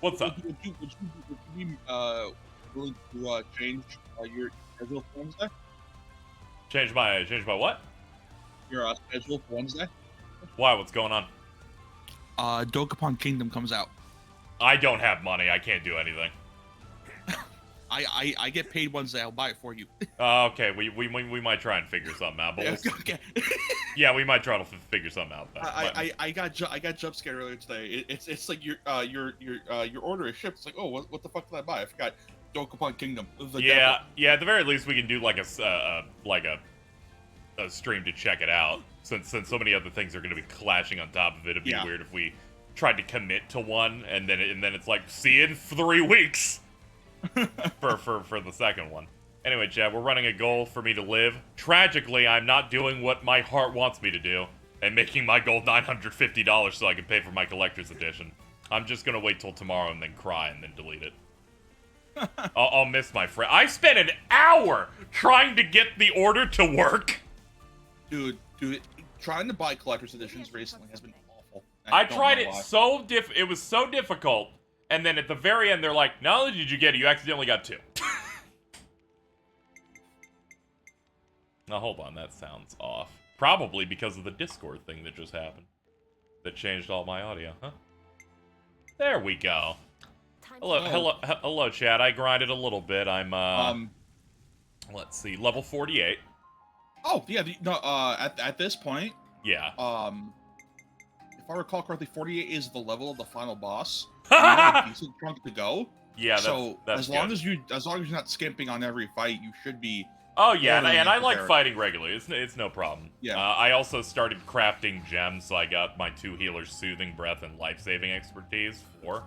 What's up? Would you be willing to change your schedule for Wednesday? Change my what? Your schedule for Wednesday? Why? What's going on? Dokapon Kingdom comes out. I don't have money. I can't do anything. I get paid Wednesday. I'll buy it for you. Okay, we might try and figure something out. But Okay. yeah, we might try to figure something out. I got jump scared earlier today. It's like your order is shipped. It's like, oh, what the fuck did I buy? I forgot Dokapon Kingdom. Yeah. At the very least, we can do like a stream to check it out. Since so many other things are going to be clashing on top of it, it'd be weird if we tried to commit to one and then it's like, see you in 3 weeks for the second one. Anyway, Chad, we're running a goal for me to live. Tragically, I'm not doing what my heart wants me to do and making my goal $950 so I can pay for my collector's edition. I'm just gonna wait till tomorrow and then cry and then delete it. I'll miss my friend. I spent an hour trying to get the order to work. Dude, trying to buy collector's editions recently has been awful. I tried it it was so difficult, and then at the very end they're like, not only did you get it, you accidentally got 2. Now hold on, that sounds off. Probably because of the Discord thing that just happened. That changed all my audio, huh? There we go. Hello, chat. I grinded a little bit. I'm let's see, level 48. Oh yeah, at this point. Yeah. If I recall correctly, 48 is the level of the final boss. You have a decent chunk to go. Yeah. That's as long as you're not skimping on every fight, you should be. Oh yeah, and I like fighting regularly. It's no problem. Yeah. I also started crafting gems, so I got my 2 healers, Soothing Breath and Life-Saving Expertise, or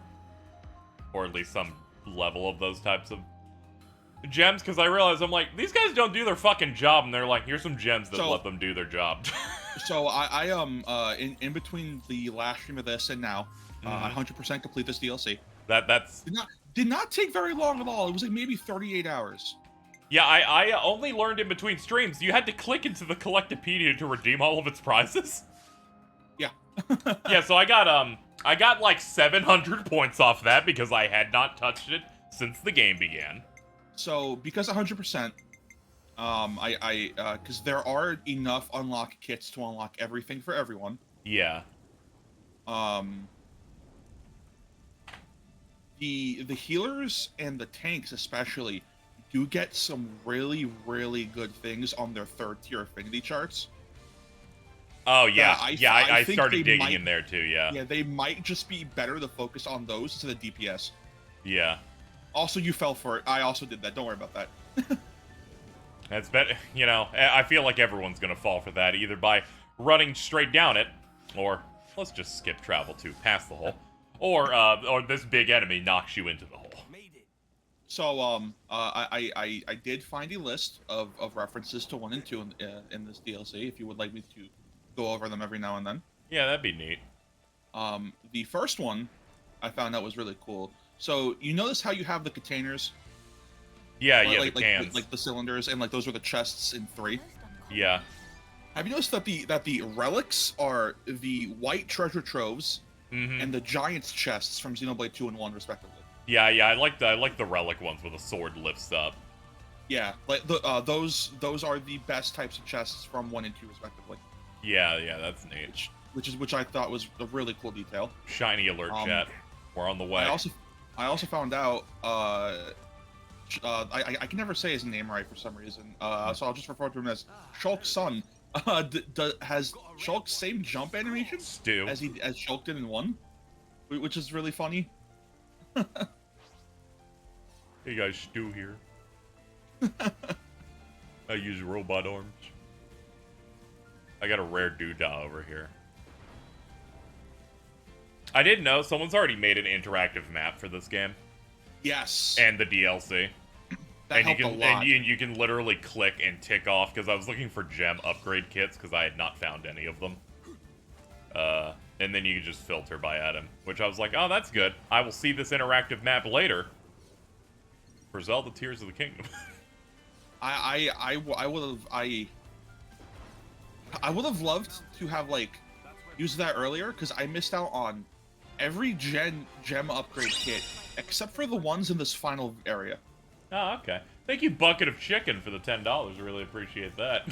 at least some level of those types of gems. Because I realized I'm like, these guys don't do their fucking job, and they're like, here's some gems that let them do their job. So in between the last stream of this and now, I 100% complete this DLC. That's did not take very long at all. It was like maybe 38 hours. Yeah, I only learned in between streams. You had to click into the Collectopedia to redeem all of its prizes. Yeah. Yeah, so I got like 700 points off that because I had not touched it since the game began. So because 100%, because there are enough unlock kits to unlock everything for everyone. Yeah. The healers and the tanks especially do get some really, really good things on their 3rd tier affinity charts. Oh yeah, I started digging in there too. Yeah, they might just be better to focus on those instead of DPS. Yeah. Also, you fell for it. I also did that. Don't worry about that. That's better. You know, I feel like everyone's gonna fall for that either by running straight down it, or let's just skip travel to past the hole, or this big enemy knocks you into the hole. So, I did find a list of references to 1 and 2 in this DLC, if you would like me to go over them every now and then. Yeah, that'd be neat. The first one I found out was really cool. So, you notice how you have the containers? Yeah, like, the cans. Like the cylinders, and like those were the chests in 3? Yeah. Have you noticed that the relics are the white treasure troves and the giant's chests from Xenoblade 2 and 1, respectively? Yeah, I like the relic ones where the sword lifts up. Yeah, like those are the best types of chests from 1 and 2, respectively. Yeah, that's neat. Which I thought was a really cool detail. Shiny alert, chat. We're on the way. I also found out. I can never say his name right for some reason. So I'll just refer to him as Shulk's son. Has Shulk's same jump animation as Shulk did in 1, which is really funny. Hey guys, Stu here. I use robot arms. I got a rare doodah over here. I didn't know someone's already made an interactive map for this game. Yes. And the DLC. That helped a lot. And you can literally click and tick off, because I was looking for gem upgrade kits because I had not found any of them. And then you can just filter by item, which I was like, oh, that's good. I will see this interactive map later for Zelda Tears of the Kingdom. I would have loved to have like used that earlier, because I missed out on every gem upgrade kit, except for the ones in this final area. Oh, okay. Thank you, Bucket of Chicken, for the $10. Really appreciate that.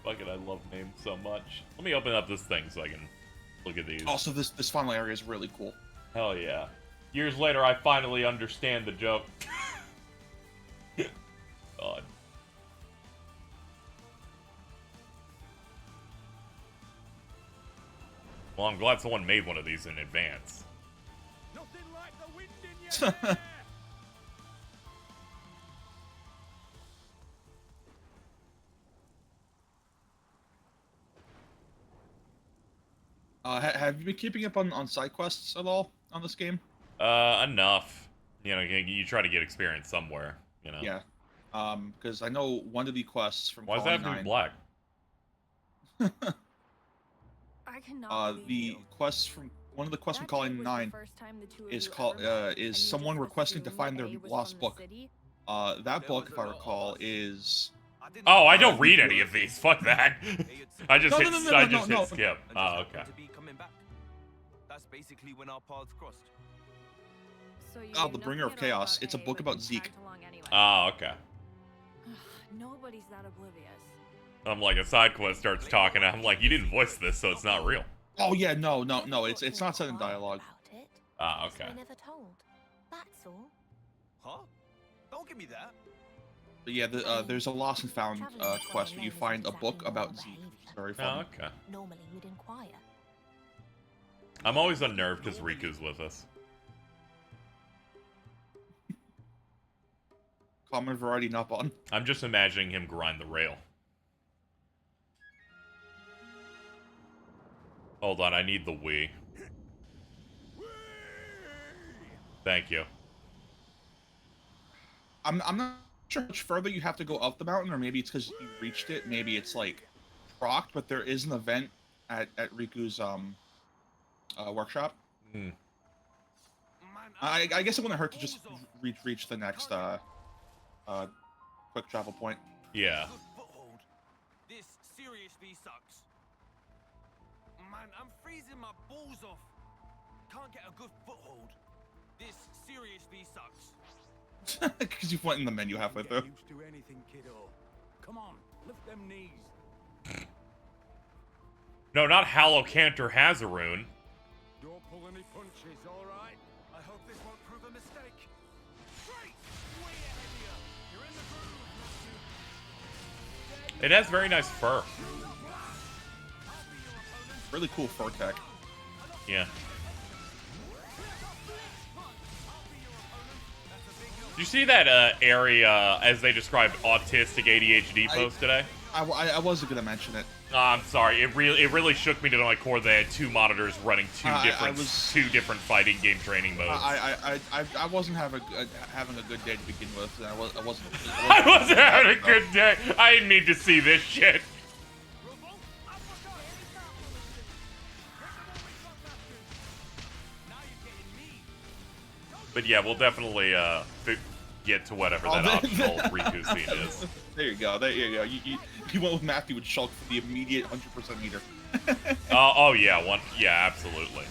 Bucket, I love names so much. Let me open up this thing so I can look at these. Also, this final area is really cool. Hell yeah. Years later, I finally understand the joke. God. Well, I'm glad someone made one of these in advance. Nothing like the wind in your hair. Have you been keeping up on side quests at all on this game? Enough. You know, you try to get experience somewhere, you know? Yeah. Because I know one of the quests from Why does that have to be black? I cannot the quests from one of the quests from Colony 9 is someone requesting to find their lost book. That book, if I recall, is. Oh, I don't read any of these. Fuck that. I just hit skip. Oh, okay. That's basically when our paths crossed. The Bringer of Chaos. It's a book about Zeke. Oh, okay. Nobody's that oblivious. I'm like, a side quest starts talking, and I'm like, you didn't voice this, so it's not real. Oh yeah, no, it's not said in dialogue. Ah, okay. Never told. That's all. Huh? Don't give me that. But yeah, there's a lost and found quest where you find a book about Zeke. It's very fun. Oh, okay. Normally we'd inquire. I'm always unnerved because Riku's with us. Common variety not on. I'm just imagining him grind the rail. Hold on, I need the Wii. Thank you. I'm not sure how much further you have to go up the mountain, or maybe it's because you reached it. Maybe it's like procced, but there is an event at Riku's workshop. Hmm. I guess it wouldn't hurt to just reach the next quick travel point. Yeah. This seriously sucks. Man, I'm freezing my balls off. Can't get a good foothold. This seriously sucks. Because you went in the menu halfway through. Used to anything, kiddo. Come on, lift them knees. No, not Hallow Cantor Hazaroon. Don't pull any punches, all right? I hope this won't prove a mistake. Straight! Way ahead of you. You're in the groove, It has very nice fur. Really cool fur tech. Yeah. Did you see that area, as they described, autistic ADHD post today? I wasn't gonna mention it. I'm sorry. It really shook me to my core. They had two monitors running two different fighting game training modes. I wasn't having a good day to begin with. I wasn't I wasn't having a good day. I didn't need to see this shit. But yeah, we'll definitely get to whatever that optional Riku scene is. There you go. There you go. You went with Matthew with Shulk for the immediate 100% meter. Oh yeah, yeah, absolutely.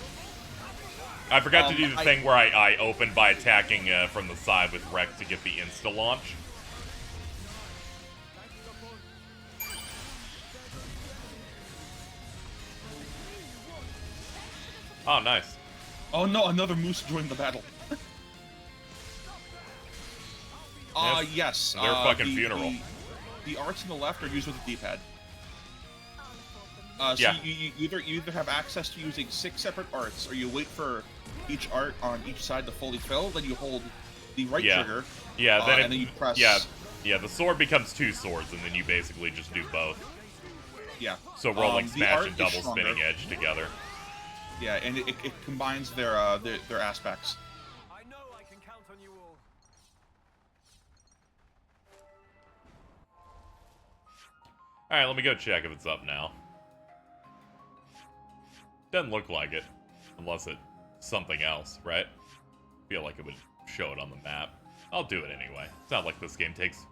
I forgot to do the thing where I opened by attacking from the side with Rex to get the insta launch. Oh, nice. Oh no, another moose joined the battle. Yes. Their fucking funeral. The arts on the left are used with the D-pad. So yeah. you either have access to using 6 separate arts, or you wait for each art on each side to fully fill, then you hold the right trigger. Yeah, and then you press. Yeah, the sword becomes 2 swords, and then you basically just do both. Yeah. So rolling smash and double spinning edge together. Yeah, and it combines their aspects. I know I can count on you all. Alright, let me go check if it's up now. Doesn't look like it. Unless it's something else, right? Feel like it would show it on the map. I'll do it anyway. It's not like this game takes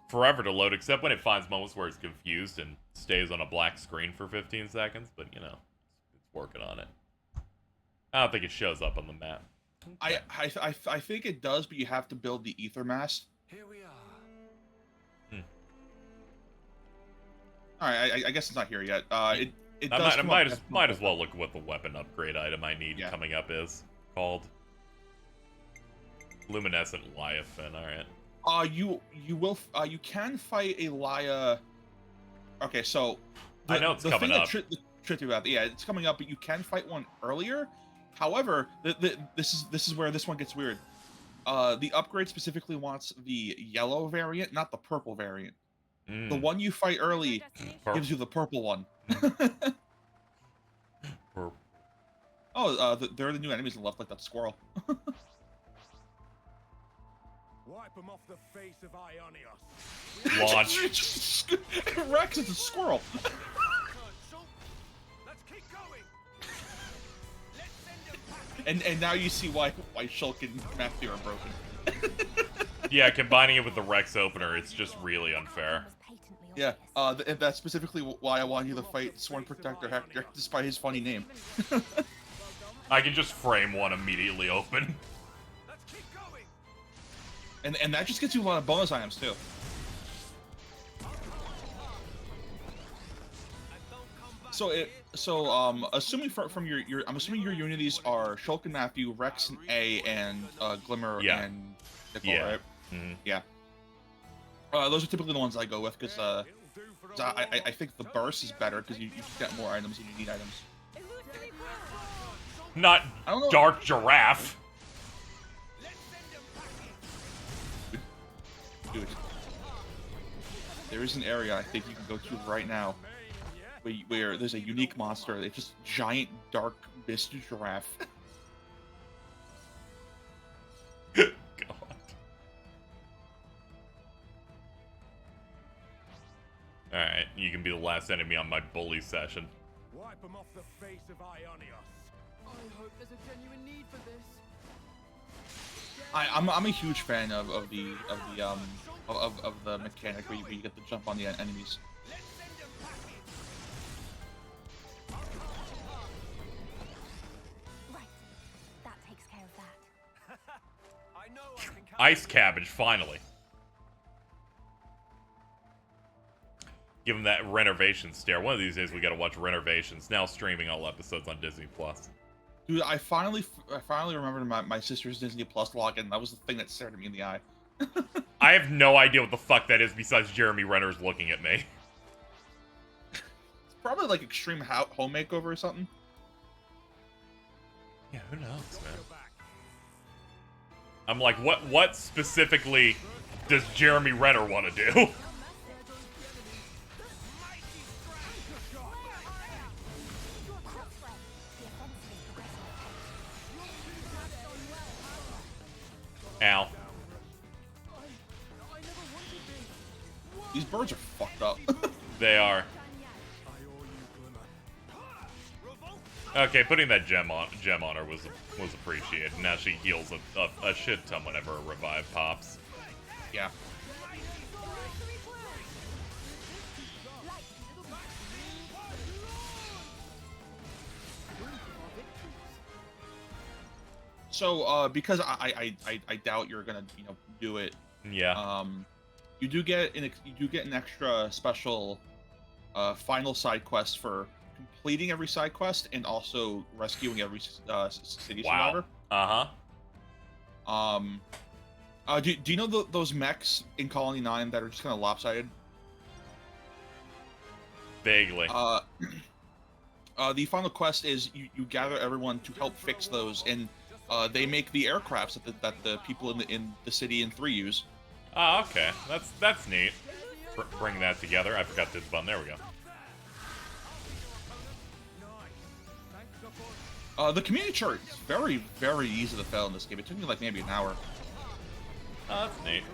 forever to load, except when it finds moments where it's confused and stays on a black screen for 15 seconds, but you know, it's working on it. I don't think it shows up on the map. I think it does, but you have to build the ether mass. Here we are. All right, I guess it's not here yet. It I does. might as well look what the weapon upgrade item I need coming up is called. Luminescent Leviathan. All right. You can fight a Laya. Okay, so I know it's coming up. Tricky about it, yeah, it's coming up, but you can fight one earlier. However, this is where this one gets weird. The upgrade specifically wants the yellow variant, not the purple variant. The one you fight early gives you the purple one. Oh, there are the new enemies in left, like that squirrel. Wipe them off the face of Ionios. Launch. Rex is a squirrel. Let's keep going. Let's send them packing. And now you see why Shulk and Matthew are broken. Yeah, combining it with the Rex opener, it's just really unfair. Yeah, and that's specifically why I want you to fight Sworn Protector Hector, despite his funny name. I can just frame one immediately open. Let's keep going. And that just gets you a lot of bonus items too. Assuming from your I'm assuming your unities are Shulk and Matthew, Rex and A, and Glimmer and Nicole, right? Mm-hmm. Yeah. Those are typically the ones I go with because I think the burst is better because you get more items and you need items. Not Dark Giraffe. Dude, there is an area I think you can go to right now where there's a unique monster. It's just giant dark mist giraffe. God. Alright, you can be the last enemy on my bully session. Wipe them off the face of Ionios. I hope there's a genuine need for this. I'm a huge fan of the mechanic where you get to jump on the enemies. Right. That takes care of that. I know I can count. Ice Cabbage, finally. Give him that renovation stare. One of these days we gotta watch Renovations, now streaming all episodes on Disney+. Dude, I finally remembered my sister's Disney Plus login. That was the thing that stared at me in the eye. I have no idea what the fuck that is besides Jeremy Renner's looking at me. It's probably like Extreme Home Makeover or something. Yeah, who knows, man? I'm like, what specifically does Jeremy Renner want to do? Ow. These birds are fucked up. They are. Okay, putting that gem on her was appreciated. Now she heals a shit ton whenever a revive pops. Yeah. So, because I doubt you're gonna do it. Yeah. You do get an extra special final side quest for completing every side quest and also rescuing every city survivor. Do you know those mechs in Colony 9 that are just kind of lopsided? Vaguely. The final quest is you gather everyone to help fix those, and they make the aircrafts that the people in the city in 3 use. Oh, okay. That's neat. Bring that together. I forgot this button. There we go. The community chart is very, very easy to fail in this game. It took me like maybe an hour. Oh, that's neat.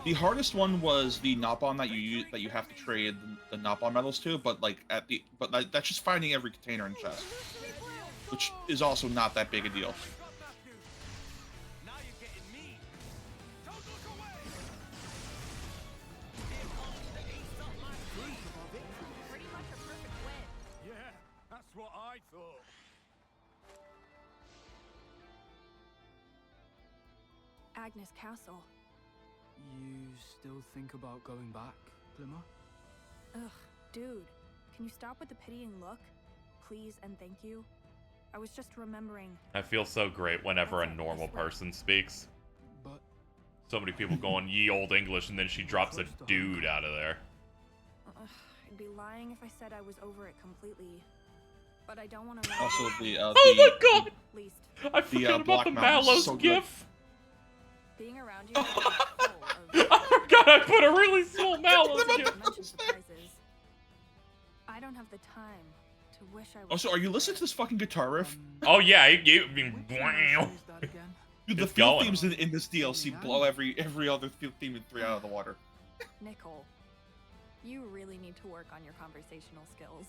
The hardest one was the Nopon that you have to trade the Nopon medals to, but that's just finding every container and chest, which is also not that big a deal. Agnes Castle. You still think about going back, Glimmer? Ugh, dude. Can you stop with the pitying look? Please and thank you. I was just remembering. I feel so great whenever a normal person speaks. But So many people going ye old English, and then she drops a dude out of there. I'd be lying if I said I was over it completely. But I don't want to. Also, the Oh my god! Least I forgot about Black the Mountain's Mallows so good. gif. being around you. Is full of I forgot I put a really small Mallows gif. mention surprises. I don't have the time to wish I was. Also, are you listening to this fucking guitar riff? Oh yeah, which wow. Mallows is that again? Dude, the It's field going. themes in this DLC blow every other field theme in 3 out of the water. Nicole, you really need to work on your conversational skills.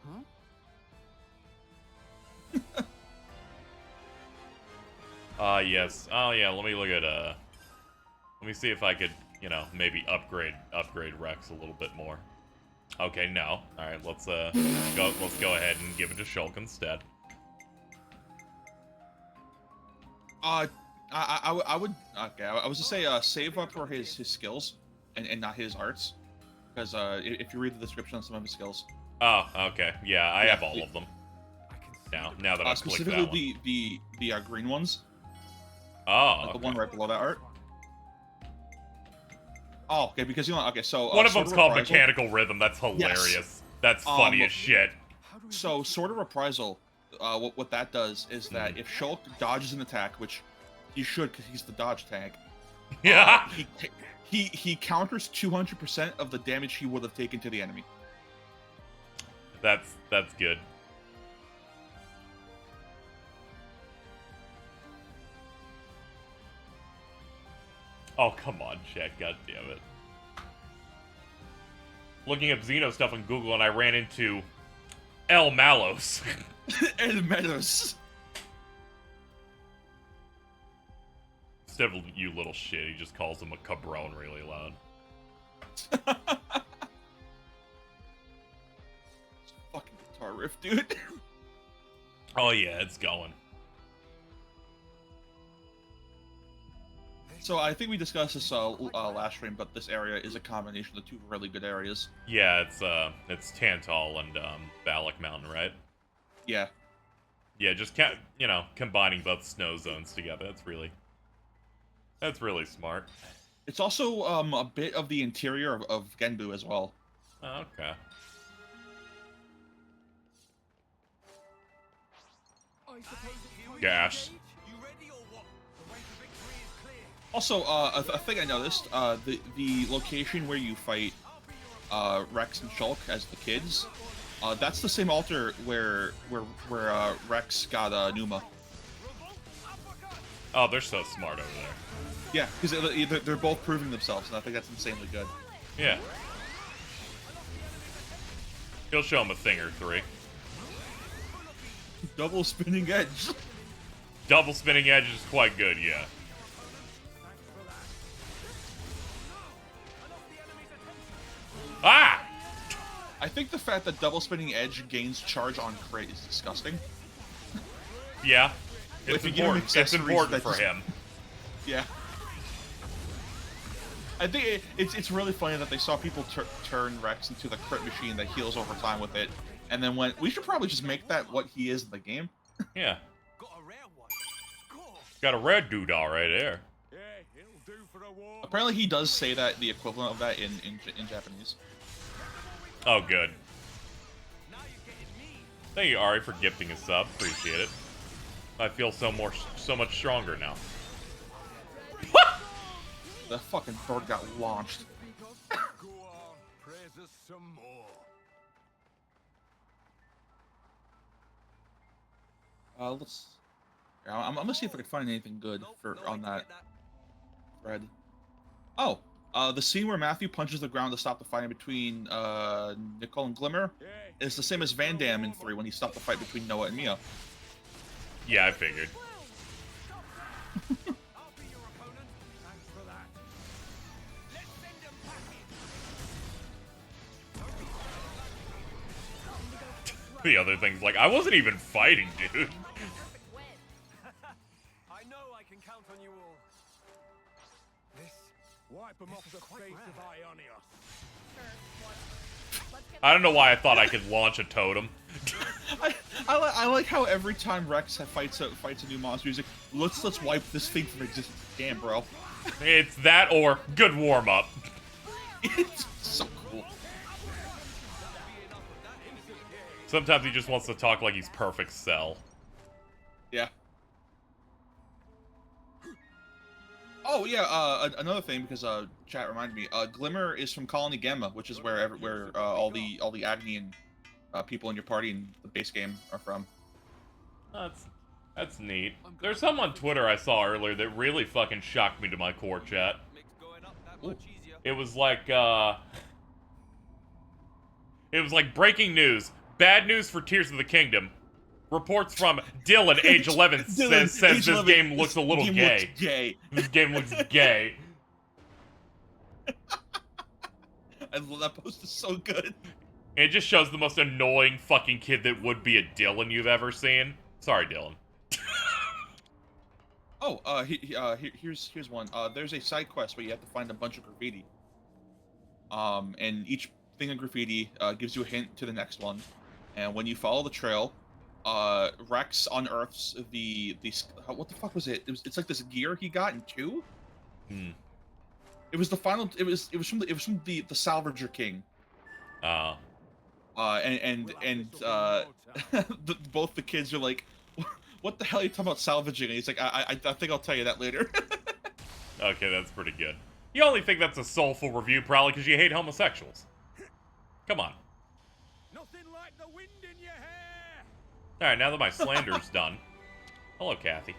Huh? Yes. Oh yeah, let me look at let me see if I could, you know, maybe upgrade Rex a little bit more. Okay, no. Alright, let's go ahead and give it to Shulk instead. I would okay. I was to say save up for his skills and not his arts, because if you read the description on some of his skills. Oh, okay. Yeah, I Yeah, have all of them. Now that I've clicked that specifically one. the green ones, Oh, like the one right below that art. Oh, okay, because you know, okay, so one of Sword them's called Reprisal. Mechanical Rhythm. That's hilarious. That's funny as shit. So Sword of Reprisal, what that does is that if Shulk dodges an attack, which he should because he's the dodge tank, Yeah. he counters 200% of the damage he would have taken to the enemy. That's good. Oh, come on, chat. God damn it. Looking up Xeno stuff on Google, and I ran into El Malos. And Meadows. Instead of you little shit, he just calls him a cabron really loud. Fucking guitar riff, dude. Oh yeah, it's going. So I think we discussed this last stream, but this area is a combination of the two really good areas. Yeah, it's Tantal and Valak Mountain, right? Yeah. Yeah, just you know, combining both snow zones together. That's really smart. It's also a bit of the interior of Genbu as well. Oh, okay. Gas. Also, a thing I noticed, the location where you fight Rex and Shulk as the kids, that's the same altar where Rex got Numa. Oh, they're so smart over there. Yeah, because they're both proving themselves, and I think that's insanely good. Yeah. He'll show him a thing or three. Double spinning edge. Double spinning edge is quite good, yeah. Ah! I think the fact that double spinning edge gains charge on crit is disgusting. Yeah. If It's you give him important. It's accessories important that for just- him. Yeah. I think it's really funny that they saw people turn Rex into the crit machine that heals over time with it, and then went, we should probably just make that what he is in the game. Yeah. Got a rare one. Cool. Got a red doodah right there. Yeah, it'll do for a war. Apparently he does say that, the equivalent of that in Japanese. Oh, good. Now you're getting me. Thank you, Ari, for gifting a sub. Appreciate it. I feel so much stronger now. The fucking bird got launched. Go on, praise us some more. Let's. Yeah, I'm gonna see if I can find anything good on that thread. Oh, the scene where Matthew punches the ground to stop the fighting between Nicole and Glimmer is the same as Van Damme in 3 when he stopped the fight between Noah and Mia. Yeah, I figured. I'll be your opponent. Thanks for that. Let's send them packing. The other thing's like, I wasn't even fighting, dude. I I know I can count on you all. This Wipe them off the face of Ionia. Sure, what? Let's get I don't know why I thought I could launch a totem. I like how every time Rex fights a new monster, he's like, let's wipe this thing from existence. Damn, bro. It's that or good warm-up. It's so cool. Sometimes he just wants to talk like he's perfect Cell. Yeah. Oh yeah. Another thing, because chat reminded me. Glimmer is from Colony Gamma, which is where all the Agnian people in your party in the base game are from. That's neat. There's some on Twitter I saw earlier that really fucking shocked me to my core, chat. makes going up that much easier. It was like breaking news. Bad news for Tears of the Kingdom. Reports from Dylan, age 11, says this game looks a little gay. This game looks gay. I love that post. Is so good. And it just shows the most annoying fucking kid that would be a Dylan you've ever seen. Sorry, Dylan. Oh, here's one. There's a side quest where you have to find a bunch of graffiti. And each thing of graffiti gives you a hint to the next one. And when you follow the trail, Rex unearths the what the fuck was it? It's like this gear he got in 2. It was the final. It was from the Salvager King. Both the kids are like, what the hell are you talking about salvaging? And he's like, I think I'll tell you that later. Okay, that's pretty good. You only think that's a soulful review probably because you hate homosexuals. Come on. Nothing like the wind in your hair. Alright, now that my slander's done. Hello, Kathy.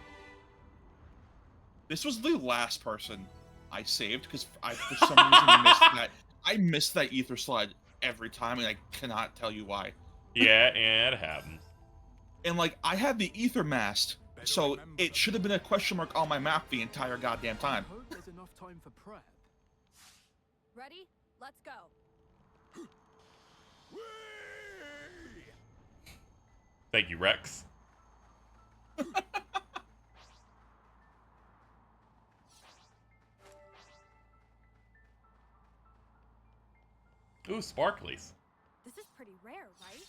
This was the last person I saved because I, for some reason, missed that. I missed that ether slide every time, and I cannot tell you why. Yeah, it happens. And, like, I had the ether mast, so it should have been a question mark on my map the entire goddamn time. I hope there's enough time for prep. Ready? Let's go. Thank you, Rex. Ooh, sparklies. This is pretty rare, right?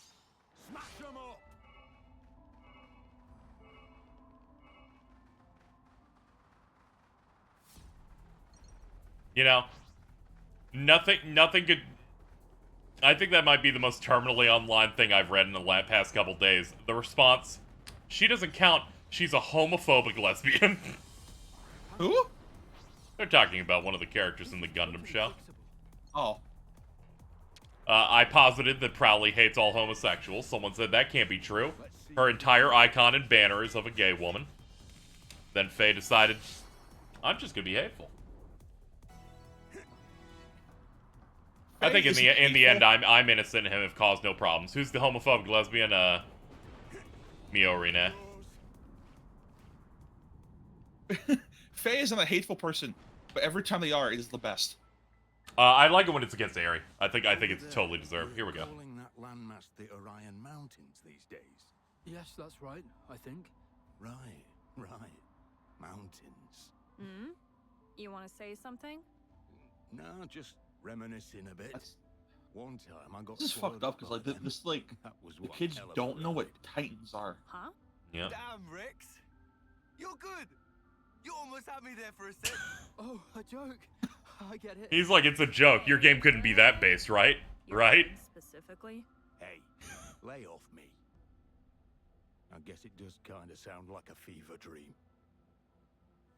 Smash them up. You know, nothing could... I think that might be the most terminally online thing I've read in the past couple days. The response, she doesn't count, she's a homophobic lesbian. Who? They're talking about one of the characters in the Gundam show. Oh. I posited that Prowley hates all homosexuals. Someone said that can't be true. Her entire icon and banner is of a gay woman. Then Faye decided, I'm just gonna be hateful. I think in the end, I'm innocent and have caused no problems. Who's the homophobic lesbian? Miorine. Faye isn't a hateful person, but every time they are, it is the best. I like it when it's against Aerie. I think it's totally deserved. Here we go. Calling that landmass the Orion Mountains these days. Yes, that's right, I think. Right. Mountains. You want to say something? No, just reminiscing a bit. One time I got. This is fucked up because like the kids don't know what Titans are. Huh? Yeah. Damn, Rex. You're good. You almost had me there for a sec. Oh, a joke. I get it. He's like, it's a joke. Your game couldn't be that based, right? Right? Specifically? Hey, lay off me. I guess it does kind of sound like a fever dream.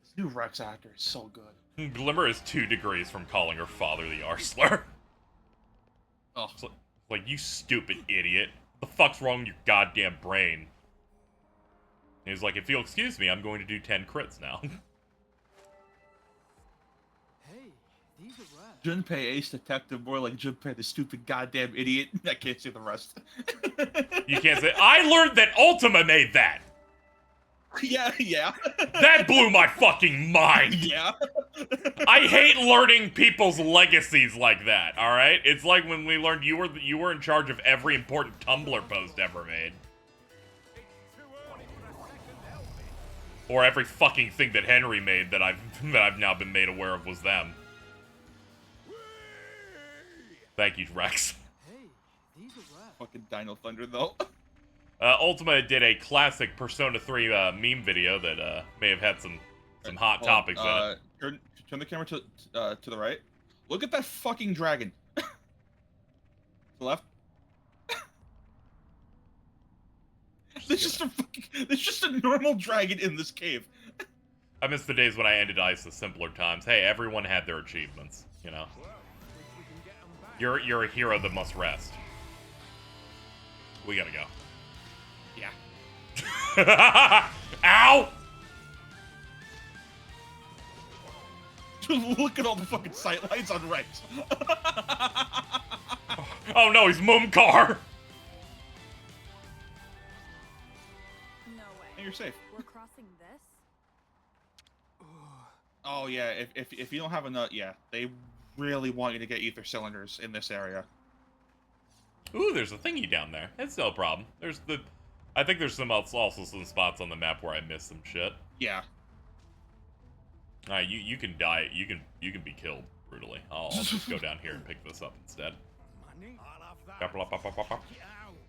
This new Rex actor is so good. Glimmer is 2 degrees from calling her father the Arsler. Oh. It's like, you stupid idiot. What the fuck's wrong with your goddamn brain? And he's like, if you'll excuse me, I'm going to do 10 crits now. Hey, these are rare. Junpei Ace Detective, more like Junpei the stupid goddamn idiot. I can't say the rest. You can't say, I learned that Ultima made that! Yeah. That blew my fucking mind! Yeah. I hate learning people's legacies like that, alright? It's like when we learned you were in charge of every important Tumblr post ever made. It's too early for a second, help me. Or every fucking thing that Henry made that I've now been made aware of was them. Thank you, Rex. Hey, these are rare. Fucking Dino Thunder, though. Ultima did a classic Persona 3 meme video that may have had some hot topics in it. Turn the camera to the right. Look at that fucking dragon. To the left. There's just a normal dragon in this cave. I miss the days when I ended ice the simpler times. Hey, everyone had their achievements, you know. You're a hero that must rest. We gotta go. Yeah. Ow! Look at all the fucking sight lights on Rex. Oh no, he's Mumkar! No way. And you're safe. We're crossing this? Oh yeah, if you don't have enough, yeah, they really want you to get ether cylinders in this area. Ooh, there's a thingy down there. It's no problem. I think there's also some spots on the map where I missed some shit. Yeah. Alright, you can die. You can be killed brutally. I'll just go down here and pick this up instead.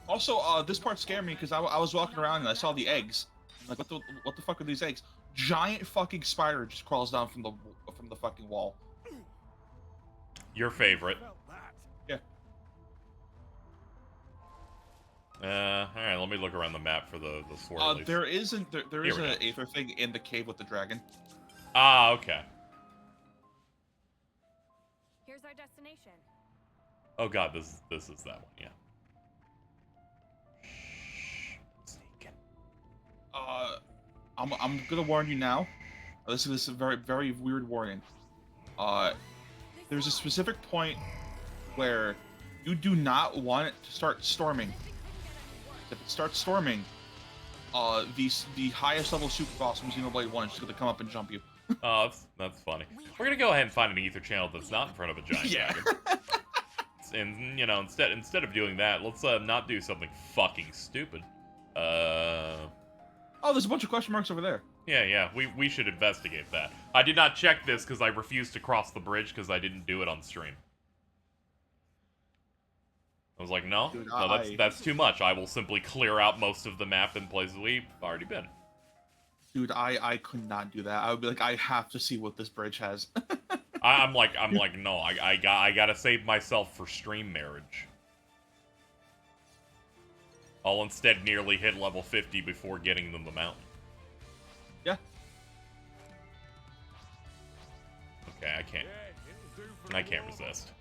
Also, this part scared me because I was walking around and I saw the eggs. I'm like, what the fuck are these eggs? Giant fucking spider just crawls down from the fucking wall. Your favorite. Yeah. Alright, let me look around the map for the swirlies. There is an go. aether thing in the cave with the dragon. Ah, okay. Here's our destination. Oh god, this is that one, yeah. Sneaking. I'm gonna warn you now. This is a very, very weird warning. There's a specific point where you do not want it to start storming. If it starts storming, the highest level super boss from Xenoblade 1 is just gonna come up and jump you. Oh, that's funny. We're gonna go ahead and find an ether channel that's not in front of a giant dragon. And you know, instead of doing that, let's not do something fucking stupid. Oh, there's a bunch of question marks over there. Yeah, we should investigate that. I did not check this because I refused to cross the bridge because I didn't do it on stream. I was like, no, Dude, no, that's too much. I will simply clear out most of the map in places we've already been. Dude, I could not do that. I would be like, I have to see what this bridge has. I'm like, no, I gotta save myself for stream marriage. I'll instead nearly hit level 50 before getting them the mountain. Yeah. Okay, I can't resist.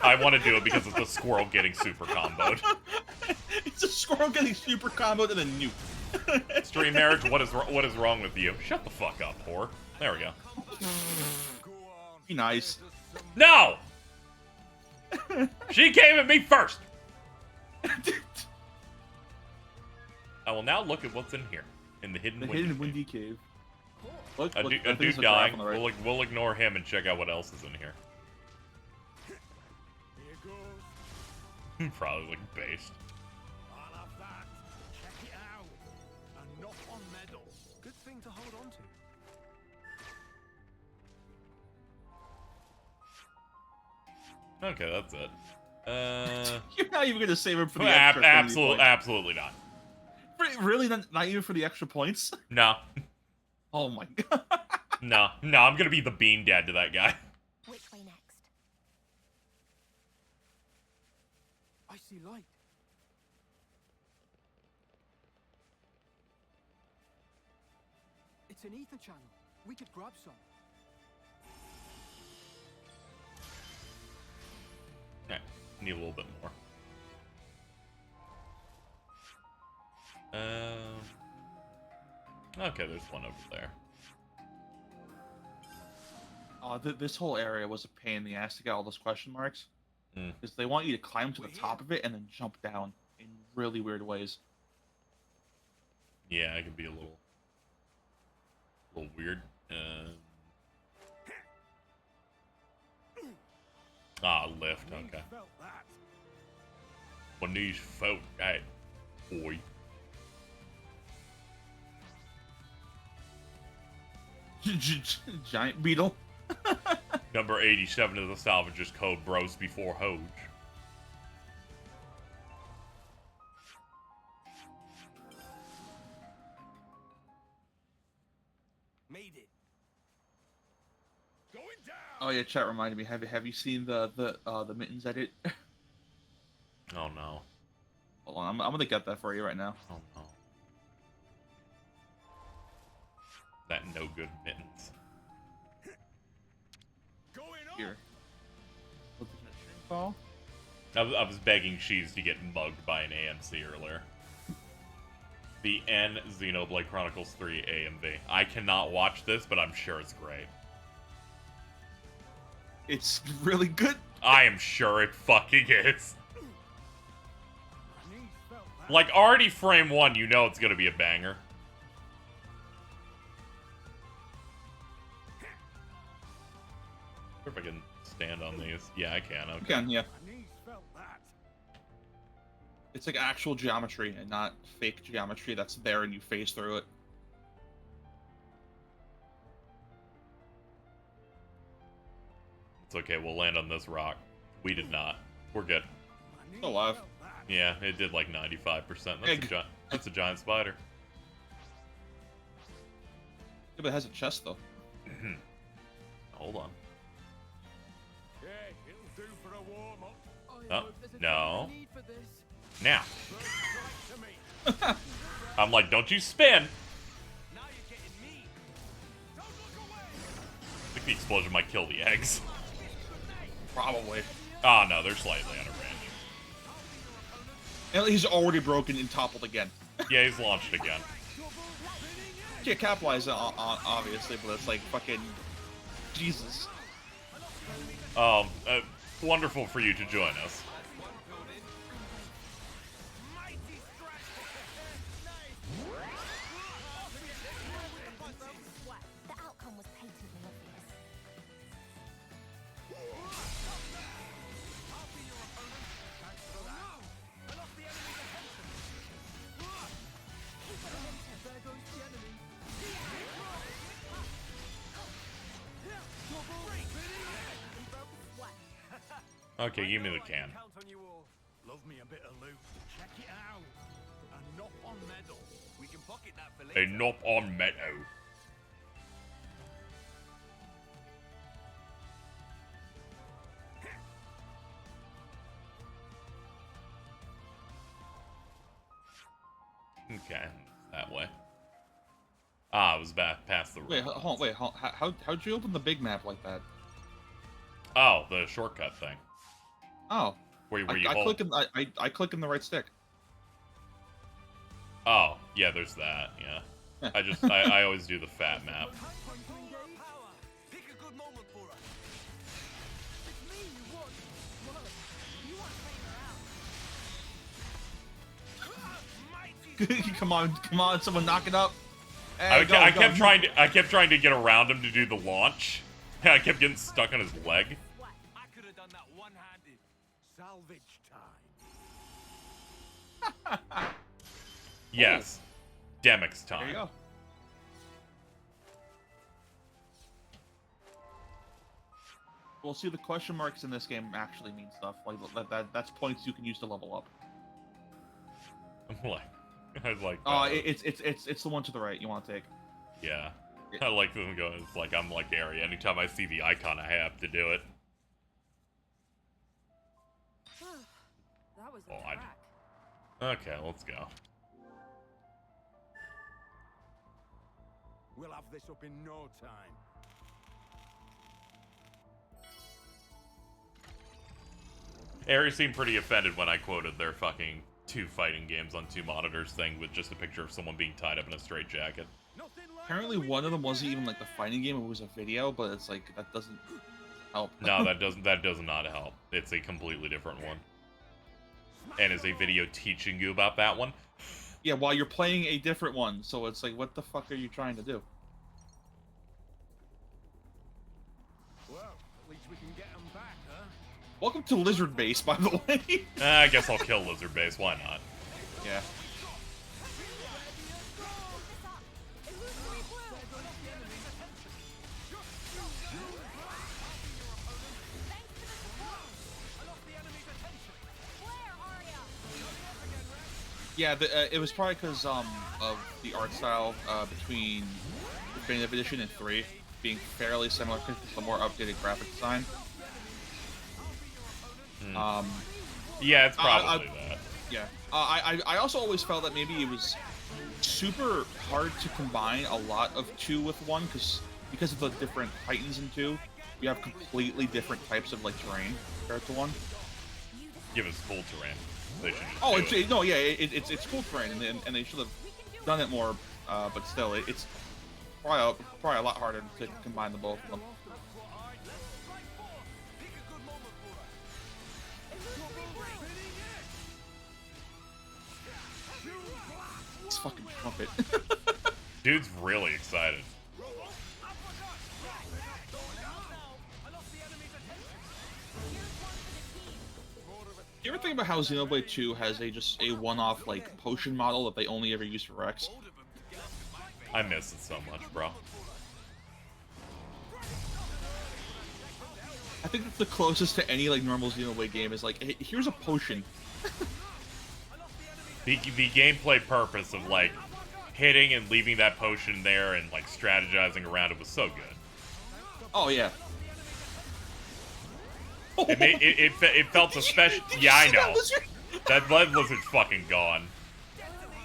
I want to do it because it's a squirrel getting super comboed. It's a squirrel getting super comboed and a nuke. Stream marriage, what is wrong with you? Shut the fuck up, whore. There we go. Be nice. No! She came at me first! I will now look at what's in here. In the hidden windy cave. Look, a dude dying. Right. We'll ignore him and check out what else is in here. Probably like based. I'll have that. Check it out. A knock on medal. Good thing to hold on to. Okay, that's it. You're not even gonna save him for the absolutely not. Really, not even for the extra points? No. Oh my god. No, I'm gonna be the bean dad to that guy. Which way next? I see light. It's an ether channel. We could grab some. Okay, need a little bit more. Okay, there's one over there. This whole area was a pain in the ass to get all those question marks. Because they want you to climb to the top of it and then jump down in really weird ways. Yeah, it can be a little weird. Lift, okay. When these folk, hey, boy. Giant beetle. Number 87 of the salvagers code bros before Hoj. Made it. Going down. Oh yeah, chat reminded me. Have you seen the mittens edit? Oh no. Hold on, I'm gonna get that for you right now. Oh no. That no good mittens. Going up. Here. What's the stream call? I was begging Shees to get mugged by an AMC earlier. The N Xenoblade Chronicles 3 AMV. I cannot watch this, but I'm sure it's great. It's really good. I am sure it fucking is. My knees felt that. Like, already frame 1, you know it's gonna be a banger. If I can stand on these. Yeah, I can. Okay. Again, yeah. My knees felt that. It's like actual geometry and not fake geometry that's there and you phase through it. It's okay, we'll land on this rock. We did not. We're good. My knees Still alive. felt that. Yeah, it did like 95%. Egg. That's a giant spider. Yeah, but it has a chest though. Hold on. Yeah, it'll do for a warm up. Oh, no. Need for this. Now. Right to me. I'm like, don't you spin! Now you're getting me. Don't look away. I think the explosion might kill the eggs. Probably. Oh no, they're slightly out of range. And he's already broken and toppled again. Yeah, he's launched again. Can't capitalize on obviously, but it's like fucking Jesus. Wonderful for you to join us. The outcome was patently obvious. Okay, give me the can. Count on you all. Love me a bit of loot. Check it out. A knock on medal. We can pocket that for A later. nop on meadow. Okay, that way. Ah, it was back past the Wait, hold on, how'd you open the big map like that? Oh, the shortcut thing. Oh, Where I you hold. click in I click in the right stick. Oh, yeah, there's that, yeah. I always do the fat map. Power. Pick a good moment for us. It's me you want. Whoa. You want to figure out. Mighty. come on, someone knock it up. I Hey, go, kept go. trying to get around him to do the launch. I kept getting stuck on his leg. I could have done that one-handed. Salvage time. Yes. Demix There you time. go. Well, see, the question marks in this game actually mean stuff. Like that's points you can use to level up. I'm like, I was like, It's the one to the right you want to take. yeah. I like them going. It's like I'm like Gary. Anytime I see the icon, I have to do it. That was a Oh, track. Okay, let's go. We'll have this up in no time. Ari seemed pretty offended when I quoted their fucking 2 fighting games on 2 monitors thing with just a picture of someone being tied up in a straitjacket. Apparently, one of them wasn't even like the fighting game; it was a video. But it's like that doesn't help. No, that does not help. It's a completely different one. And is a video teaching you about that one? Yeah, while you're playing a different one, so it's like, what the fuck are you trying to do? Well, at least we can get them back, huh? Welcome to Lizard Base, by the way. I guess I'll kill Lizard Base. Why not? Yeah. Yeah, it was probably because of the art style between Definitive Edition and 3 being fairly similar to the more updated graphic design. Yeah, it's probably that. Yeah. I also always felt that maybe it was super hard to combine a lot of 2 with 1 because of the different Titans in 2. We have completely different types of like terrain compared to 1. Give us full terrain. They should just Oh, do it. no, yeah, it's cool terrain, and they should have done it more. But still, it's probably a lot harder to combine the both of them. It's fucking trumpet. Dude's really excited. You ever think about how Xenoblade 2 has just a one-off like potion model that they only ever use for Rex? I miss it so much, bro. I think that's the closest to any like normal Xenoblade game is like, hey, here's a potion. The gameplay purpose of like hitting and leaving that potion there and like strategizing around it was so good. Oh yeah. It felt especially. Yeah, I know. That lead lizard's fucking gone.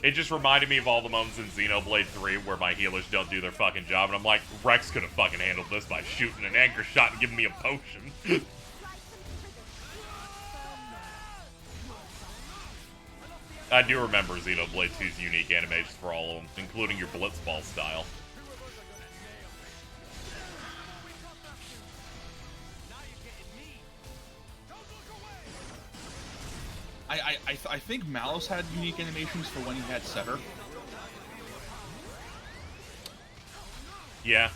It just reminded me of all the moments in Xenoblade 3 where my healers don't do their fucking job, and I'm like, Rex could have fucking handled this by shooting an anchor shot and giving me a potion. I do remember Xenoblade 2's unique animations for all of them, including your blitzball style. I think Malice had unique animations for when he had Sever. Yeah.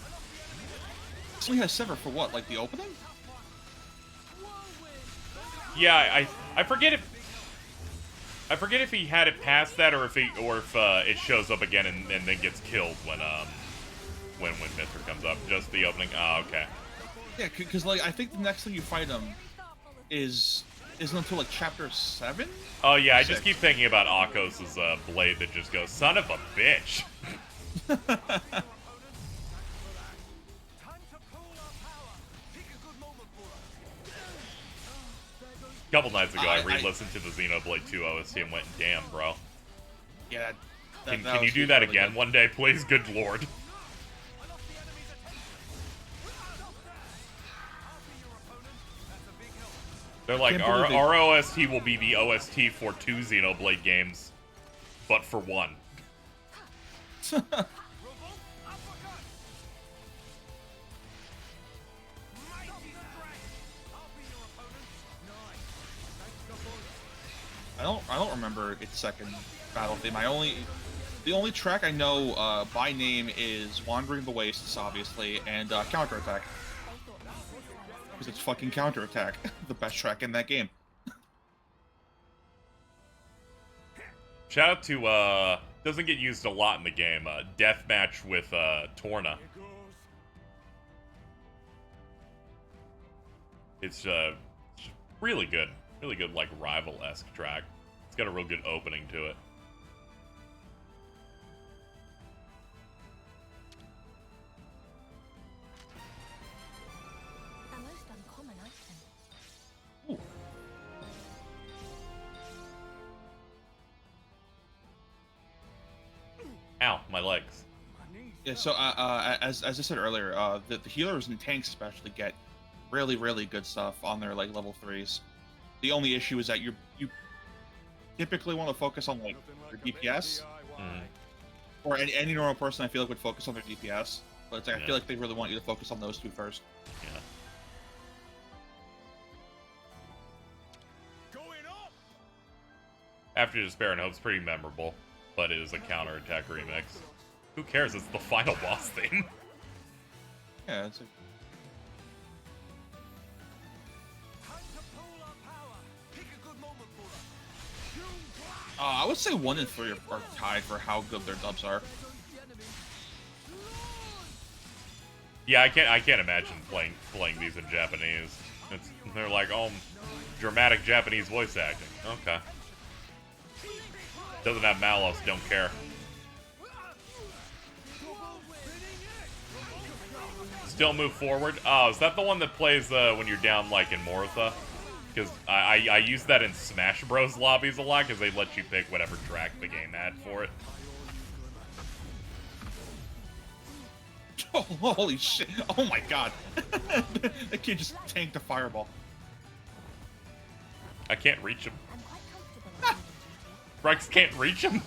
So he has Sever for what? Like the opening? Yeah, I forget if he had it past that or if it shows up again and then gets killed when Mithra comes up. Just the opening. Oh, okay. Yeah, because like I think the next thing you fight him isn't until like chapter 7. Oh yeah, I just keep thinking about Akos's blade that just goes, son of a bitch. A couple nights ago, I re-listened to the Xenoblade 2 OST and went, damn, bro. Yeah. Can you do that again one day, please? Good lord. They're like, our OST will be the OST for 2 Xenoblade games, but for 1. I don't remember its second battle theme. The only track I know by name is Wandering the Wastes, obviously, and Counterattack. Because it's fucking Counterattack, the best track in that game. Shout out to, doesn't get used a lot in the game, Deathmatch with Torna. It's really good, like, rival-esque track. It's got a real good opening to it. A most uncommon item. Ooh. Ow, my legs. Yeah, so as I said earlier, the healers and tanks especially get really, really good stuff on their like level 3s. The only issue is that you typically want to focus on like your DPS, or any normal person I feel like would focus on their DPS. But it's like, I feel like they really want you to focus on those 2 first. Yeah. After Despair and Hope's pretty memorable, but it is a counterattack remix. Who cares? It's the final boss theme. Yeah, it's I would say 1 and 3 are tied for how good their dubs are. Yeah, I can't imagine playing these in Japanese. They're like, oh, dramatic Japanese voice acting. Okay. Doesn't have Malos, don't care. Still move forward. Oh, is that the one that plays when you're down like in Moritha? Because I use that in Smash Bros. Lobbies a lot because they let you pick whatever track the game had for it. Oh, holy shit. Oh my god. That kid just tanked a fireball. I can't reach him. I'm quite comfortable. Rex can't reach him?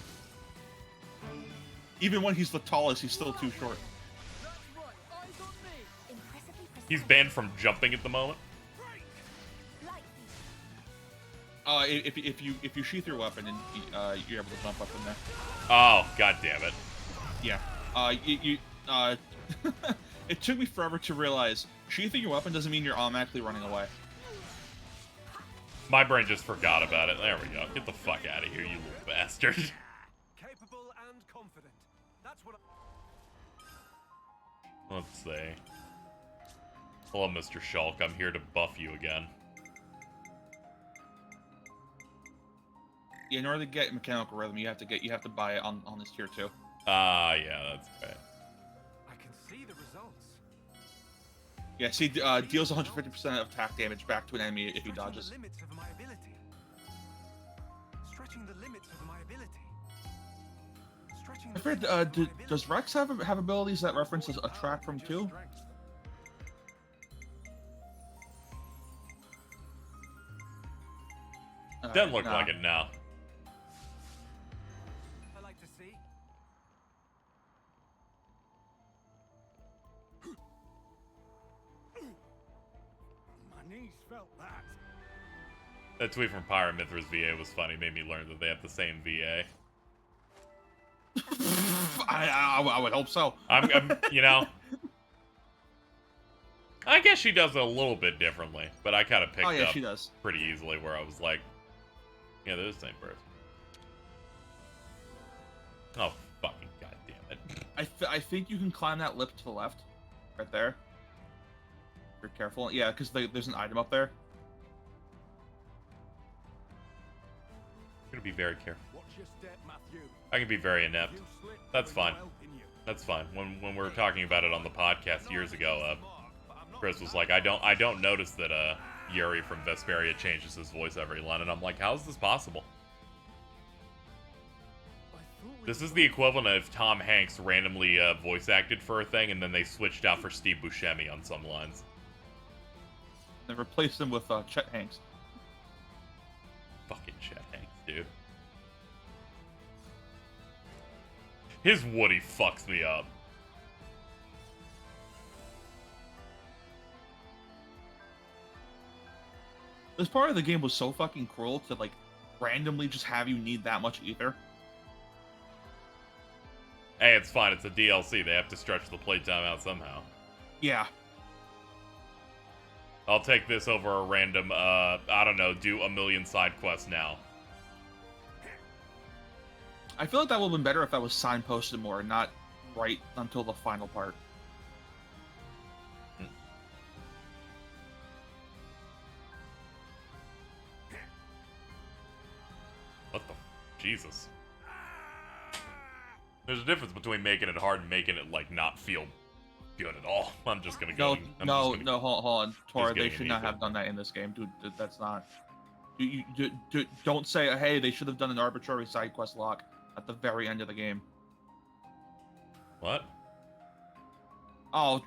Even when he's the tallest, he's still too short. Impressively precise. He's banned from jumping at the moment. Light. If you sheath your weapon and you're able to jump up in there. Oh, god damn it. Yeah. It took me forever to realize sheathing your weapon doesn't mean you're automatically running away. My brain just forgot about it. There we go. Get the fuck out of here, you little bastard. Capable and confident. That's what Let's see. Hello, Mr. Shulk. I'm here to buff you again. Yeah, in order to get mechanical rhythm, you have to buy it on this tier 2. Yeah, that's right. I can see the results. Yeah, see, deals 150% of attack damage back to an enemy if he dodges. The limits of my ability. Stretching the limits of my ability. Stretching I the forget, limits of my ability. does Rex have abilities that reference a track from 2? Doesn't look Nah. like it now. I like to see. My knees felt that. That tweet from Pyramithra's VA was funny. Made me learn that they have the same VA. I would hope so. I'm you know... I guess she does it a little bit differently, but I kind of picked Oh yeah, up she does. pretty easily where I was like, yeah, they're the same person. Oh, fucking goddamn it. I think you can climb that lip to the left, right there. If you're careful. Yeah, because there's an item up there. I'm gonna be very careful. Watch your step, Matthew. I can be very inept. You slip, That's there's no fine. helping you. That's fine. When we were talking about it on the podcast years ago, Chris was like, I don't notice that Yuri from Vesperia changes his voice every line, and I'm like, how is this possible? This is the equivalent of if Tom Hanks randomly voice acted for a thing, and then they switched out for Steve Buscemi on some lines. And replaced him with Chet Hanks. Fucking Chet Hanks, dude. His Woody fucks me up. This part of the game was so fucking cruel to like randomly just have you need that much ether. Hey, it's fine. It's a DLC. They have to stretch the playtime out somehow. Yeah. I'll take this over a random, I don't know, do a million side quests now. I feel like that would have been better if that was signposted more, not right until the final part. What the? Jesus. There's a difference between making it hard and making it, like, not feel good at all. I'm just gonna go. No, hold on. Tora, they getting should an not ether. have done that in this game, dude. That's not... Don't say, hey, they should have done an arbitrary side quest lock at the very end of the game. What? Oh,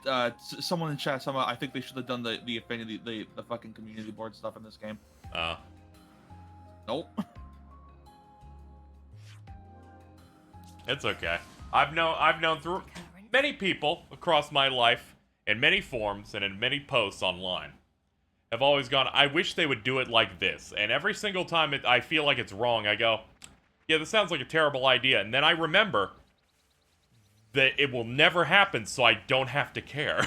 someone in chat, I think they should have done the affinity, the fucking community board stuff in this game. Nope. It's okay. I've known through many people across my life, in many forms and in many posts online, have always gone, I wish they would do it like this. And every single time I feel like it's wrong, I go, yeah, this sounds like a terrible idea. And then I remember that it will never happen, so I don't have to care.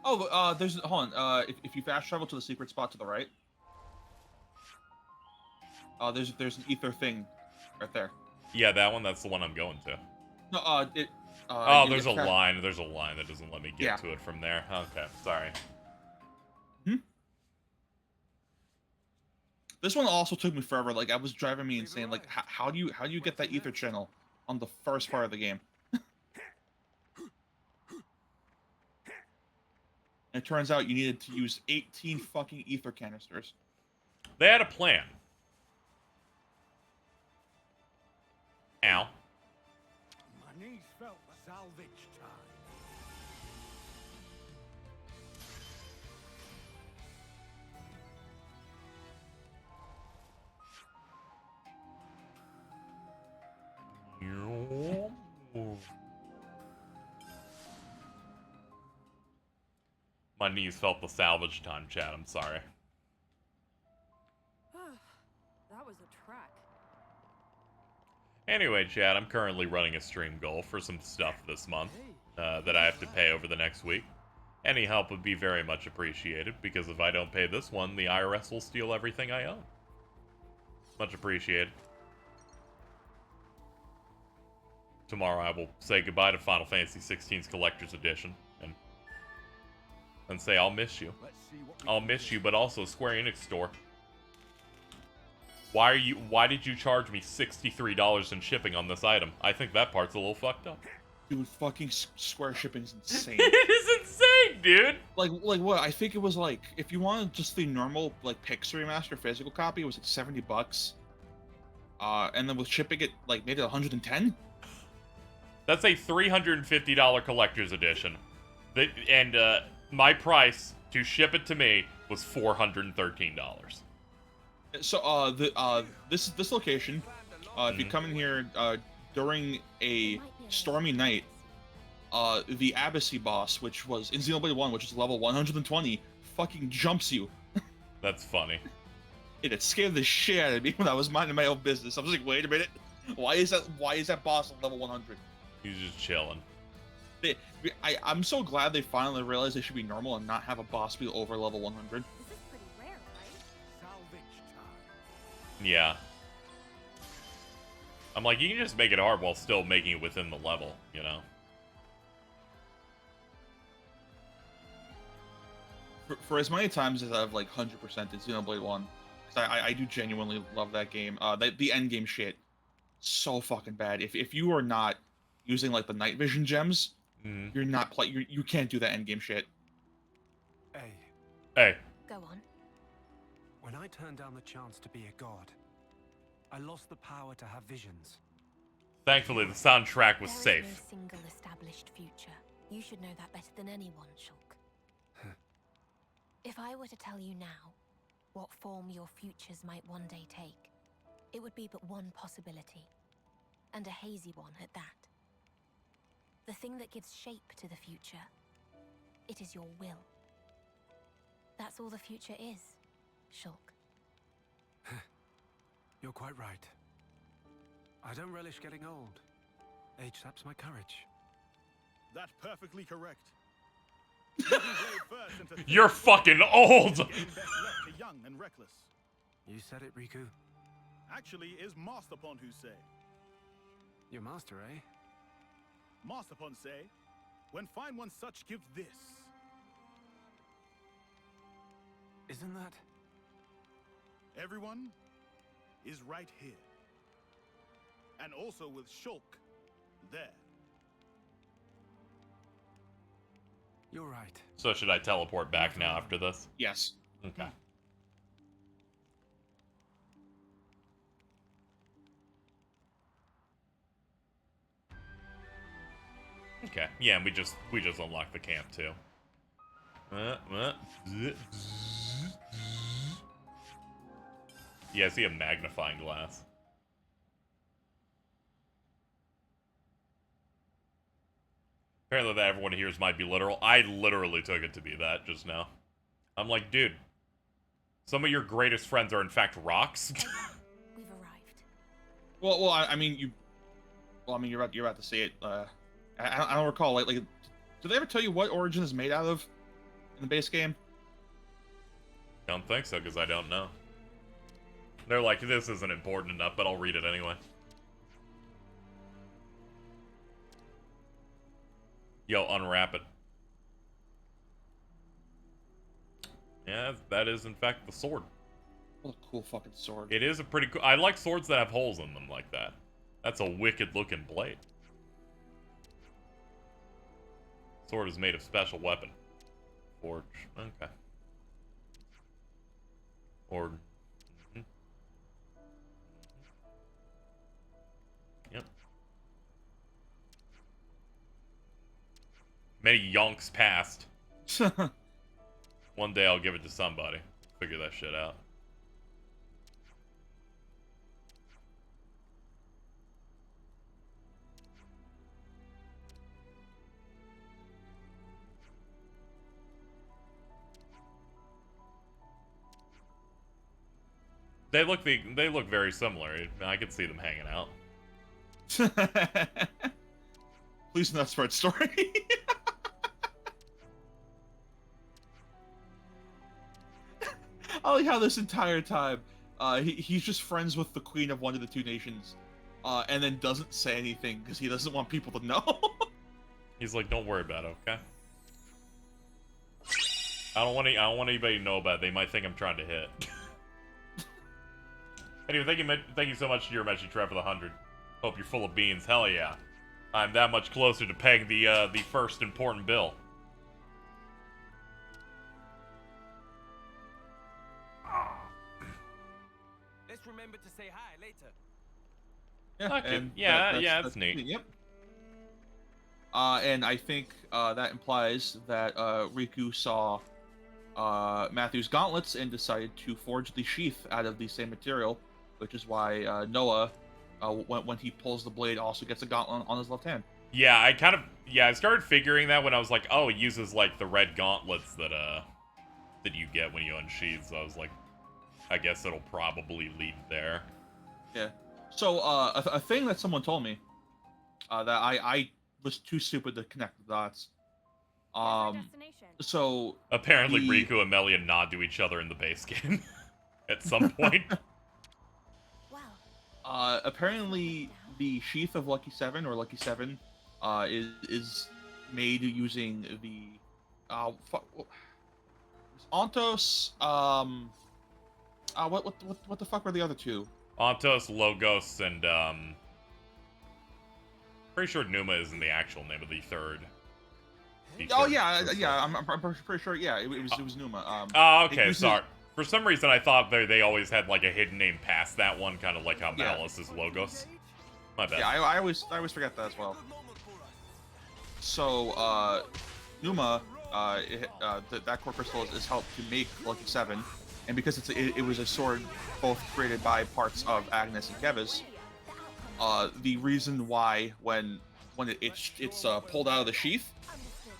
Oh, hold on. If you fast travel to the secret spot to the right, there's an ether thing right there. Yeah, that one. That's the one I'm going to. No, Oh, you there's a get line. There's a line that doesn't let me get Yeah. to it from there. Okay, sorry. This one also took me forever. Like, I was driving me insane. Like, how do you get that ether channel on the first part of the game? And it turns out you needed to use 18 fucking ether canisters. They had a plan. Ow. My knees felt the salvage time. My knees felt the salvage time, chat. I'm sorry. That was a trek. Anyway, chat, I'm currently running a stream goal for some stuff this month that I have to pay over the next week. Any help would be very much appreciated, because if I don't pay this one, the IRS will steal everything I own. Much appreciated. Tomorrow I will say goodbye to Final Fantasy XVI's Collector's Edition, and say I'll miss you. I'll miss you, but also Square Enix store. Why did you charge me $63 in shipping on this item? I think that part's a little fucked up. Dude, fucking Square shipping's insane. It is insane, dude! like what? I think it was like, if you wanted just the normal, like, Pix Remaster physical copy, it was like $70. And then with shipping it, like, made it 110? That's a $350 collector's edition. My price to ship it to me was $413. So, this location, if you come in here, during a stormy night, the Abyssy boss, which was in Xenoblade 1, which is level 120, fucking jumps you. That's funny. It scared the shit out of me when I was minding my own business. I was like, wait a minute, why is that boss at level 100? He's just chilling. I'm so glad they finally realized they should be normal and not have a boss be over level 100. This is pretty rare, right? Salvage time. Yeah. I'm like, you can just make it hard while still making it within the level, you know? For as many times as I've, like, 100% in Xenoblade 1, because I do genuinely love that game, the end game shit, so fucking bad. If you are not using, like, the night vision gems, you're not you can't do that end game shit. Hey. Go on. When I turned down the chance to be a god, I lost the power to have visions. Thankfully, the soundtrack was There is safe. no single established future. You should know that better than anyone, Shulk. If I were to tell you now what form your futures might one day take, it would be but one possibility, and a hazy one at that. The thing that gives shape to the future, it is your will. That's all the future is, Shulk. You're quite right. I don't relish getting old. Age saps my courage. That's perfectly correct. You're fucking old! Best left to young and reckless. You said it, Riku. Actually, is Masterpon who say. Your master, eh? Masterpon say, when find one such give this. Isn't that? Everyone is right here. And also with Shulk there. You're right. So should I teleport back now after this? Yes. Okay. Okay. Yeah, and we just unlocked the camp too. Yeah, I see a magnifying glass. Apparently that everyone hears might be literal. I literally took it to be that just now. I'm like, dude, some of your greatest friends are in fact rocks. We've arrived. Well, I mean, you're about to see it. I don't recall. Like, did they ever tell you what Origin is made out of in the base game? Don't think so, because I don't know. They're like, this isn't important enough, but I'll read it anyway. Yo, unwrap it. Yeah, that is in fact the sword. What a cool fucking sword. It is a pretty cool. I like swords that have holes in them like that. That's a wicked looking blade. Sword is made of special weapon. Forge. Okay. Or. Yep. Many yonks passed. One day I'll give it to somebody. Figure that shit out. They look very similar. I could see them hanging out. Please not spread story. I like how this entire time, he's just friends with the queen of one of the two nations, and then doesn't say anything because he doesn't want people to know. He's like, don't worry about it, okay? I don't want anybody to know about it. They might think I'm trying to hit. Anyway, thank you so much to your message, Trev, for the 100. Hope you're full of beans. Hell yeah. I'm that much closer to paying the first important bill. Let's remember to say hi later. Yeah, Okay. and That's neat. Yep. And I think that implies that Riku saw Matthew's gauntlets and decided to forge the sheath out of the same material, which is why Noah, when he pulls the blade, also gets a gauntlet on his left hand. Yeah, I started figuring that when I was like, oh, it uses like the red gauntlets that you get when you unsheath. So I was like, I guess it'll probably lead there. Yeah. So a thing that someone told me that I was too stupid to connect the dots. So apparently Riku and Melia nod to each other in the base game at some point. Apparently the sheath of Lucky 7 or Lucky 7 is made using the Ontos. What the fuck were the other two? Ontos, Logos, and pretty sure Numa isn't the actual name of the third. Oh yeah, I'm pretty sure. Yeah, it was Numa. Okay, sorry. For some reason, I thought they always had like a hidden name past that one, kind of like how Malice is Logos. My bad. Yeah, I always forget that as well. So Numa, that core crystal is helped to make Lucky 7, and because it was a sword both created by parts of Agnes and Kevis, the reason why when it's pulled out of the sheath,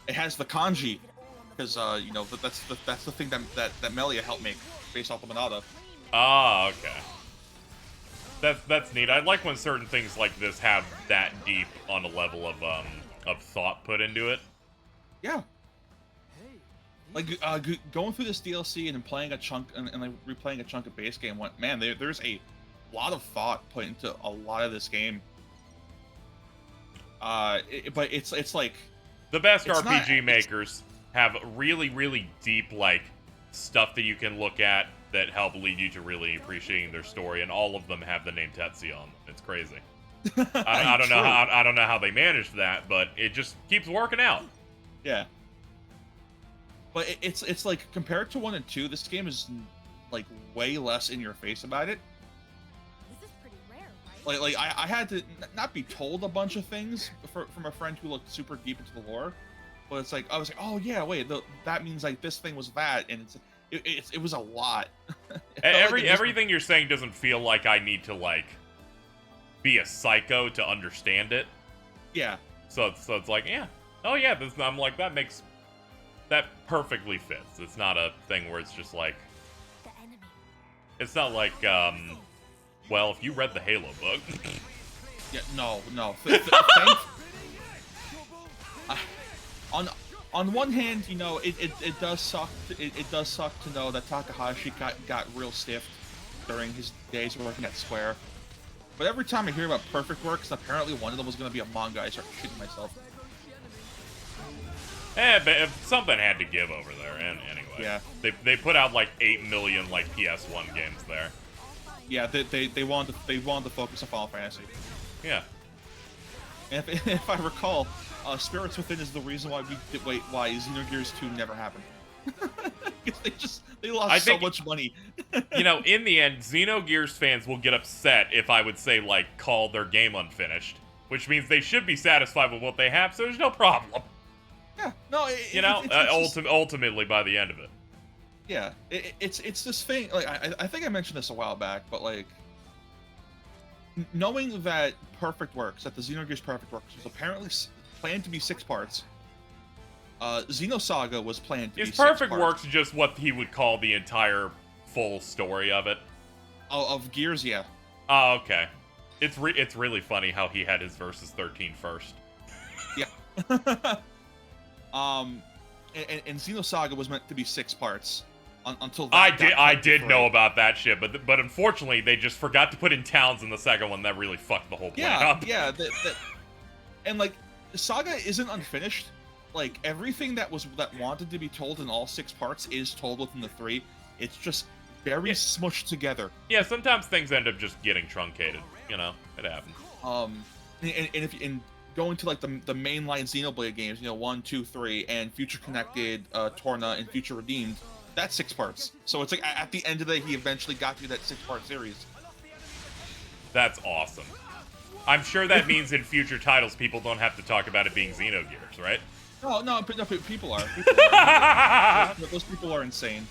it has the kanji, because you know that's the thing that Melia helped make based off of Manada. Ah, okay. That's neat. I like when certain things like this have that deep on a level of thought put into it. Yeah. Like going through this DLC and then playing a chunk and like replaying a chunk of base game, man, there's a lot of thought put into a lot of this game. But it's like the best RPG makers have really, really deep like stuff that you can look at that help lead you to really appreciating their story, and all of them have the name Tetsuya on them. It's crazy. I don't know how they managed that, but it just keeps working out. Yeah. But it's like compared to 1 and 2, this game is like way less in your face about it. This is pretty rare, right? Like I had to not be told a bunch of things from a friend who looked super deep into the lore, but it's like I was like, oh yeah, wait, that means like this thing was bad, and it was a lot. Everything you're saying doesn't feel like I need to like be a psycho to understand it. Yeah. So it's like, yeah, oh yeah, I'm like that perfectly fits. It's not a thing where it's just like, it's not like well, if you read the Halo book. Yeah, no. On one hand, you know, it does suck. It does suck to know that Takahashi got real stiff during his days working at Square. But every time I hear about perfect works, apparently one of them was going to be a manga, I start shitting myself. But if something had to give over there, and anyway. Yeah. They put out like 8 million like PS1 games there. Yeah, they wanted to focus on Final Fantasy. Yeah. And if I recall, Spirits Within is the reason why why Xenogears 2 never happened. Because they lost so much money. You know, in the end, Xenogears fans will get upset if I would say, like, call their game unfinished. Which means they should be satisfied with what they have, so there's no problem. Yeah, no, ultimately by the end of it. Yeah, it's this thing, like, I think I mentioned this a while back, but, like, knowing that Perfect Works, that the Xenogears Perfect Works was apparently planned to be 6 parts, Xenosaga was planned to be 6 parts. Is Perfect Works just what he would call the entire full story of it? Of Gears, yeah. Oh, okay. It's really funny how he had his Versus 13 first. Yeah. And Xenosaga was meant to be 6 parts until that I did know about that shit, but unfortunately they just forgot to put in towns in the second one. That really fucked the whole plan up. Yeah, and like Saga isn't unfinished. Like everything that wanted to be told in all 6 parts is told within the 3. It's just very smushed together. Yeah, sometimes things end up just getting truncated. You know, it happens. And if going to like the mainline Xenoblade games, 1, 2, 3, and Future Connected, Torna, and Future Redeemed, that's 6 parts. So it's like at the end of the day, he eventually got through that 6-part series. That's awesome. I'm sure that means in future titles, people don't have to talk about it being Xenogears, right? No, people are. Those people are insane.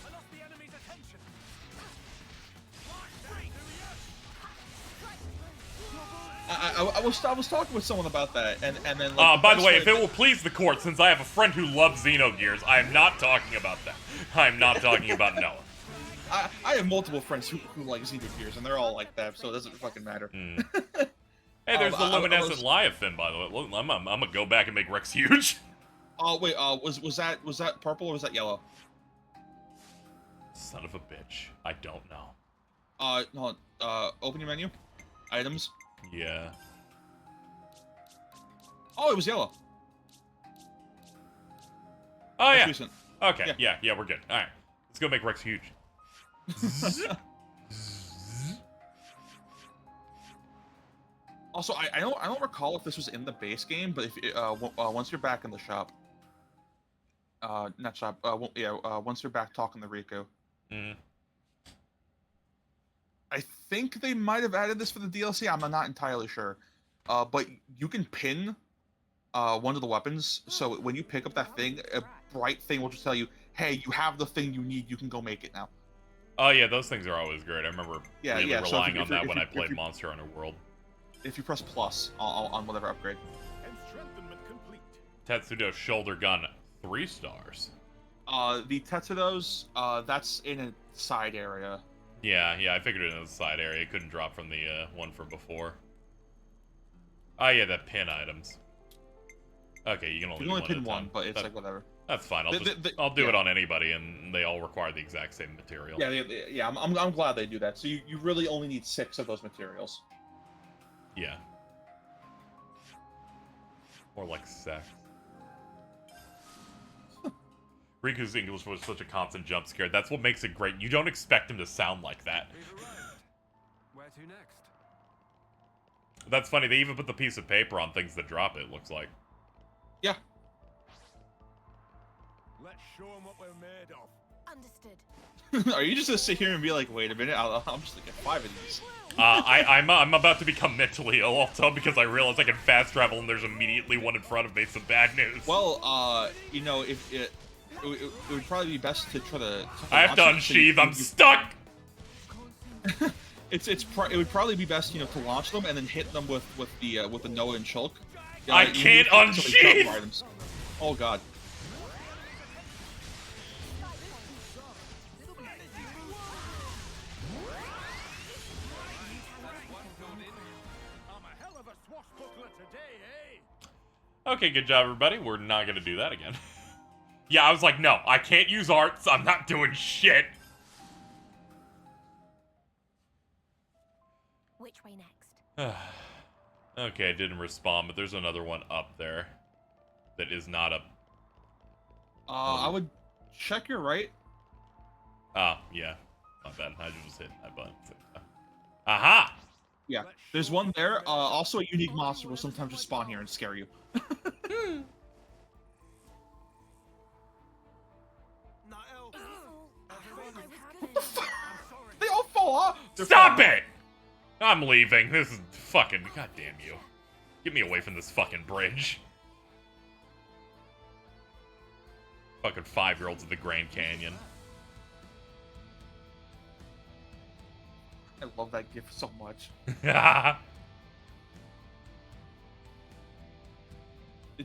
I was talking with someone about that, and then. Like, by the way, if it will please the court, since I have a friend who loves Xenogears, I am not talking about that. I am not talking about Noah. I have multiple friends who like Xenogears, and they're all like that, so it doesn't fucking matter. Hey, there's the luminescent Leviathan, by the way. Look, I'm gonna go back and make Rex huge. Oh wait, was that purple or was that yellow? Son of a bitch, I don't know. Hold on. Open your menu, items. Yeah. Oh, it was yellow. Oh That's yeah. recent. Okay. Yeah, we're good. All right, let's go make Rex huge. Also, I don't recall if this was in the base game, but if once you're back in the shop, not shop, once you're back talking to Riku, I think they might have added this for the DLC. I'm not entirely sure, but you can pin one of the weapons, so when you pick up that thing, a bright thing will just tell you, "Hey, you have the thing you need. You can go make it now." Oh yeah, those things are always great. I remember really relying on that when I played you, Monster Hunter World. If you press plus on whatever upgrade. And strengthenment complete. Tetsudo shoulder gun, 3 stars. The Tetsudos, that's in a side area. Yeah, I figured it was a side area. It couldn't drop from the one from before. Oh yeah, the pin items. Okay, you can only pin one, but it's like whatever. That's fine. I'll do it on anybody, and they all require the exact same material. Yeah. I'm glad they do that. So you really only need 6 of those materials. Yeah. More like sex. Riku's English was such a constant jump scare. That's what makes it great. You don't expect him to sound like that. Where to next? That's funny. They even put the piece of paper on things that drop it looks like. Yeah. Let's show them what we're made of. Understood. Are you just gonna sit here and be like, wait a minute, I'm just gonna get 5 of these? I'm about to become mentally ill also because I realize I can fast travel and there's immediately one in front of me. Some bad news. Well, if it would probably be best to try to I have to unsheath. I'm stuck. It would probably be best, to launch them and then hit them with the Noah and Shulk. I can't unsheath. Oh god. Okay, good job, everybody. We're not gonna do that again. Yeah, I was like, no, I can't use arts. I'm not doing shit. Which way next? Okay, it didn't respond, but there's another one up there that is not a I would check your right. Oh, yeah. My bad. I just hit that button. Aha! Yeah, there's one there. Also, a unique monster will sometimes just spawn here and scare you. They all fall off. Stop it! I'm leaving. This is fucking... God damn you. Get me away from this fucking bridge. Fucking 5-year-olds in the Grand Canyon. I love that gif so much.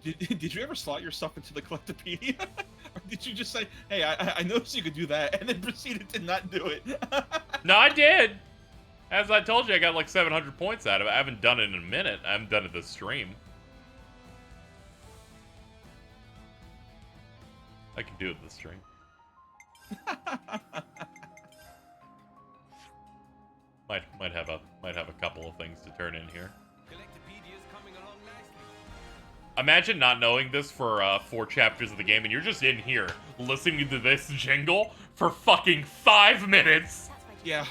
Did you ever slot your stuff into the collectopedia? Or did you just say, hey, I noticed you could do that, and then proceeded to not do it? No, I did. As I told you, I got like 700 points out of it. I haven't done it in a minute. I haven't done it this stream. I can do it this stream. Might have a couple of things to turn in here. Imagine not knowing this for 4 chapters of the game, and you're just in here listening to this jingle for fucking 5 minutes. Yeah.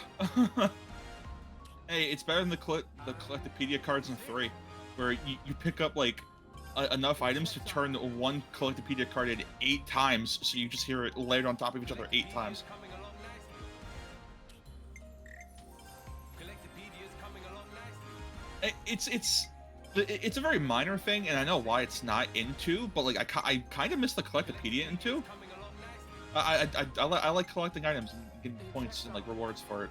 Hey, it's better than the collectopedia cards in 3, where you pick up like enough items to turn one collectopedia card in 8 times, so you just hear it layered on top of each other 8 times. It's a very minor thing, and I know why it's not in 2, but like I kind of miss the collectopedia in 2. I like collecting items and getting points and like rewards for it.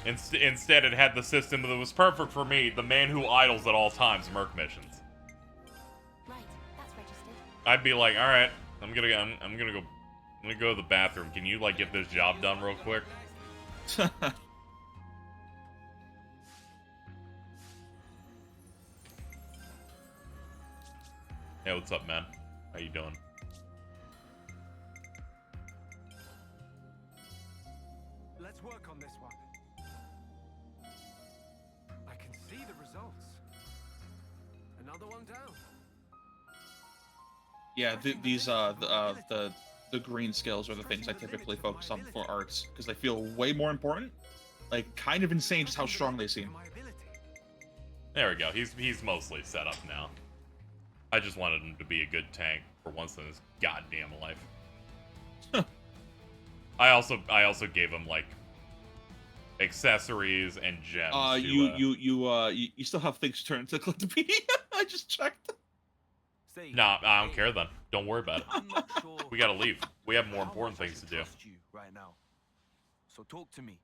Instead, it had the system that was perfect for me: the man who idles at all times, Merc missions. Right, that's registered. I'd be like, all right, I'm gonna go to the bathroom. Can you like get this job done real quick? Hey, what's up, man? How you doing? Let's work on this one. I can see the results. Another one down. Yeah, the green skills are the things I typically focus on for arts, because they feel way more important. Like, kind of insane just how strong they seem. There we go. He's mostly set up now. I just wanted him to be a good tank for once in his goddamn life. I also gave him like accessories and gems. You still have things turned to collectopedia. I just checked. Nah, I don't care then. Don't worry about it. I'm not sure. We gotta leave. We have more important things to do. You right now. So talk to me.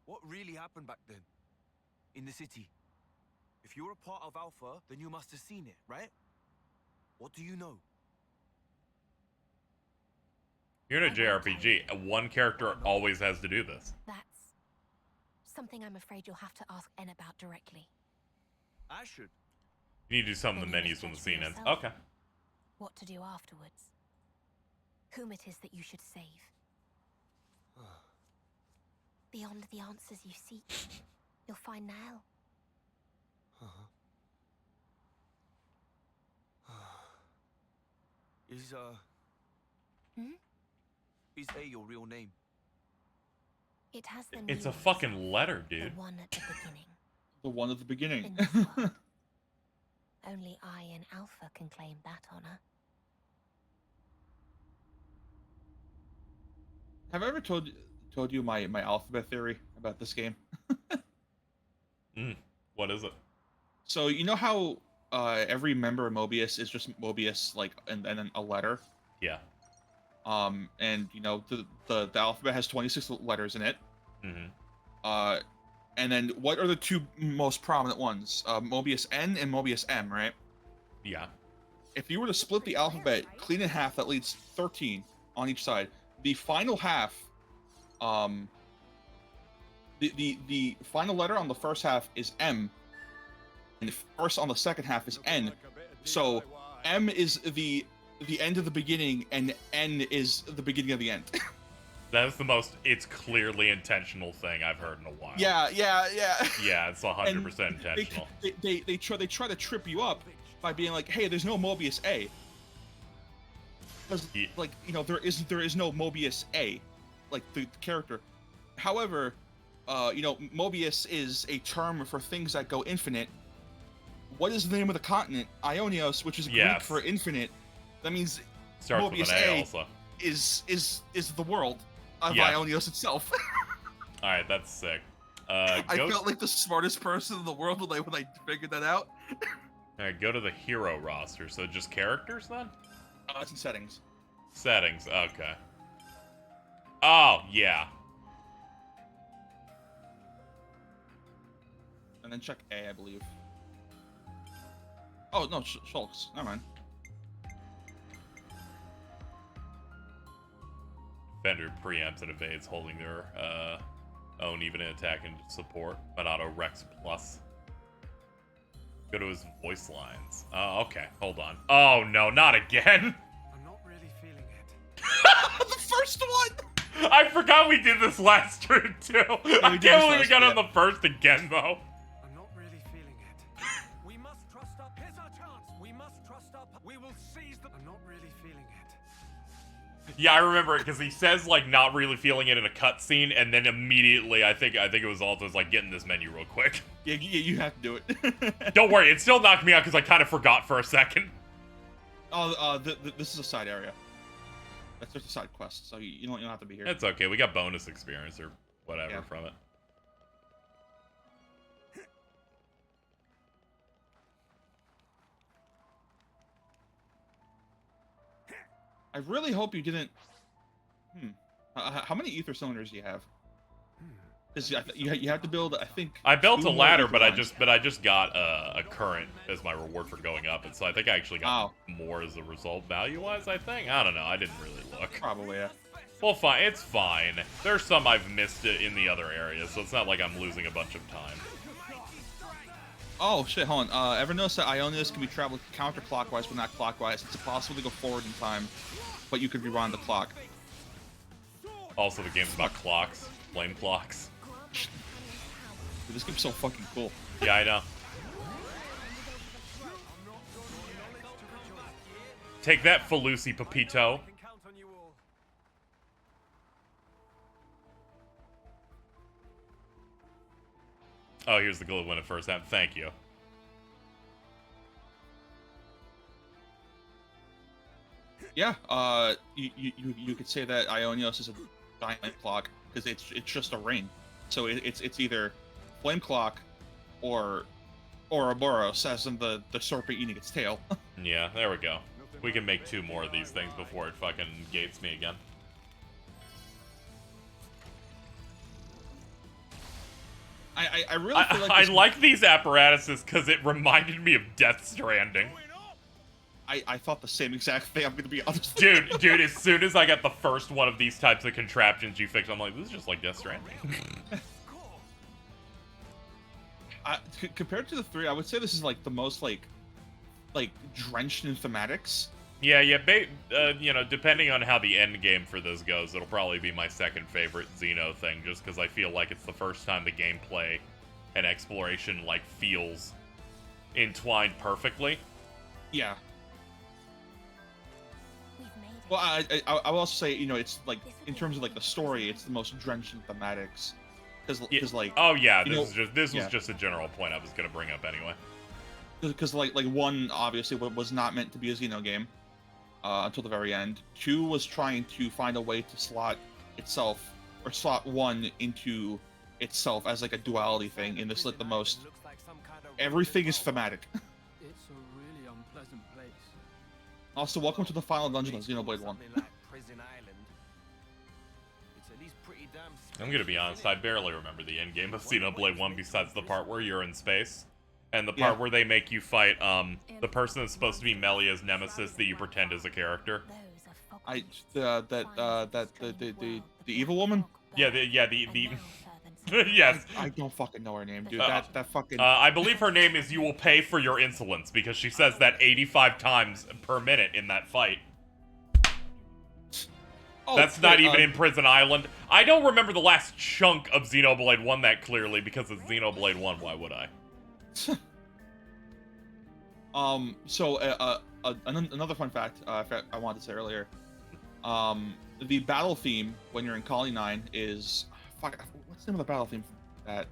What really happened back then? In the city? If you're a part of Alpha, then you must have seen it, right? What do you know? You're in a JRPG. One character always has to do this. That's something I'm afraid you'll have to ask N about directly. I should. You need to do some of the Then you menus must when the judge for scene ends. yourself. Okay. What to do afterwards. Whom it is that you should save. Beyond the answers you seek, you'll find Nahel. Is A your real name? It has the It's a meaning fucking of letter, the dude. one at the beginning. The one at the beginning. In this world, only I in Alpha can claim that honor. Have I ever told you my alphabet theory about this game? What is it? So you know how every member of Mobius is just Mobius, like, and then a letter. Yeah. And you know the alphabet has 26 letters in it. Mm-hmm. And then what are the 2 most prominent ones? Mobius N and Mobius M, right? Yeah. If you were to split the alphabet clean in half, that leaves 13 on each side. The final half, the final letter on the first half is M, and the first on the second half is N. So M is the end of the beginning, and N is the beginning of the end. That is the most, it's clearly intentional thing I've heard in a while. Yeah. Yeah, it's 100% intentional. They try to trip you up by being like, hey, there's no Mobius A. Because, Yeah. like, you know, there is no Mobius A, like, the character. However, you know, Mobius is a term for things that go infinite. What is the name of the continent? Ionios, which is Greek for infinite. That means Starts Mobius with an A, A also. is the world of Yeah. Ionios itself. All right, that's sick. I felt like the smartest person in the world when I figured that out. All right, go to the hero roster. So just characters then? It's in settings. Settings. Okay. Oh yeah. And then check A, I believe. Oh no, Shulks. Never mind. Fender preempts and evades, holding their own even in attack and support. Monado Rex Plus. Go to his voice lines. Oh, okay. Hold on. Oh no, not again. I'm not really feeling it. The first one. I forgot we did this last stream too. I can't believe we got on the first again though. I'm not really feeling it. We must trust our. Here's our chance. We must trust our. We will seize the. I'm not really feeling it. Yeah, I remember it because he says like not really feeling it in a cutscene, and then immediately I think it was Alto's like getting this menu real quick. Yeah, you have to do it. Don't worry, it still knocked me out because I kind of forgot for a second. Oh, this is a side area. That's just a side quest, so you don't have to be here. That's okay. We got bonus experience or whatever Yeah. from it. I really hope you didn't. How many ether cylinders do you have? Because you have to build. I think I built 2 a more ladder, ether but I lines. just got a current as my reward for going up, and so I think I actually got more as a result value-wise. I think I don't know. I didn't really look. Probably yeah. Well, fine. It's fine. There's some I've missed it in the other areas, so it's not like I'm losing a bunch of time. Oh shit! Hold on. Ever notice that Ionius can be traveled counterclockwise but not clockwise? It's impossible to go forward in time, but you could rewind the clock. Also, the game's about clocks, flame clocks. Dude, this game's so fucking cool. Yeah, I know. Take that, Felusi Pepito. Can count on you all. Oh, here's the goal to win it first time. Thank you. Yeah. You could say that Ionios is a giant clock because it's just a ring. So it's either flame clock or Ouroboros, as in the serpent eating its tail. Yeah, there we go. We can make 2 more of these things before it fucking gates me again. I really feel like I this- like these apparatuses because it reminded me of Death Stranding. I thought the same exact thing. I'm gonna be honest. Dude, as soon as I got the first one of these types of contraptions you fixed, I'm like, this is just like Death Stranding. Compared to the 3, I would say this is like the most like drenched in thematics. Yeah, you know, depending on how the end game for this goes, it'll probably be my second favorite Xeno thing, just because I feel like it's the first time the gameplay and exploration like feels entwined perfectly. Yeah. We've made it. Well, I will also say, you know, it's like in terms of like the story, it's the most drenched in thematics, because like Oh yeah, you know, this yeah. was just a general point I was gonna bring up anyway. because like 1 obviously was not meant to be a Xeno game until the very end. 2 was trying to find a way to slot itself or slot 1 into itself as like a duality thing, and this like the most everything is thematic. It's a really unpleasant place. Also, welcome to the final dungeon of Xenoblade 1. I'm gonna be honest, I barely remember the end game of Xenoblade 1 besides the part where you're in space. And the part where they make you fight the person that's supposed to be Melia's nemesis that you pretend is a character. The evil woman? Yeah, the yes. I don't fucking know her name, dude. That fucking I believe her name is You Will Pay for Your Insolence, because she says that 85 times per minute in that fight. Oh, That's not even in Prison Island. I don't remember the last chunk of Xenoblade 1 that clearly, because it's Xenoblade 1, why would I? Another fun fact I wanted to say earlier. The battle theme when you're in Colony 9 is what's the name of the battle theme? That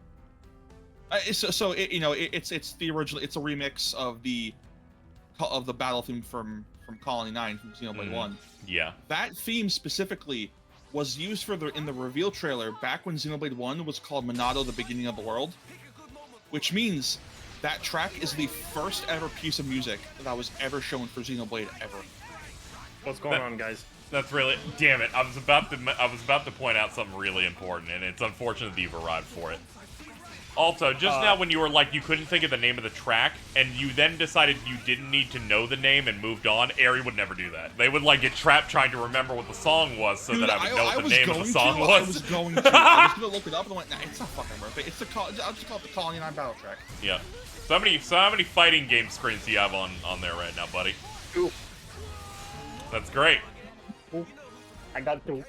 it's the original. It's a remix of the battle theme from Colony 9 from Xenoblade 1. Yeah. That theme specifically was used in the reveal trailer back when Xenoblade 1 was called Monado: The Beginning of the World, which means that track is the first ever piece of music that was ever shown for Xenoblade ever. What's going on, guys? That's really, damn it! I was about to point out something really important, and it's unfortunate that you've arrived for it. Also, just now when you were like you couldn't think of the name of the track, and you then decided you didn't need to know the name and moved on, Ari would never do that. They would like get trapped trying to remember what the song was, so that I would know what the name of the song was. I was going to. I was gonna look it up, and I went, nah, it's not fucking worth it. I'll just call it the Colony 9 battle track. Yeah. So how many fighting game screens do you have on there right now, buddy? 2. That's great. I got 2.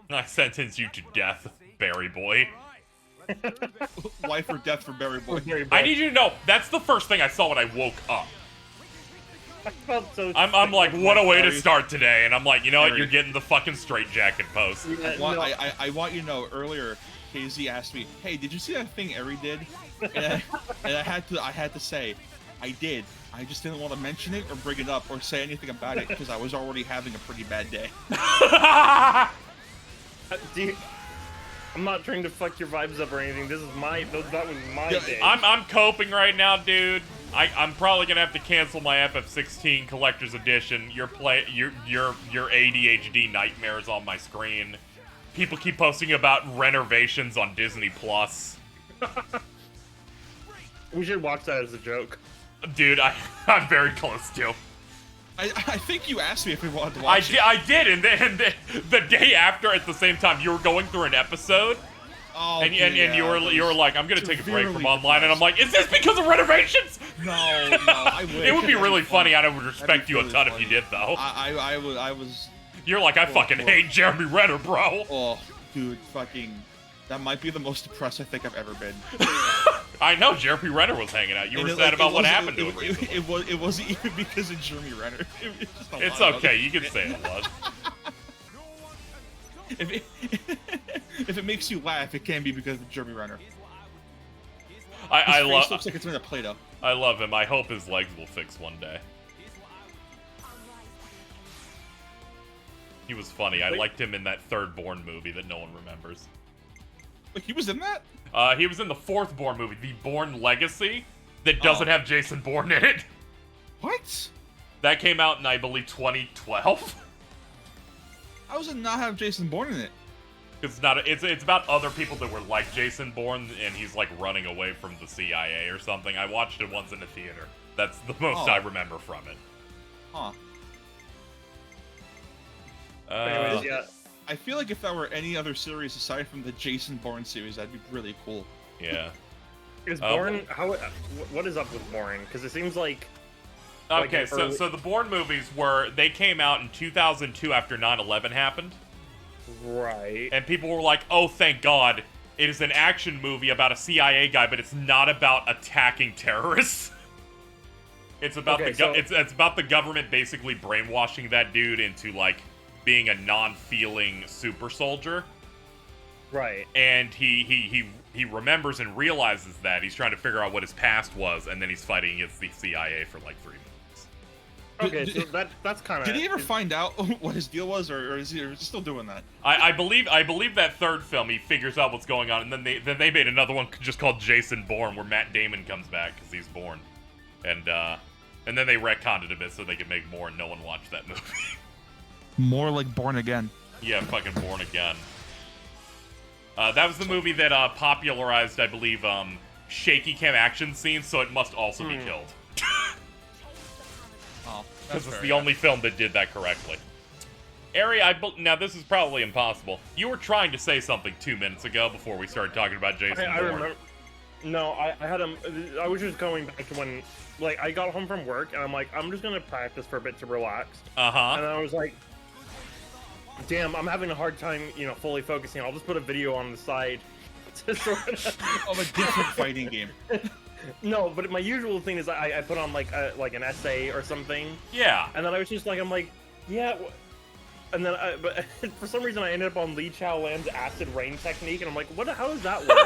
I sentence you to death, Berry Boy. Life or death for Berry Boy. I need you to know, that's the first thing I saw when I woke up. I felt so I'm like, what a way to start today, and I'm like, you know what, you're getting the fucking straitjacket post. I want you to know, earlier, KZ asked me, hey, did you see that thing Eri did? And I had to say, I did. I just didn't want to mention it or bring it up or say anything about it because I was already having a pretty bad day. I'm not trying to fuck your vibes up or anything. That was my day. I'm coping right now, dude. I'm probably gonna have to cancel my FF16 Collector's Edition. Your ADHD nightmares on my screen. People keep posting about renovations on Disney Plus. We should watch that as a joke. Dude, I'm very close to. I think you asked me if we wanted to watch it. I did, and then the day after, at the same time, you were going through an episode, and you were like, I'm gonna take a break from online, and I'm like, is this because of renovations? No, I wish. It would be really funny. I would respect you a ton if you did, though. I was. You're like, I fucking hate Jeremy Renner, bro. Oh, dude, fucking. That might be the most depressed I think I've ever been. I know, Jeremy Renner was hanging out. You were sad about what happened to him. It wasn't even because of Jeremy Renner. It's okay, you can say it was. If it makes you laugh, it can be because of Jeremy Renner. I love. Looks like it's made of Play-Doh. I love him. I hope his legs will fix one day. He was funny. I liked him in that third Bourne movie that no one remembers. Wait, he was in that? He was in the fourth Bourne movie, the Bourne Legacy, that doesn't have Jason Bourne in it. What? That came out in, I believe, 2012. How does it not have Jason Bourne in it? It's about other people that were like Jason Bourne, and he's like running away from the CIA or something. I watched it once in the theater. That's the most I remember from it. Huh. Anyways, yeah. I feel like if that were any other series aside from the Jason Bourne series, that'd be really cool. Yeah. Is Bourne what is up with Bourne? Because it seems like. Okay, so the Bourne movies they came out in 2002 after 9/11 happened. Right. And people were like, "Oh, thank God, it is an action movie about a CIA guy, but it's not about attacking terrorists." It's about it's about the government basically brainwashing that dude into like being a non-feeling super soldier. Right. And he remembers and realizes that he's trying to figure out what his past was, and then he's fighting against the CIA for like 3 minutes. Okay, so that's kind of. Did he ever find out what his deal was, or is he still doing that? I believe that third film he figures out what's going on, and then they made another one just called Jason Bourne, where Matt Damon comes back because he's Bourne, and then they retconned it a bit so they could make more, and no one watched that movie. More like Born Again. Yeah, fucking Born Again. That was the movie that popularized, I believe, shaky cam action scenes, so it must also be killed. Oh, because it's the only film that did that correctly. Ari, now this is probably impossible. You were trying to say something 2 minutes ago before we started talking about Jason Bourne. I remember. No, I was just going back to when, like, I got home from work, and I'm like, I'm just gonna practice for a bit to relax. Uh-huh. And I was like, damn, I'm having a hard time, fully focusing. I'll just put a video on the side to sort of... of a different fighting game. No, but my usual thing is I put on like an essay or something. Yeah. And then I was just like, I'm like, yeah. And then, but for some reason, I ended up on Li Chaolan's acid rain technique, and I'm like, what? How does that work?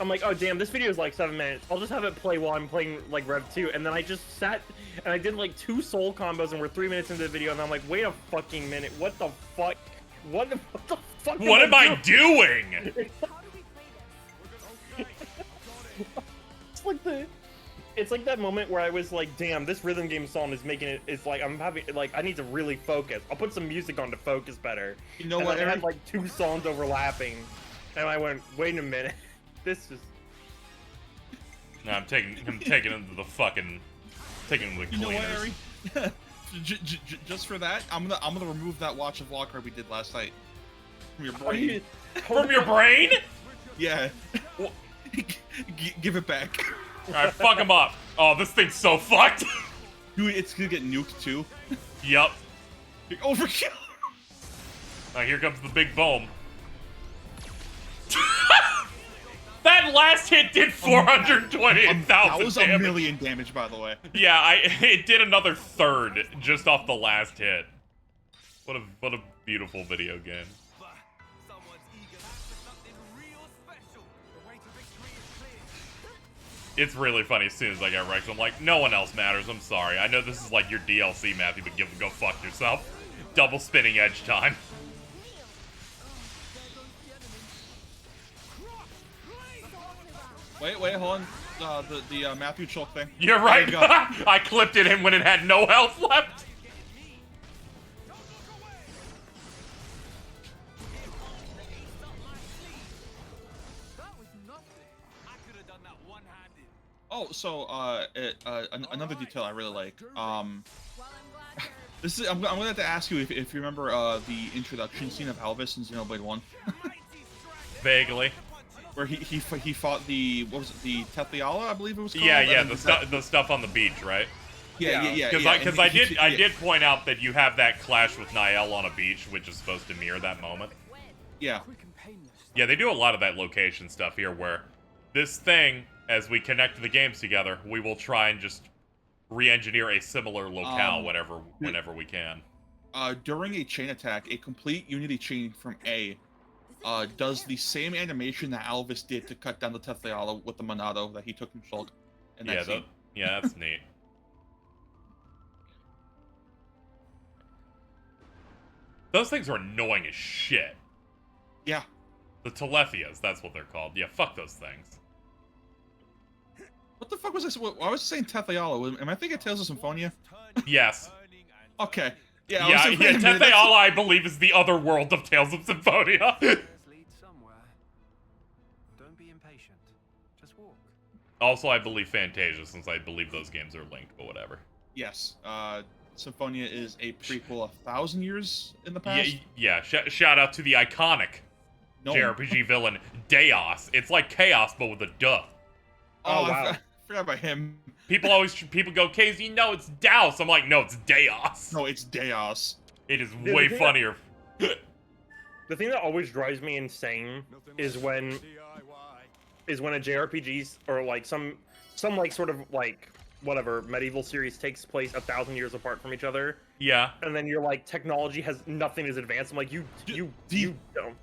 I'm like, oh damn, this video is like 7 minutes. I'll just have it play while I'm playing like Rev 2, and then I just sat and I did like 2 soul combos, and we're 3 minutes into the video, and I'm like, wait a fucking minute, what the fuck? What the fuck? What am I doing? How do we play this? It's like that moment where I was like, damn, this rhythm game song is making it. It's like I'm having like I need to really focus. I'll put some music on to focus better. You know and what? I had like 2 songs overlapping, and I went, wait a minute, this is. No, I'm taking him to the fucking, taking him to the You know cleaners. what, Ari? Just for that, I'm gonna remove that watch of Walker we did last night from your brain. From your brain? Yeah. Give it back. Alright, fuck him up. Oh, this thing's so fucked. Dude, it's gonna get nuked too. Yup. Overkill. Now here comes the big boom. That last hit did 428,000 That was a damage. million damage, by the way. Yeah, it did another third just off the last hit. What a beautiful video game. Someone's eager for something real special. The way to victory is clear. It's really funny as soon as I get wrecked. I'm like, no one else matters. I'm sorry. I know this is like your DLC, Matthew, but go fuck yourself. Double spinning edge time. Wait, hold on. The Matthew choke thing. You're right. There you go. I clipped it in when it had no health left. Oh, so another detail I really like. This is I'm gonna have to ask you if you remember the introduction scene of Elvis in Xenoblade 1. Vaguely. Where he fought the the Tethiala, I believe it was called. Yeah, the stuff on the beach, right? Yeah. Because I did point out that you have that clash with Niall on a beach, which is supposed to mirror that moment. Yeah. Yeah, they do a lot of that location stuff here, where this thing, as we connect the games together, we will try and just re-engineer a similar locale whenever we can. During a chain attack, a complete unity chain from A does the same animation that Elvis did to cut down the Tethiala with the Monado that he took from Shulk. Yeah, that's neat. Those things are annoying as shit. Yeah. The Telethias, that's what they're called. Yeah, fuck those things. What the fuck was this? I was saying Tethiala. Am I thinking Tales of Symphonia? Yes. Okay. Yeah, Tethiala, I believe, is the other world of Tales of Symphonia. Lead somewhere. Don't be impatient. Just walk. Also, I believe Fantasia, since I believe those games are linked, but whatever. Yes. Symphonia is a prequel 1,000 years in the past. Yeah. Shout out to the iconic JRPG villain, Deos. It's like Chaos, but with a duh. Oh, wow. I forgot about him. People go, KZ, no, it's Daos. I'm like, no, it's Deos. No, it's Deos. It is way funnier. The thing that always drives me insane is when a JRPG or like some like sort of like whatever medieval series takes place 1,000 years apart from each other. Yeah. And then you're like, technology has nothing as advanced. I'm like, you don't.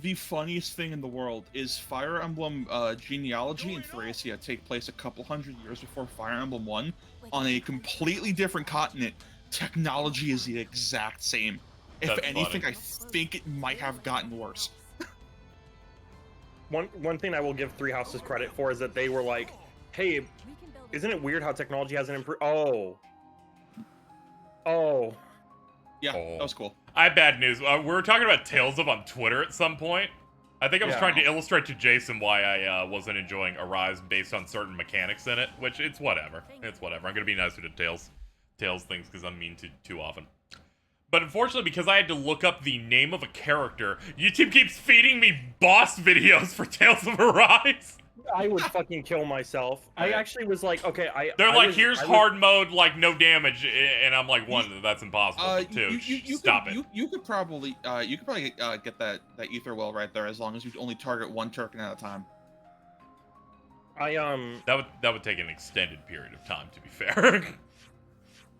The funniest thing in the world is Fire Emblem Genealogy and Thracia take place a couple hundred years before Fire Emblem 1 on a completely different continent. Technology is the exact same. If anything, funny. I think it might have gotten worse. One thing I will give Three Houses credit for is that they were like, hey, isn't it weird how technology hasn't improved? Yeah, that was cool. I have bad news. We were talking about Tales of on Twitter at some point. I think I was trying to illustrate to Jason why I wasn't enjoying Arise based on certain mechanics in it, which it's whatever. It's whatever. I'm going to be nicer to Tales things because I'm mean too often. But unfortunately, because I had to look up the name of a character, YouTube keeps feeding me boss videos for Tales of Arise. I would fucking kill myself. I actually was like, okay, They're like, here's hard mode, like, no damage, and I'm like, one, that's impossible. Two, stop it. You could probably get that ether well right there, as long as you only target one Turkin at a time. That would take an extended period of time, to be fair.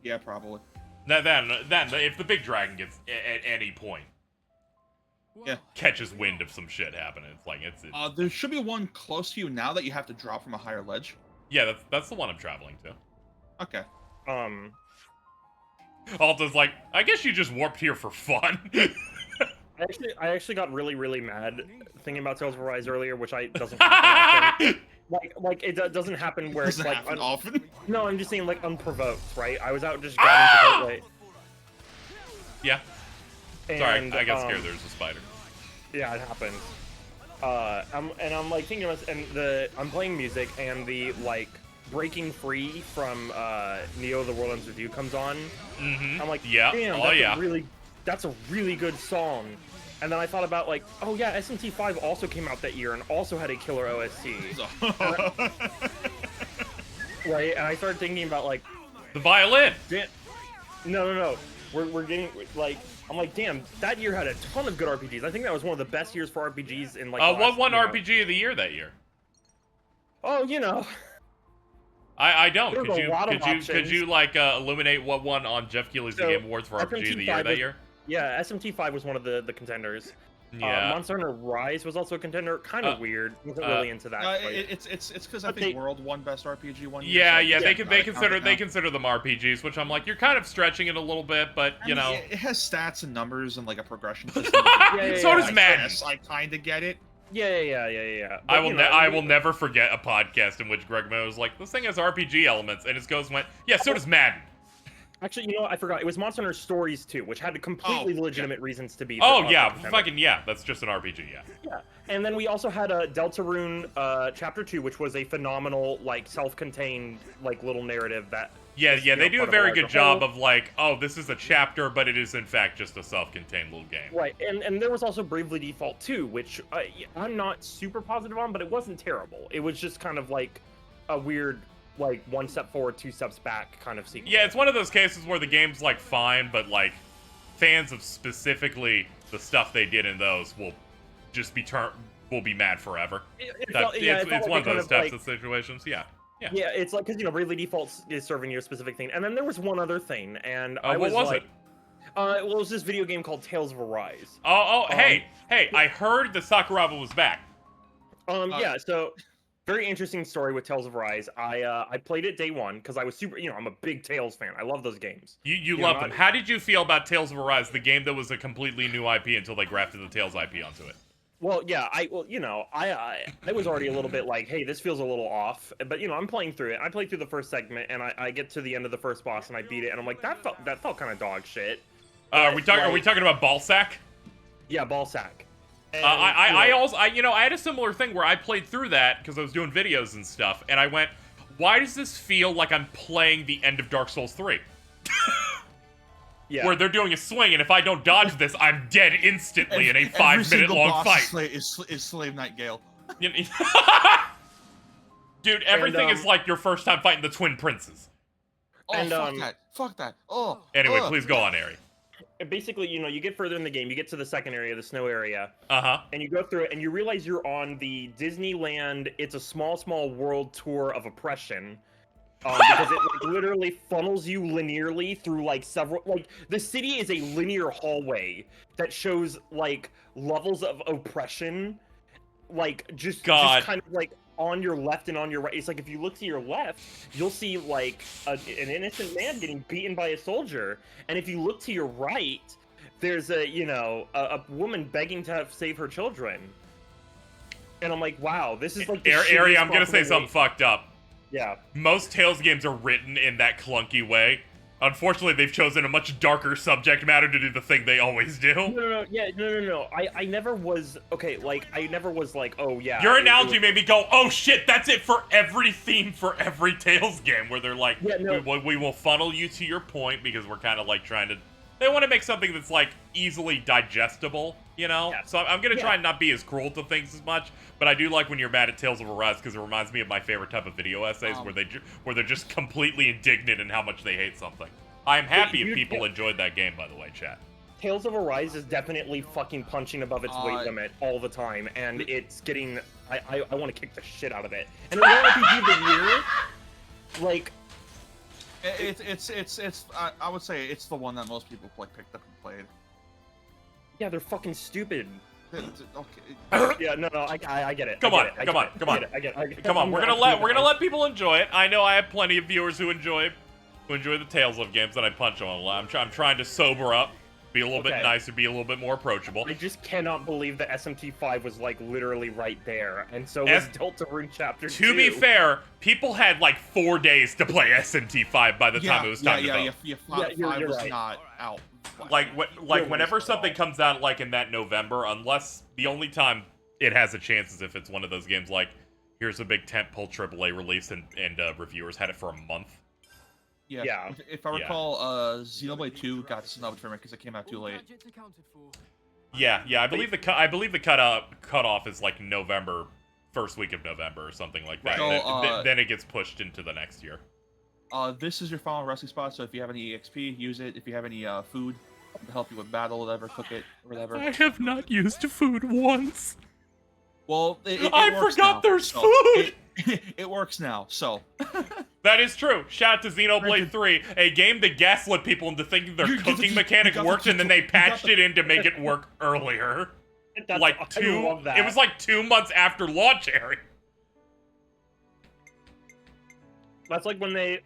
Yeah, probably. Then if the big dragon gets at any point Yeah. catches wind of some shit happening, it's like it's There should be one close to you now that you have to drop from a higher ledge. yeah, that's the one I'm traveling to. Okay. Alta's like, I guess you just warped here for fun. I actually got really mad thinking about Tales of Arise earlier, which doesn't happen often. Like it doesn't happen where it's Doesn't like happen often. No, I'm just saying like unprovoked, right? I was out just grabbing Chipotle. Yeah. And, Sorry, I got scared. There was a spider. Yeah, it happened. I'm like thinking about I'm playing music and the like breaking free from Neo the World Ends With You comes on. Mm-hmm. I'm like, yeah, damn, that's a really good song. And then I thought about like, oh yeah, SMT5 also came out that year and also had a killer OST. Right, and I started thinking about like the violin. No. We're getting like I'm like, damn, that year had a ton of good RPGs. I think that was one of the best years for RPGs in like. What won RPG of the year that year? Oh, you know. I don't. Could you like illuminate what won on Jeff Keighley's The Game Awards for RPG of the year that year? Yeah, SMT5 was one of the contenders. Yeah. Monster Hunter Rise was also a contender. Kind of weird. Wasn't really into that. It's because I think World won Best RPG one year. Yeah, they consider them RPGs, which I'm like, you're kind of stretching it a little bit, but you know, it has stats and numbers and like a progression system. So does Madden. I kind of get it. Yeah. But, I will never forget a podcast in which Greg Miller was like, this thing has RPG elements, and his ghost went, yeah, so does Madden. Actually, you know what? I forgot. It was Monster Hunter Stories 2, which had completely legitimate reasons to be. That's just an RPG, Yeah, and then we also had Deltarune Chapter 2, which was a phenomenal, like, self-contained, like, little narrative that. Yeah, they do a very good job of like, oh, this is a chapter, but it is in fact just a self-contained little game. Right, and there was also Bravely Default 2, which I'm not super positive on, but it wasn't terrible. It was just kind of like a weird, like, one step forward, two steps back kind of sequence. Yeah, it's one of those cases where the game's like fine, but like fans of specifically the stuff they did in those will just be mad forever. It's one of those types of situations. Yeah, it's like, because, you know, Bravely Default is serving your specific thing. And then there was one other thing, and what was it? Well, it was this video game called Tales of Arise. Hey, I heard the Sakuraba was back. Yeah, so very interesting story with Tales of Arise. I played it day one because I was super, you know, I'm a big Tales fan. I love those games. You love them. How did you feel about Tales of Arise, the game that was a completely new IP until they grafted the Tales IP onto it? Well, yeah, I was already a little bit like, hey, this feels a little off. But, you know, I'm playing through it. I played through the first segment, and I get to the end of the first boss, and I beat it, and I'm like, that felt kind of dog shit. Are we talking about Ballsack? Yeah, Ballsack. I had a similar thing where I played through that because I was doing videos and stuff, and I went, why does this feel like I'm playing the end of Dark Souls 3? Yeah. Where they're doing a swing, and if I don't dodge this, I'm dead instantly in a 5-minute long fight. Is Slave Knight Gale. Dude, everything is like your first time fighting the Twin Princes. Oh, fuck that. Oh. Anyway, please go on, Ari. Basically, you know, you get further in the game, you get to the second area, the snow area. Uh-huh. And you go through it, and you realize you're on the Disneyland It's a Small, Small World tour of oppression. Because it like, literally funnels you linearly through like several, like the city is a linear hallway that shows like levels of oppression, like just kind of like on your left and on your right. It's like if you look to your left, you'll see like an innocent man getting beaten by a soldier, and if you look to your right, there's a woman begging to save her children. And I'm like, wow, this is like the Ari, I'm gonna say something fucked up. Yeah. Most Tales games are written in that clunky way. Unfortunately, they've chosen a much darker subject matter to do the thing they always do. No. I never was, okay, like, I never was like, oh, yeah. Your analogy made me go, oh, shit, that's it for every theme for every Tales game, where they're like, we will funnel you to your point, because we're kind of, like, trying to... They want to make something that's, like, easily digestible, you know? Yeah. So I'm going to try and not be as cruel to things as much, but I do like when you're mad at Tales of Arise, because it reminds me of my favorite type of video essays, where they're just completely indignant in how much they hate something. I am happy if people enjoyed that game, by the way, chat. Tales of Arise is definitely fucking punching above its weight limit all the time, and it's getting. I want to kick the shit out of it. And the RPG of the year, like. I would say it's the one that most people picked up and played. Yeah, they're fucking stupid. Okay. Yeah, no, I get it. Come on. Come on, we're gonna let people enjoy it. I know I have plenty of viewers who enjoy the Tales of games, and I punch them a lot. I'm trying to sober up, be a little bit nicer, be a little bit more approachable. I just cannot believe that SMT5 was like literally right there, and so was Deltarune Chapter 2. To be fair, people had like 4 days to play SMT5 by the time it was time to vote. Five was not out. Whenever something comes out like in that November, unless the only time it has a chance is if it's one of those games like, here's a big tentpole AAA release and reviewers had it for a month. Yeah. If I recall, Xenoblade 2 got snubbed from it because it came out too late. Yeah. I believe the cutoff is like November, first week of November or something like that. So, then it gets pushed into the next year. This is your final resting spot, so if you have any EXP, use it. If you have any food to help you with battle, whatever, cook it, or whatever. I have not used food once. Well, I forgot there's food! It works now, so. That is true. Shout out to Xenoblade 3, a game that gaslit people into thinking their cooking mechanic worked, and then they patched it in to make it work earlier. It was like 2 months after launch, Harry. That's like when they...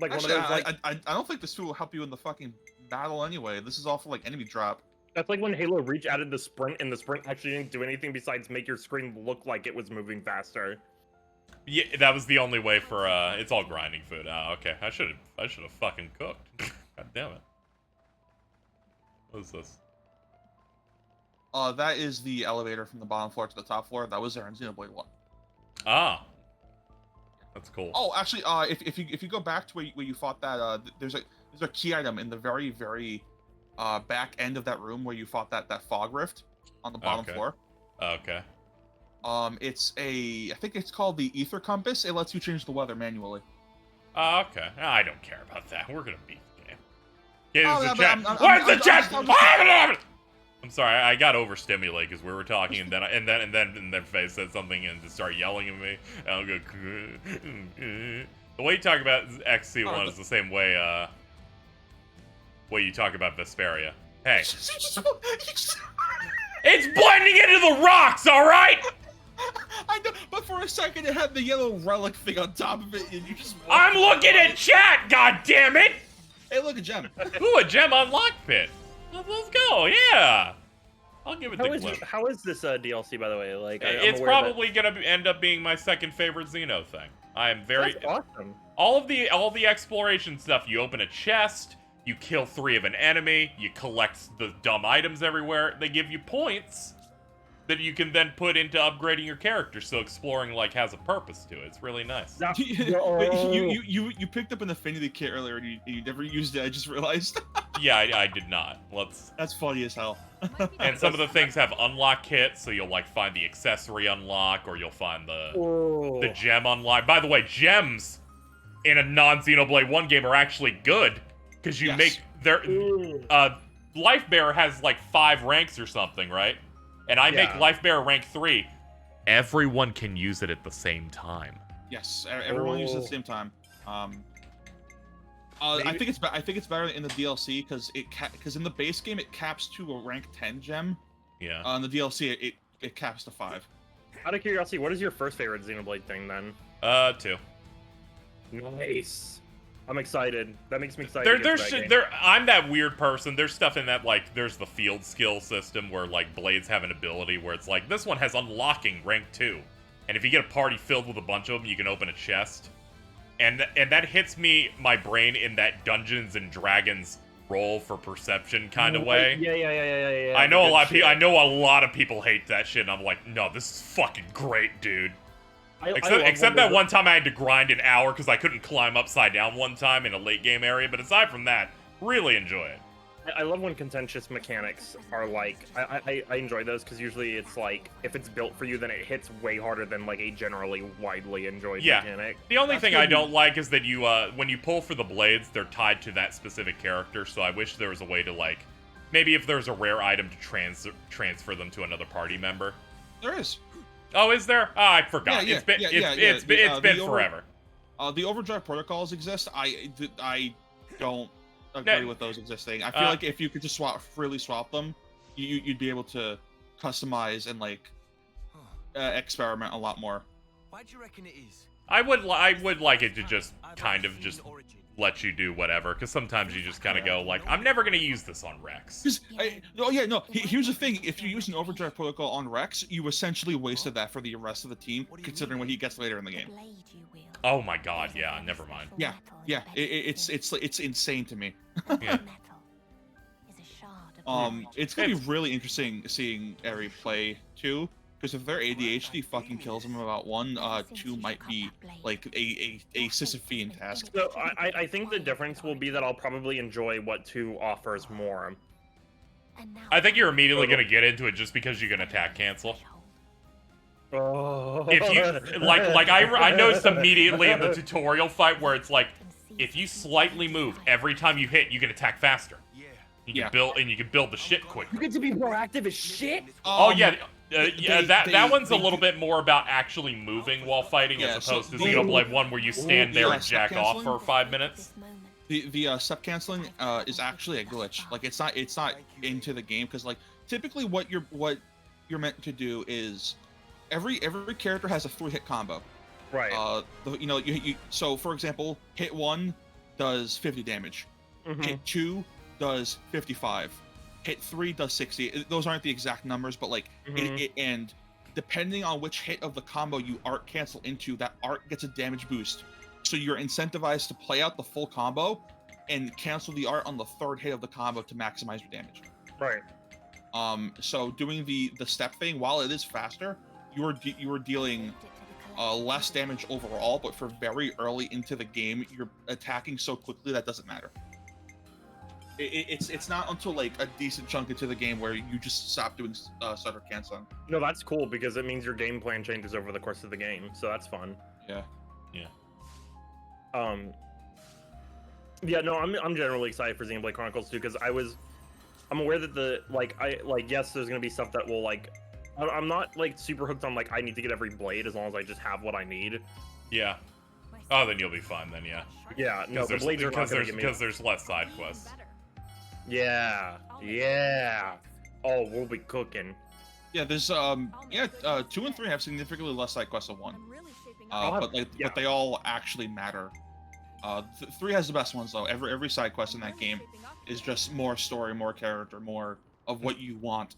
Actually, I don't think this tool will help you in the fucking battle anyway. This is all for, like, enemy drop. That's like when Halo Reach added the sprint, and the sprint actually didn't do anything besides make your screen look like it was moving faster. Yeah, that was the only way for, it's all grinding food. Oh, okay. I should have fucking cooked. God damn it. What is this? That is the elevator from the bottom floor to the top floor. That was there in Xenoblade 1. Ah. That's cool. Oh, actually, if you go back to where you fought that, there's a key item in the very, very back end of that room where you fought that fog rift on the bottom floor. Okay. I think it's called the Ether Compass. It lets you change the weather manually. Okay. I don't care about that. We're gonna beat the game. Yeah, where's the chat? I'm sorry, I got overstimulated because we were talking, and then Faye said something and just started yelling at me. And I'll go. The way you talk about XC1 is the same way you talk about Vesperia. Hey, it's blending into the rocks, all right? I know, but for a second it had the yellow relic thing on top of it, and you just. I'm looking at chat. God damn it! Hey, look, a gem. Ooh, a gem unlock pit. Let's go, yeah. I'll give it the clip. How is this DLC, by the way? Like, it's probably gonna end up being my second favorite Xeno thing. I am very. That's awesome. All the exploration stuff. You open a chest, you kill 3 of an enemy, you collect the dumb items everywhere. They give you points that you can then put into upgrading your character. So exploring has a purpose to it. It's really nice. You picked up an affinity kit earlier and you never used it. I just realized. Yeah, I did not. That's funny as hell. And some of the things have unlock kits, so you'll find the accessory unlock, or you'll find the gem unlock. By the way, gems in a non-Xenoblade 1 game are actually good because you make their Life Bearer has 5 ranks or something, right? And I make Life Bearer rank 3. Everyone can use it at the same time. Yes, everyone uses it at the same time. I think it's better in the DLC because in the base game it caps to a rank 10 gem. Yeah. On the DLC it caps to 5. Out of curiosity, what is your first favorite Xenoblade thing then? 2. Nice. I'm excited. That makes me excited. I'm that weird person. There's stuff in that there's the field skill system where blades have an ability where it's this one has unlocking rank 2, and if you get a party filled with a bunch of them, you can open a chest. And that hits my brain in that Dungeons and Dragons roll for perception kind of way. Yeah. I know a lot of people hate that shit, and I'm like, no, this is fucking great, dude. Except that one time I had to grind an hour because I couldn't climb upside down one time in a late game area. But aside from that, really enjoy it. I love when contentious mechanics are I enjoy those because usually it's if it's built for you, then it hits way harder than a generally widely enjoyed mechanic. The only thing I don't like is that you when you pull for the blades, they're tied to that specific character. So I wish there was a way to maybe if there's a rare item to transfer them to another party member. There is. Oh, is there? Oh, I forgot. Yeah, It's been forever. The overdrive protocols exist. I don't agree with those existing. I feel like if you could just freely swap them, you'd be able to customize and like experiment a lot more. Why do you reckon it is? I would like it to just kind of just let you do whatever, because sometimes you just kind of go like, I'm never gonna use this on Rex. Here's the thing: if you use an overdrive protocol on Rex, you essentially wasted that for the rest of the team, considering what he gets later in the game. Oh my god, yeah, never mind. Yeah, it's insane to me. Yeah. It's gonna be really interesting seeing Eri play too, because if their ADHD fucking kills him about 1, 2 might be like a Sisyphean task. So I think the difference will be that I'll probably enjoy what 2 offers more. I think you're immediately gonna get into it just because you can attack cancel. Oh. If you like I noticed immediately in the tutorial fight where it's like, if you slightly move every time you hit, you can attack faster. You can build the shit quicker. You get to be proactive as shit. That one's a little bit more about actually moving while fighting, as opposed to Xenoblade 1 where you stand there and jack off for 5 minutes. The step canceling is actually a glitch. Like it's not into the game, because like typically what you're meant to do is every character has a 3-hit combo. Right. So for example, hit 1 does 50 damage. Hit 2 does 55. Hit 3 does 60. Those aren't the exact numbers, but like and depending on which hit of the combo you art cancel into, that art gets a damage boost. So you're incentivized to play out the full combo and cancel the art on the 3rd hit of the combo to maximize your damage. Right. So doing the step thing, while it is faster, you are dealing less damage overall, but for very early into the game, you're attacking so quickly that doesn't matter. It's not until like a decent chunk into the game where you just stop doing stutter canceling. No, that's cool because it means your game plan changes over the course of the game, so that's fun. Yeah. Yeah, no, I'm generally excited for Xenoblade Chronicles 2 because I'm aware that yes, there's gonna be stuff that will like, I'm not like super hooked on like I need to get every blade as long as I just have what I need. Yeah. Oh, then you'll be fine then, yeah. Yeah, no, the blades are not gonna give me, because there's less side quests. Yeah. Oh, we'll be cooking. Yeah, there's 2 and 3 have significantly less side quests than 1. But they all actually matter. 3 has the best ones though. Every side quest in that game is just more story, more character, more of what you want.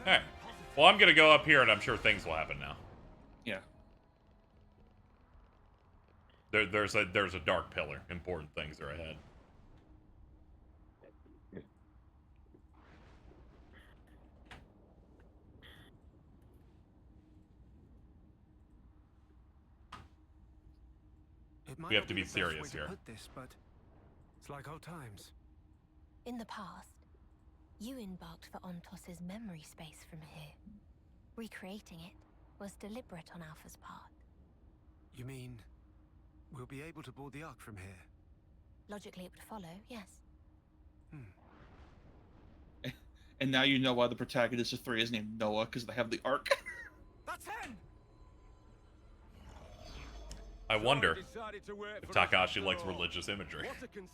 Alright. Well, I'm gonna go up here and I'm sure things will happen now. Yeah. There's a dark pillar. Important things are ahead. We have to be serious here. But it's like old times. In the past, you embarked for Ontos's memory space from here. Recreating it was deliberate on Alpha's part. You mean we'll be able to board the Ark from here? Logically, it would follow, yes. And now you know why the protagonist of 3 is named Noah, because they have the Ark. That's him! I wonder if Takashi likes religious imagery.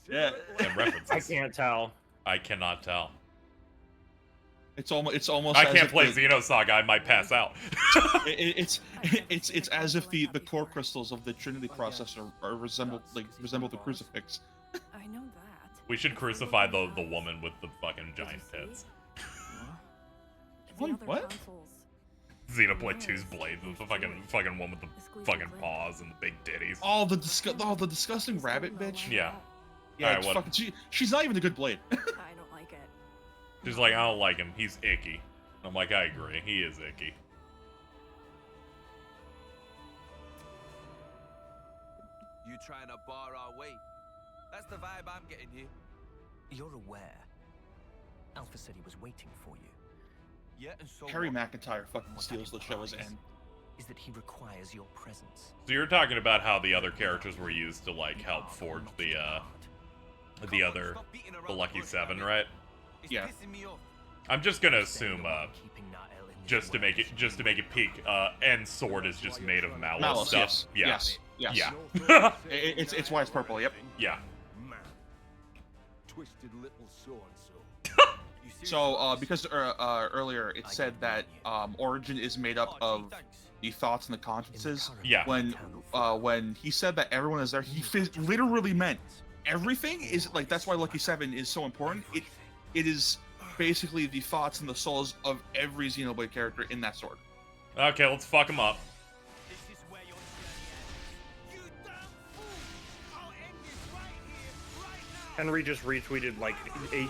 Yeah. And references. I can't tell. I cannot tell. It's almost. I can't play Xenosaga. I might pass out. It's as if the core crystals of the Trinity processor resemble the crucifix. I know that. We should crucify the woman with the fucking giant tits. What? Xenoblade 2's blade, the fucking one with the fucking paws and the big titties. Oh, the disgusting rabbit bitch. Yeah. Yeah, Right, she's not even a good blade. I don't like it. She's like, I don't like him. He's icky. I'm like, I agree. He is icky. You trying to bar our way? That's the vibe I'm getting here. You're aware. Alpha said he was waiting for you. Yeah, and so Harry what? McIntyre fucking steals the show as end. Is that he requires your presence. So you're talking about how the other characters were used to like help forge the Lucky 7, right? It's Yeah. pissing me off. I'm just gonna assume, Keeping that L in just to make it peak, End Sword is just made of Mallow Malice, stuff. yes. Yeah. Yes. Yeah. It's why it's purple. Yep. Yeah. Man. Twisted little so-and-so. So, because earlier it said that Origin is made up of the thoughts and the consciences. Yeah. When he said that everyone is there, he literally meant everything is like. That's why Lucky 7 is so important. It is basically the thoughts and the souls of every Xenoblade character in that sword. Okay, let's fuck him up. This is where your journey ends. You damn fool! I'll end this right here, right now. Henry just retweeted like 18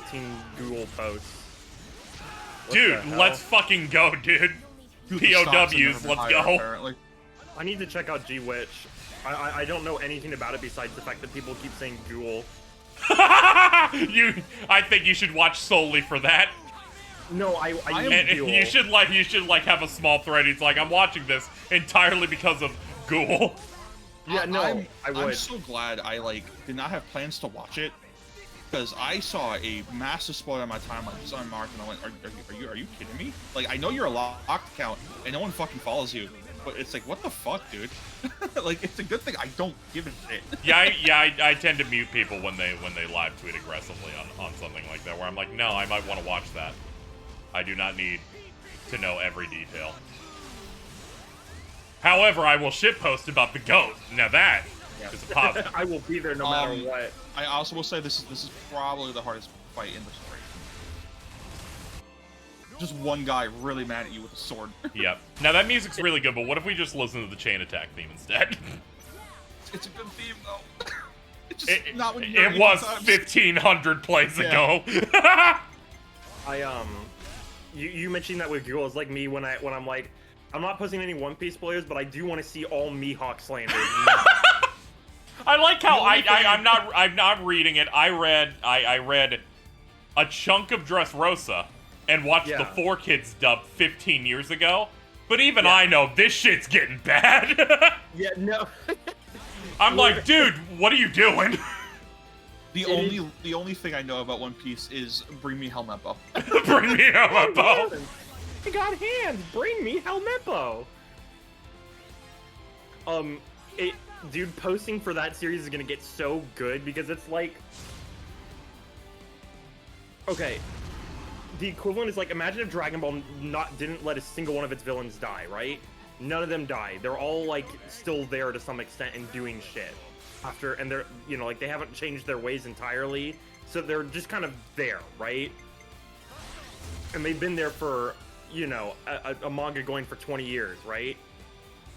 Google posts. What Dude, the hell? let's fucking go, dude. Dude, the stocks have never POWs, been let's higher, go. Apparently. I need to check out G-Witch. I don't know anything about it besides the fact that people keep saying Ghoul. I think you should watch solely for that. No, I And use Ghoul. you should have a small thread. It's like, I'm watching this entirely because of Ghoul. Yeah, no, I would. I'm so glad I did not have plans to watch it because I saw a massive spoiler on my timeline. It's unmarked, and I went, "Are you kidding me? Like, I know you're a locked account, and no one fucking follows you, but it's like, what the fuck, dude? Like, it's a good thing I don't give a shit." I tend to mute people when they live tweet aggressively on something like that, where I'm like, no, I might want to watch that. I do not need to know every detail. However, I will shitpost about the goat. Now that is a positive. I will be there no matter what. I also will say this is probably the hardest fight in the story. Just one guy really mad at you with a sword. Yep. Now that music's really good, but what if we just listen to the chain attack theme instead? It's a good theme though. It's just not when you It was 1,500 plays ago. You mentioned that with girls like me when I'm like, I'm not posting any One Piece spoilers, but I do want to see all Mihawk slander. I like how I'm not reading it. I read a chunk of Dressrosa and watched the 4Kids dub 15 years ago. But even I know this shit's getting bad. Yeah, no. I'm like, dude, what are you doing? The only thing I know about One Piece is bring me Helmeppo. Bring me Helmeppo. I got hands. Bring me Helmeppo. Dude, posting for that series is gonna get so good because it's like, okay, the equivalent is like, imagine if Dragon Ball didn't let a single one of its villains die, right? None of them die. They're all like still there to some extent and doing shit after, and they're, you know, like they haven't changed their ways entirely, so they're just kind of there, right? And they've been there for, you know, a manga going for 20 years, right?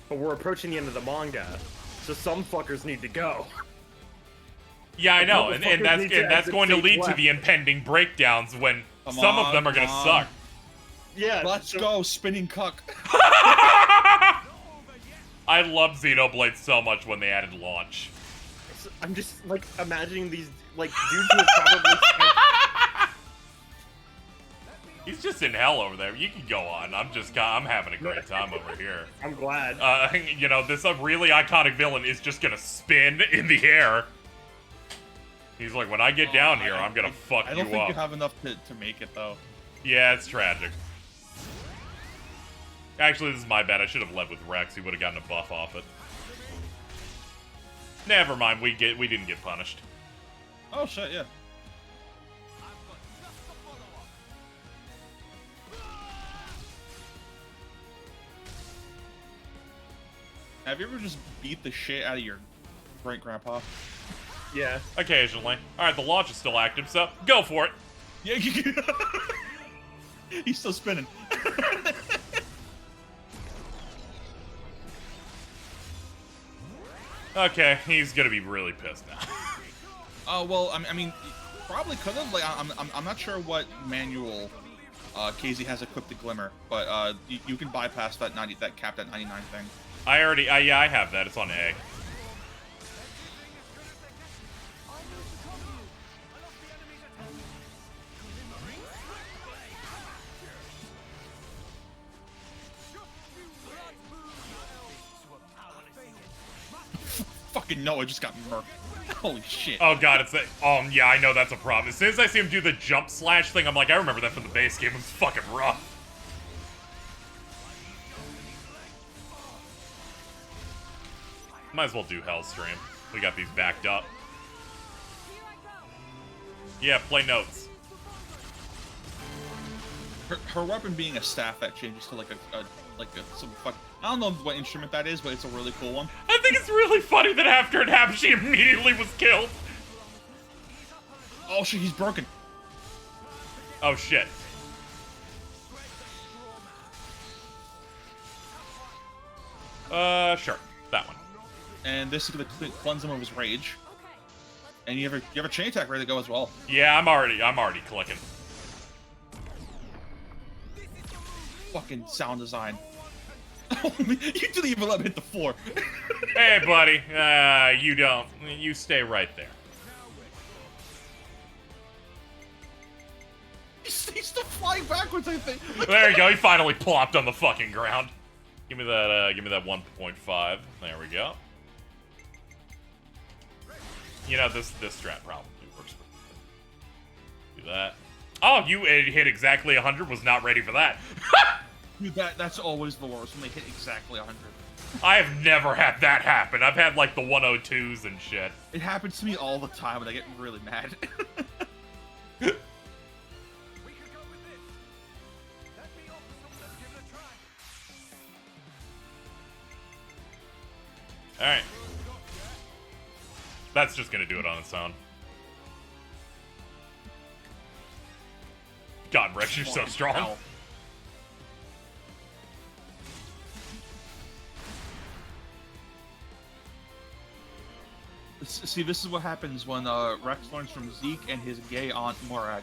But we're approaching the end of the manga, so some fuckers need to go. Yeah, I know, and that's going to lead to the impending breakdowns when some of them are gonna suck. Yeah, let's go, spinning cuck. I love Xenoblade so much when they added launch. I'm just like imagining these like dudes who have probably spent... He's just in hell over there. You can go on. I'm having a great time over here. I'm glad. You know, this really iconic villain is just gonna spin in the air. He's like, when I get down here, I'm gonna fuck you up. I don't think you have enough to make it though. Yeah, it's tragic. Actually, this is my bad. I should have led with Rex. He would have gotten a buff off it. Never mind. We didn't get punished. Oh shit, yeah. Have you ever just beat the shit out of your great grandpa? Yeah. Occasionally. Alright, the launch is still active, so go for it. Yeah, he's still spinning. Okay, he's gonna be really pissed now. Well, I mean, probably could have. Like, I'm not sure what manual KZ has equipped the Glimmer, but you can bypass that capped at 99 thing. I already, yeah, I have that. It's on A. Fucking no, I just got murked. Holy shit. Oh god, it's that. Yeah, I know that's a problem. As soon as I see him do the jump slash thing, I'm like, I remember that from the base game. It was fucking rough. Might as well do Hellstream. We got these backed up. Yeah, play notes. Her weapon being a staff that changes to like some fuck. I don't know what instrument that is, but it's a really cool one. I think it's really funny that after it happened, she immediately was killed. Oh shit, he's broken. Oh shit. Sure, that one. And this is gonna cleanse him of his rage. And you have a chain attack ready to go as well. Yeah, I'm already clicking. Fucking sound design. You didn't even let me hit the floor. Hey, buddy. You don't. You stay right there. He's still flying backwards, I think. There you go. He finally plopped on the fucking ground. Give me that. Give me that 1.5. There we go. You know, this strat probably works for me. Do that. Oh, it hit exactly 100. Was not ready for that. Dude, that's always the worst when they hit exactly 100. I have never had that happen. I've had like the 102s and shit. It happens to me all the time, and I get really mad. All right. That's just gonna do it on its own. God, Rex, you're so strong. Ow. See, this is what happens when Rex learns from Zeke and his gay aunt Morag.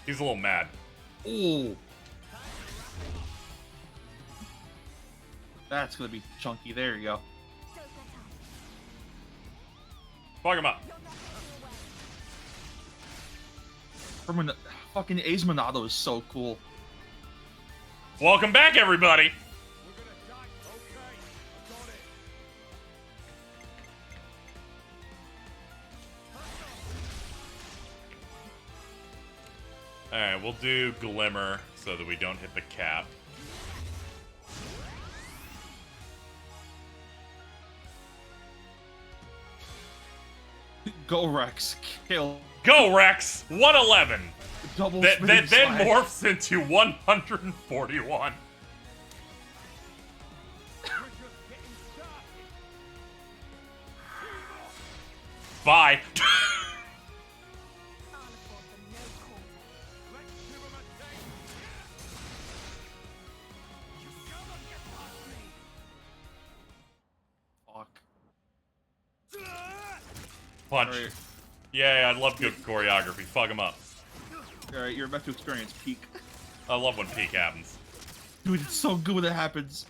He's a little mad. Ooh. That's gonna be chunky. There you go. Fuck him up. Fucking Ace Monado is so cool. Welcome back, everybody. Alright, we'll do Glimmer so that we don't hit the cap. Go Rex, kill. Go Rex! 111! Double That then slash. morphs into 141. Bye. Fuck. Punch. Right. Yeah, I love good choreography. Fuck him up. Alright, you're about to experience peak. I love when peak happens. Dude, it's so good when it happens.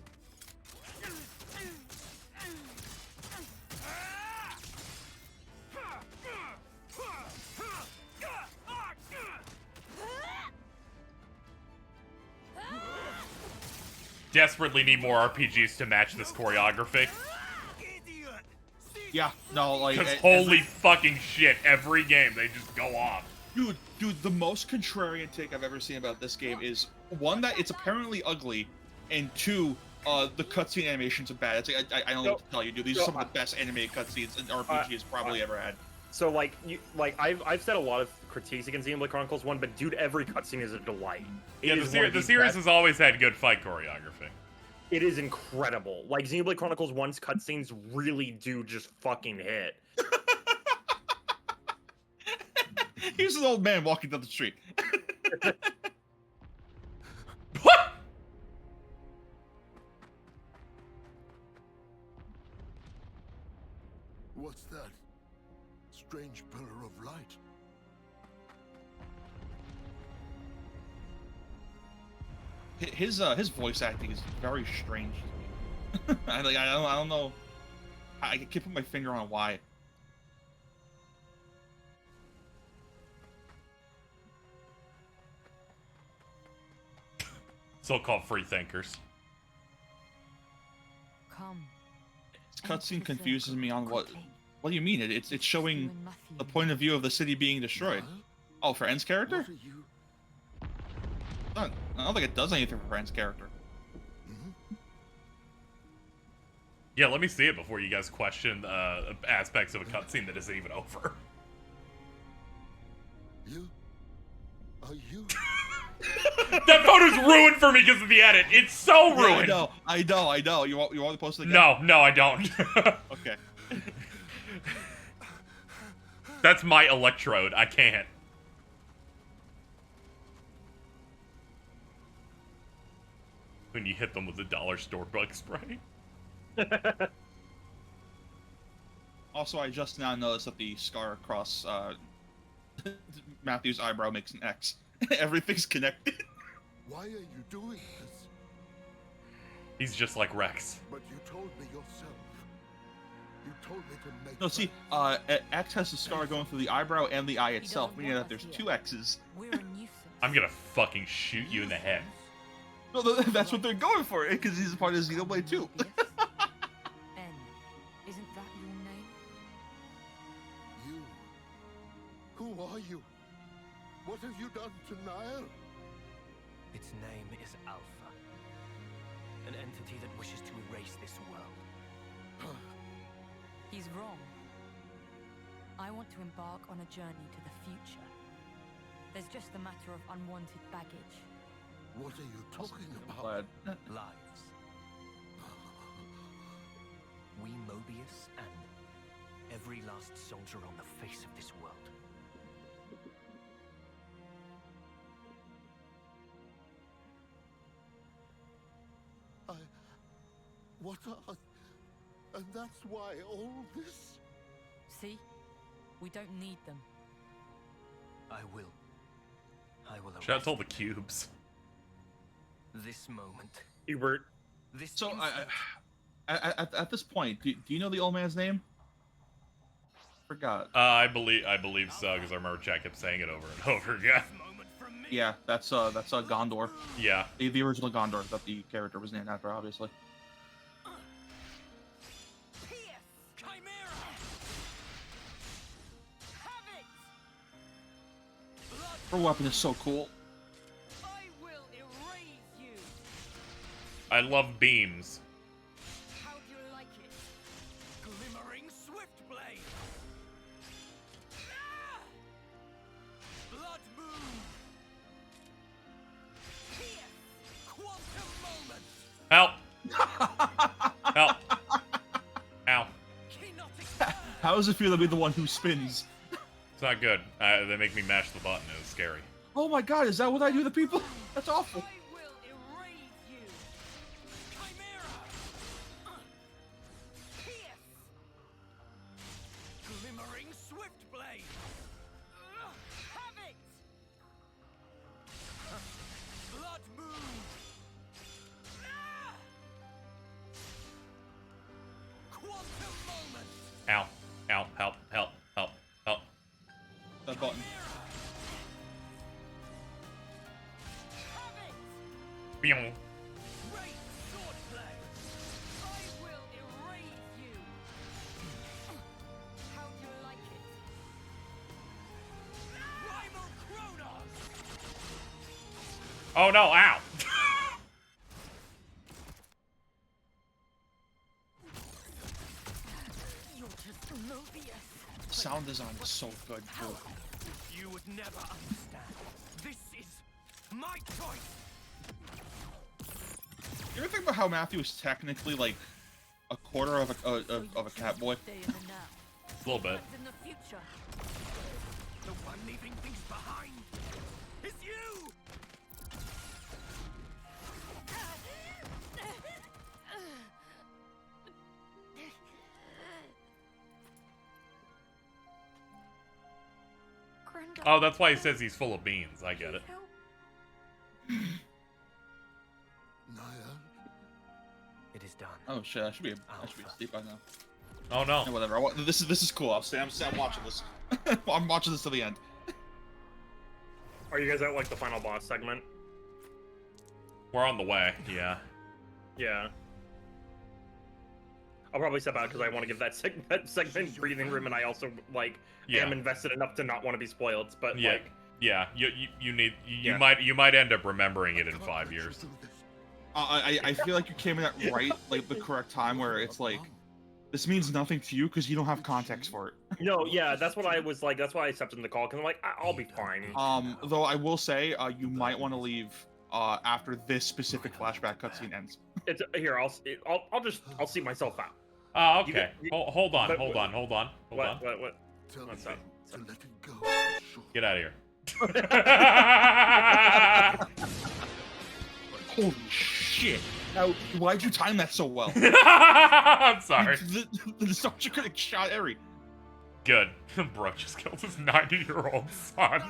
Desperately need more RPGs to match this choreography. Yeah, no, like... Because holy fucking shit, every game they just go off. Dude, the most contrarian take I've ever seen about this game is, one, that it's apparently ugly, and two, the cutscene animations are bad. It's like, I don't know what to tell you, dude. These are some of the best animated cutscenes an RPG has probably ever had. So I've said a lot of critiques against Xenoblade Chronicles 1, but dude, every cutscene is a delight. Yeah, the series has always had good fight choreography. It is incredible. Like, Xenoblade Chronicles 1's cutscenes really do just fucking hit. Here's an old man walking down the street. What? What's that? Strange pillar of light. His voice acting is very strange to me. I don't know. I can't put my finger on why. So-called free thinkers. Come. This cutscene confuses me on what do you mean? It's showing the point of view of the city being destroyed. Oh, for En's character? I don't think it does anything for En's character. Yeah, let me see it before you guys question aspects of a cutscene that isn't even over. You? Are you? That photo's ruined for me because of the edit. It's so ruined. Yeah, I know. You want to post it again? No, I don't. Okay. That's my electrode. I can't. When you hit them with the dollar store bug spray. Also, I just now noticed that the scar across Matthew's eyebrow makes an X. Everything's connected. Why are you doing this? He's just like Rex. But you told me yourself. You told me to make. No, see, X has the scar going through the eyebrow and the eye itself, meaning that there's two X's. I'm gonna fucking shoot you in the head. No, that's what they're going for, because he's a part of Xenoblade 2. Isn't that your name? You. Who are you? What have you done to Nile? Its name is Alpha. An entity that wishes to erase this world. He's wrong. I want to embark on a journey to the future. There's just a matter of unwanted baggage. What are you talking about? Lives. We Mobius and every last soldier on the face of this world. What are... And that's why all this... See? We don't need them. I will. Shout out to all the cubes. This moment. Hubert. This So, at this point, do you know the old man's name? Forgot. I believe so, because I remember Jack kept saying it over and over again. Yeah, that's Gondor. Yeah. The original Gondor that the character was named after, obviously. Her weapon is so cool. I will erase you. I love beams. How do you like it? Glimmering swift blade. Ah! Blood moon. Pierce. Quantum moment. Help! Help! Ow. How does it feel to be the one who spins? It's not good. They make me mash the button. It was scary. Oh my god, is that what I do to people? That's awful. I will erase you. Chimera. Pierce. Glimmering swift blade. Have it. Blood moon. Ah! Quantum moment. Ow. Ow. Help. Help. Help. Help. That button. Beow. Great swordplay. I will erase you. How do you like it? Primal Chronos. Oh no! Ow! You're just Mobius. Sound design is so good too. You would never understand. This is my choice. You ever think about how Matthew is technically like a quarter of a cat boy? Stay in the now. A little bit. What's in the future? The one leaving things behind is you. Oh, that's why he says he's full of beans. I get it. Nile? It is done. Oh shit, I should be asleep by now. Oh no. Yeah, whatever. This is cool. I'm watching this. I'm watching this to the end. Are you guys at like the final boss segment? We're on the way. Yeah. Yeah. I'll probably step out because I want to give that segment breathing room, and I also like am invested enough to not want to be spoiled. But yeah, like, yeah, you might end up remembering it in 5 years. I feel like you came in at like the correct time where it's like, this means nothing to you because you don't have context for it. No, yeah, that's what I was like. That's why I accepted the call because I'm like, I'll be fine. Though I will say, you might want to leave after this specific flashback cutscene ends. It's here. I'll see myself out. Oh, okay. Hold on. What? What's up? Get out of here. Holy shit! Now, why'd you time that so well? I'm sorry. The soldier could have shot Eri. Good. Bro just killed his 90-year-old son.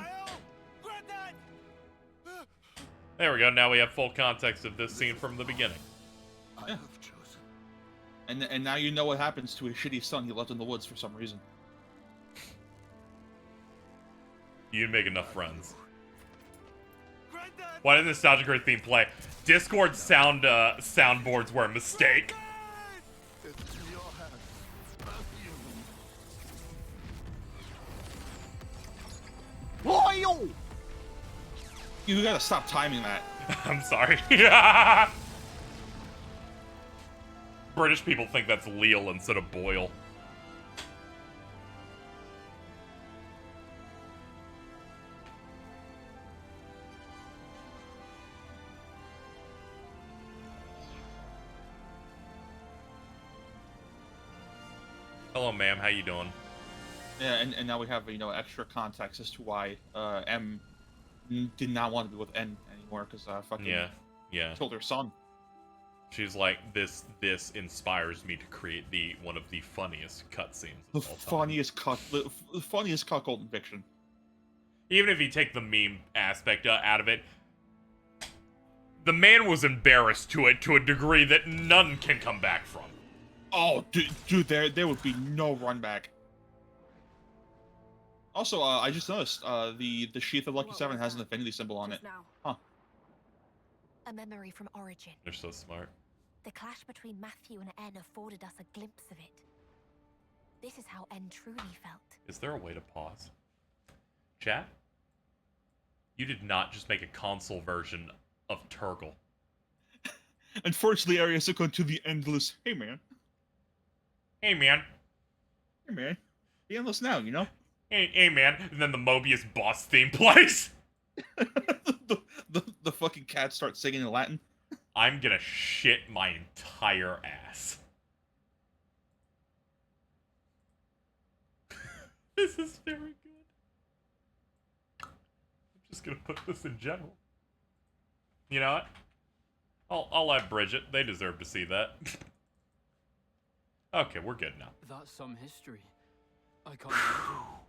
There we go. Now we have full context of this scene from the beginning. Yeah. And now you know what happens to his shitty son he left in the woods for some reason. You didn't make enough friends. Why did the Nostalgia Grid theme play? Discord soundboards were a mistake. Loyal! You gotta stop timing that. I'm sorry. British people think that's Leal instead of Boyle. Hello, ma'am. How you doing? Yeah, and now we have, you know, extra context as to why M did not want to be with N anymore because fucking killed her son. She's like, this inspires me to create one of the funniest cutscenes. The funniest cuckold in fiction. Even if you take the meme aspect out of it, the man was embarrassed to it to a degree that none can come back from. Oh, dude, there would be no run back. Also, I just noticed the sheath of Lucky 7 has an affinity symbol on it. Huh. A memory from Origin. They're so smart. The clash between Matthew and N afforded us a glimpse of it. This is how N truly felt. Is there a way to pause? Chat? You did not just make a console version of Turgle. Unfortunately, Eri has to go to the endless. Hey, man. Hey, man. Hey, man. The endless now, you know? Hey, man. And then the Mobius boss theme plays. the fucking cats start singing in Latin. I'm gonna shit my entire ass. This is very good. I'm just gonna put this in general. You know what? I'll let Bridget. They deserve to see that. Okay, we're good now. That's some history. I can't imagine.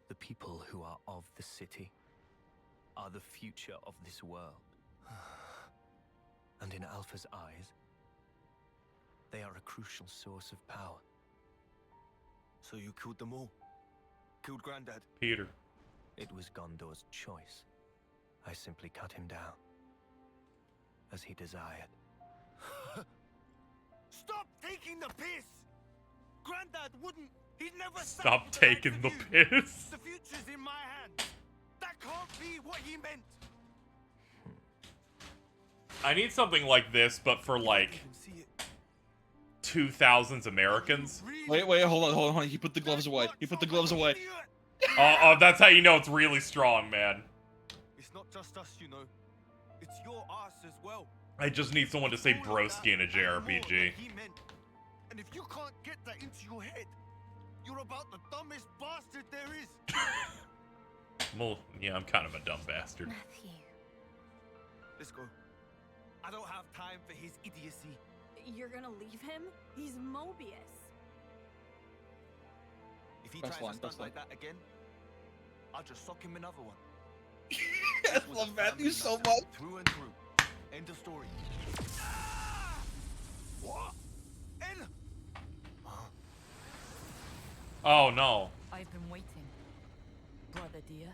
The people who are of the city are the future of this world. And in Alpha's eyes, they are a crucial source of power. So you killed them all? Killed Granddad? Peter. It was Gondor's choice. I simply cut him down, as he desired. Stop taking the piss! Granddad wouldn't. He'd never stop taking the piss. The future's in my hands. That can't be what he meant. I need something like this, but for like 2000s Americans. Wait, hold on. He put the gloves away. Oh, that's how you know it's really strong, man. It's not just us, you know. It's your ass as well. I just need someone to say broski in a JRPG. And if you can't get that into your head, you're about the dumbest bastard there is. Well, yeah, I'm kind of a dumb bastard. Matthew. Let's go. I don't have time for his idiocy. You're gonna leave him? He's Mobius. If he tries a stunt like that again, I'll just sock him another one. I love Matthew so much. Through and through. End of story. What? N? Oh no. I've been waiting, brother dear.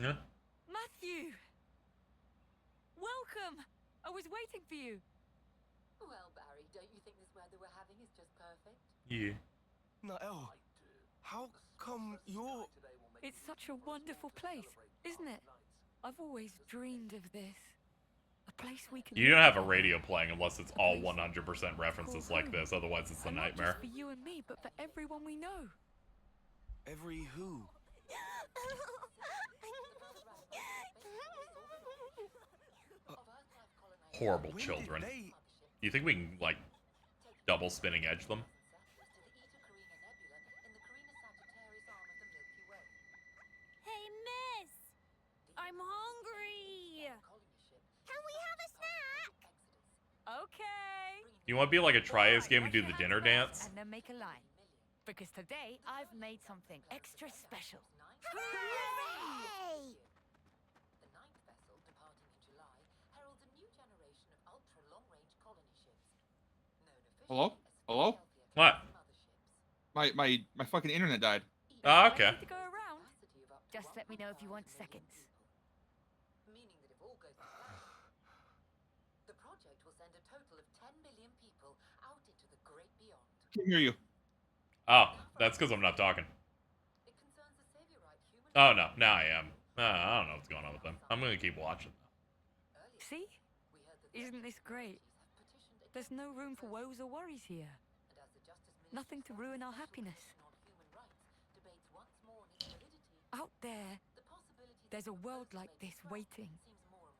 Yeah. Matthew! Welcome! I was waiting for you. Well, Barry, don't you think this weather we're having is just perfect? Yeah. Nael, how come you're... It's such a wonderful place, isn't it? I've always dreamed of this. A place we can... You don't have a radio playing unless it's all 100% references like this. Otherwise, it's a nightmare. Not just for you and me, but for everyone we know. Every who? Horrible children. You think we can, like, double spinning edge them? Hey, miss! I'm hungry! Can we have a snack? Okay. You want to be like a Trias game and do the dinner dance? And then make a line. Because today, I've made something extra special. Hooray! The ninth vessel, departing in July, heralds a new generation of ultra-long-range colony ships. Known officially Hello? as Hello? What? My fucking internet died. Oh, okay. To go around. Just let me know if you want seconds. meaning that if all goes to plan, the project will send a total of 10 million people out into the great beyond. Can't hear you. Oh, that's because I'm not talking. It concerns the Saviorite human. Oh, no. Now I am. I don't know what's going on with them. I'm going to keep watching, though. See? Isn't this great? There's no room for woes or worries here. Nothing to ruin our happiness. Out there, there's a world like this waiting.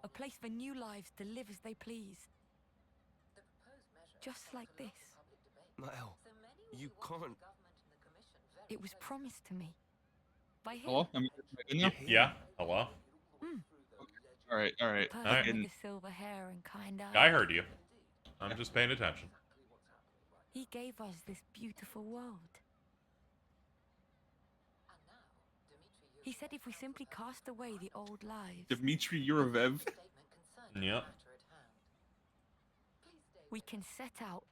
A place for new lives to live as they please. Just like this. Nael, you can't. It was promised to me. By him. Hello? Am I in now? Yeah. Hello? Alright, alright. The person Alright. with the silver hair and kind eyes. I heard you. I'm just paying attention. He gave us this beautiful world. He said if we simply cast away the old lives, Dmitry Yurevev. Yep. we can set out.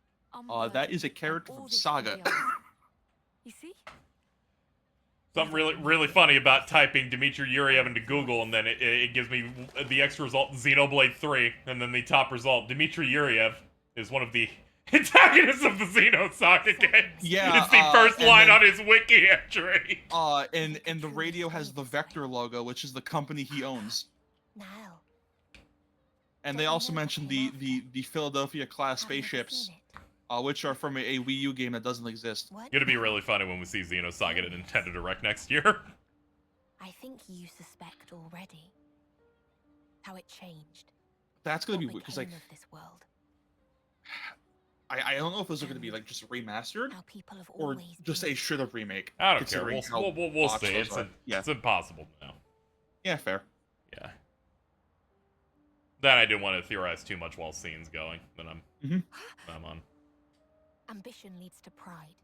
That is a character from Saga. You see? Something really funny about typing Dmitry Yuriev into Google, and then it gives me the X result, Xenoblade 3, and then the top result, Dmitry Yuriev is one of the antagonists of the Xeno Saga games. Yeah, it's the first and line then- on his wiki entry. And the radio has the Vector logo, which is the company he owns. Now, And they also mentioned the Philadelphia class spaceships, which are from a Wii U game that doesn't exist. what? Gonna be really funny when we see Xeno Saga at Nintendo Direct next year. I think you suspect already how it changed. That's gonna be what weird because like became of this world. I don't know if those are gonna be like just remastered How people have or always just a straight up remake. I don't care. considering how We'll botched see. those are. It's impossible to know. Yeah, fair. Yeah. Then I didn't want to theorize too much while scene's going. Then I'm on. Ambition leads to pride.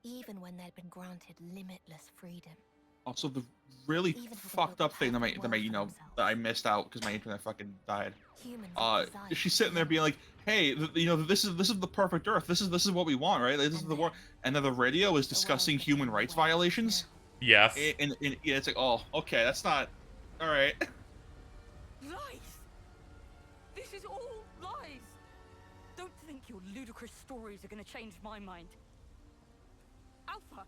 Even when they'd been granted limitless freedom. Also, the really Even if they fucked built up thing that perfect world for that I missed out because my internet fucking died. Humans are designed She's sitting there being like, "Hey, this is the perfect Earth. This is what we want, right? This is the war." And then the radio is discussing human rights violations. Yes. And yeah, it's like, oh, okay, that's not, all right. Lies! This is all lies! Don't think your ludicrous stories are gonna change my mind. Alpha,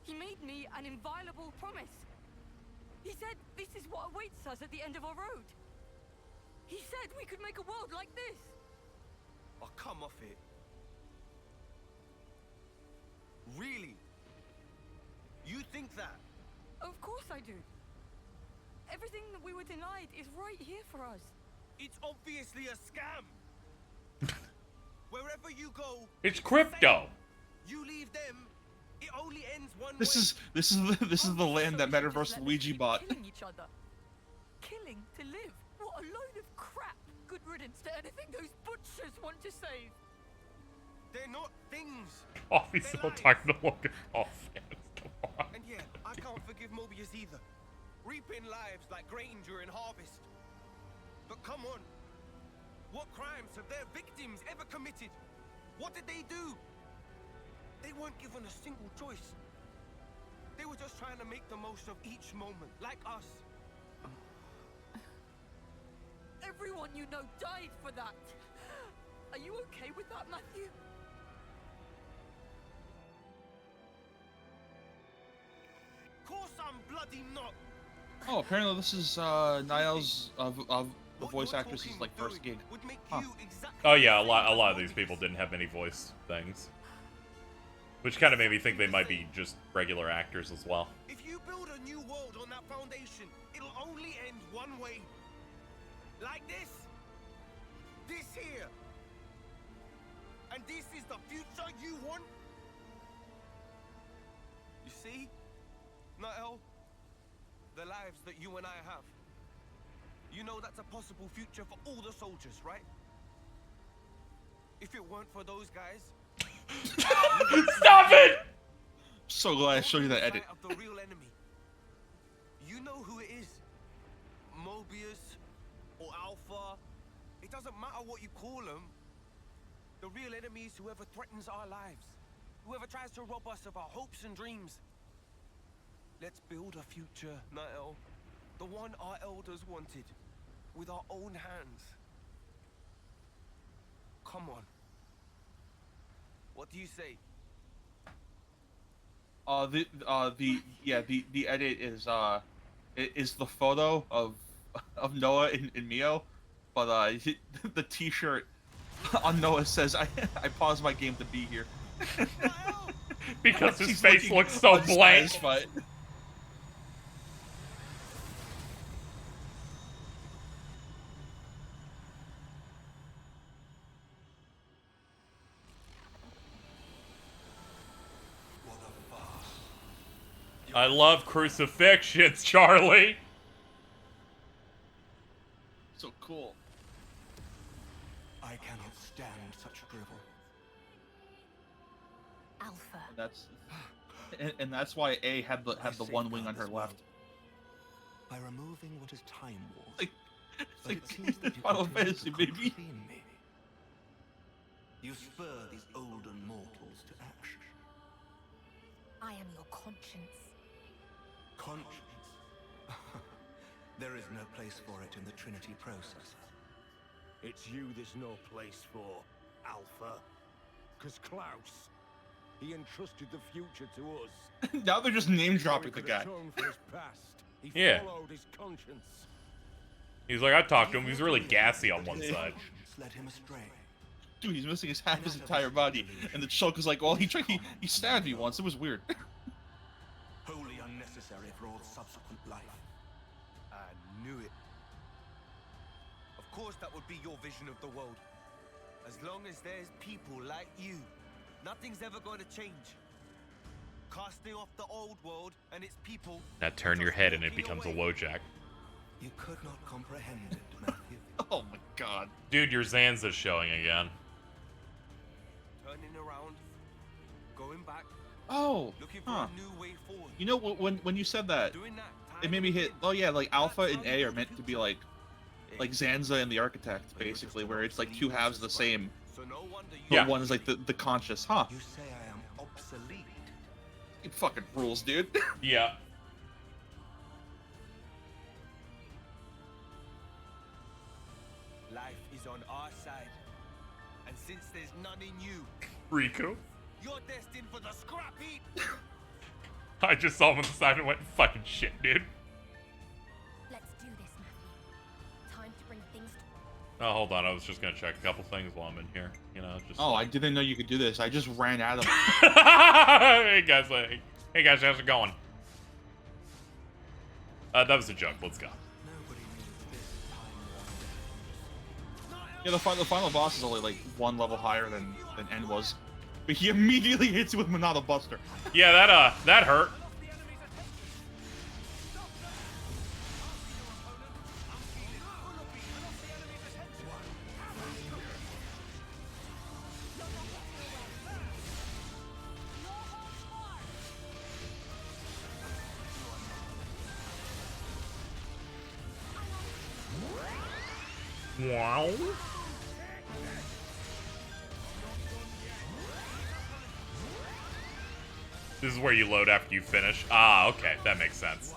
he made me an inviolable promise. He said this is what awaits us at the end of our road. He said we could make a world like this. Oh, come off it. Really? You think that? Of course I do. Everything that we were denied is right here for us. It's obviously a scam. Wherever you go, It's crypto. you leave them. It only ends one This way. is the land that Metaverse Luigi bought. Killing each other. Killing to live. What a load of crap. Good riddance to anything those butchers want to save. They're not things. Coffee's They're still lies. talking to Logan. Oh, fans, come on. And yeah, I can't forgive Mobius either. Reaping lives like grain during harvest. But come on. What crimes have their victims ever committed? What did they do? They weren't given a single choice. They were just trying to make the most of each moment, like us. Everyone you know died for that. Are you okay with that, Matthew? Course I'm bloody not. Oh, apparently this is Niall's the voice actress's like first gig. Huh. Oh yeah, a lot of these people didn't have many voice things, which kind of made me think they might be just regular actors as well. If you build a new world on that foundation, it'll only end one way. Like this. This here. And this is the future you want? You see? Nael, the lives that you and I have. You know that's a possible future for all the soldiers, right? If it weren't for those guys... Stop it! So glad I showed you that edit. Of the real enemy. You know who it is. Mobius or Alpha. It doesn't matter what you call them. The real enemy is whoever threatens our lives. Whoever tries to rob us of our hopes and dreams. Let's build a future, Nael. The one our elders wanted. With our own hands. Come on. What do you say? The edit is the photo of Noah and Mio, but the T-shirt on Noah says I paused my game to be here. Because his face looks so blank. I love crucifixions, Charlie. So cool. I cannot stand such drivel. Alpha. And that's why A had the one wing on her left. By removing what is time war. It's like Final Fantasy, baby. You spur these olden mortals to action. I am your conscience. Conscience? There is no place for it in the Trinity processor. It's you there's no place for, Alpha. 'Cause Klaus, he entrusted the future to us. Now they're just name dropping the guy. He Yeah. followed his conscience. He's like, I talked to him. He's really gassy on one side. Led him astray. Dude, he's missing half his entire body, and the Shulk is like, well, he stabbed me once. It was weird. Wholly unnecessary for all subsequent life. I knew it. Of course that would be your vision of the world. As long as there's people like you, nothing's ever going to change. Casting off the old world and its people. Now turn your head and it becomes a Wojak. You could not comprehend it, Matthew. Oh my god. Dude, your Zanza's showing again. Turning around, going back. Oh, looking for huh. a new way forward. You know, when you said that, it made me hit. Oh yeah, like Alpha and A are meant to be like Zanza and the Architect, basically, where it's like two halves of the same. But one is like the conscious, huh? You say I am obsolete. It fucking rules, dude. Yeah. Life is on our side. And since there's none in you, Riku. you're destined for the scrap heap. I just saw him on the side and went, fucking shit, dude. Let's do this, Matthew. Time to bring things to... Oh, hold on. I was just gonna check a couple things while I'm in here. You know, just. Oh, I didn't know you could do this. I just ran out of it. Hey guys, how's it going? That was a joke. Let's go. Yeah, the final boss is only like one level higher than N was, but he immediately hits you with Monado Buster. Yeah, that hurt. Wow. This is where you load after you finish. Ah, okay, that makes sense.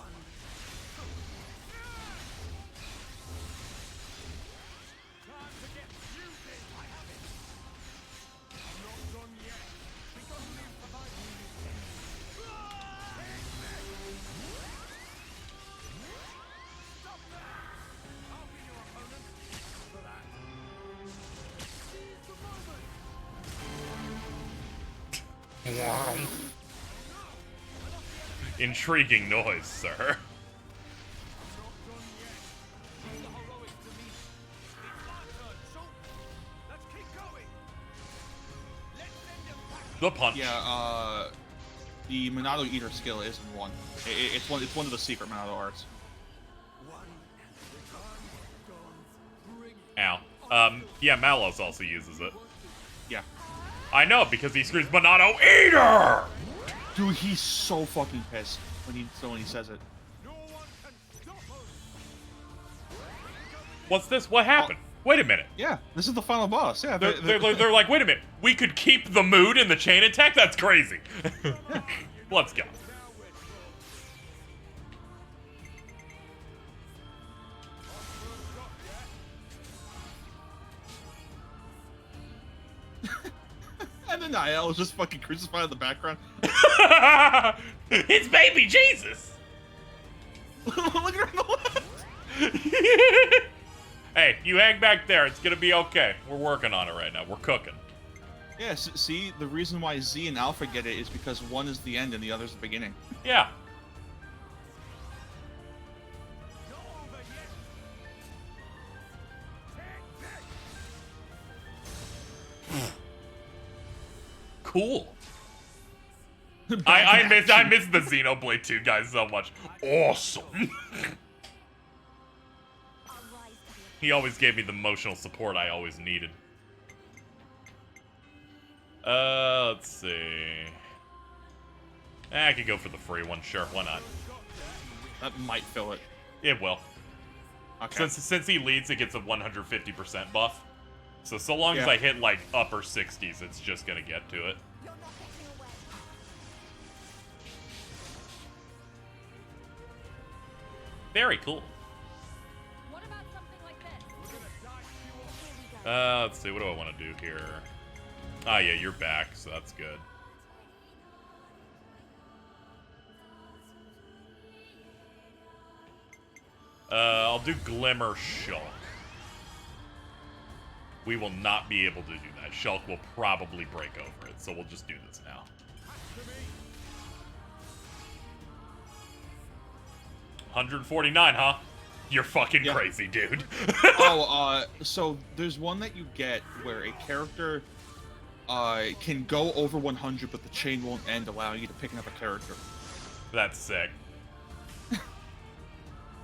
Intriguing noise, sir. The punch. Yeah, the Monado Eater skill isn't one. It's one of the secret Monado arts. Ow. Yeah, Malos also uses it. Yeah. I know, because he screams Monado Eater! Dude, he's so fucking pissed when he says it. What's this? What happened? Wait a minute. Yeah, this is the final boss. Yeah, They're like, wait a minute. We could keep the mood in the chain attack? That's crazy. Let's go. And then Niall was just fucking crucified in the background. It's baby Jesus! Look at her on the left! Hey, you hang back there. It's gonna be okay. We're working on it right now. We're cooking. Yeah, see, the reason why Z and Alpha get it is because one is the end and the other's the beginning. Yeah. Cool. I miss the Xenoblade 2 guys so much. Awesome. He always gave me the emotional support I always needed. Let's see. I could go for the free one, sure, why not? That might fill it. It will. Okay. Since he leads, it gets a 150% buff. So long as I hit, like, upper 60s, it's just gonna get to it. Very cool. What about something like this? Let's see, what do I want to do here? Ah, yeah, you're back, so that's good. I'll do Glimmer Shulk. We will not be able to do that. Shulk will probably break over it, so we'll just do this now. $149, huh? You're fucking crazy, dude. So there's one that you get where a character can go over 100, but the chain won't end, allowing you to pick another character. That's sick.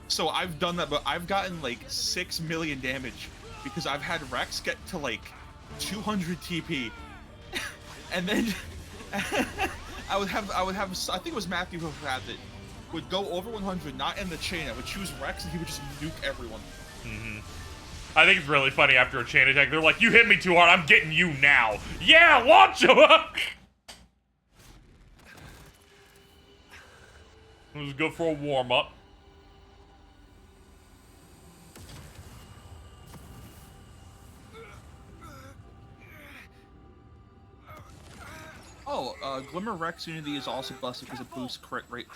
So I've done that, but I've gotten like 6 million damage because I've had Rex get to like 200 TP, and then I would have I think it was Matthew who had it. Would go over 100, not end the chain. I would choose Rex, and he would just nuke everyone. Mm-hmm. I think it's really funny after a chain attack. They're like, "You hit me too hard. I'm getting you now." Yeah, launch him up. Let's go for a warm up. Oh, Glimmer Rex Unity is also busted because it boosts crit rate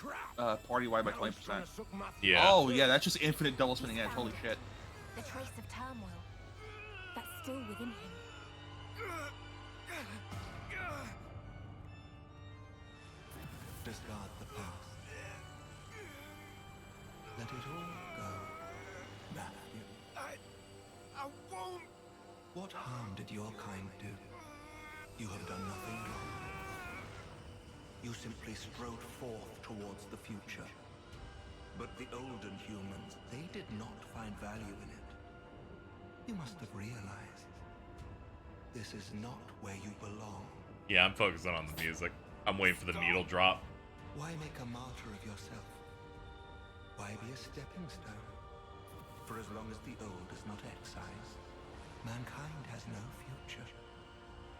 party-wide by 20%. Yeah. Oh, yeah, that's just infinite double spinning edge. Holy shit. The trace of turmoil that's still within him. Discard the past. Let it all go, Matthew. I won't. What harm did your kind do? You have done nothing wrong. You simply strode forth towards the future. But the olden humans, they did not find value in it. You must have realized this is not where you belong. Yeah, I'm focusing on the music. I'm waiting for the needle drop. Why make a martyr of yourself? Why be a stepping stone? For as long as the old is not excised, mankind has no future.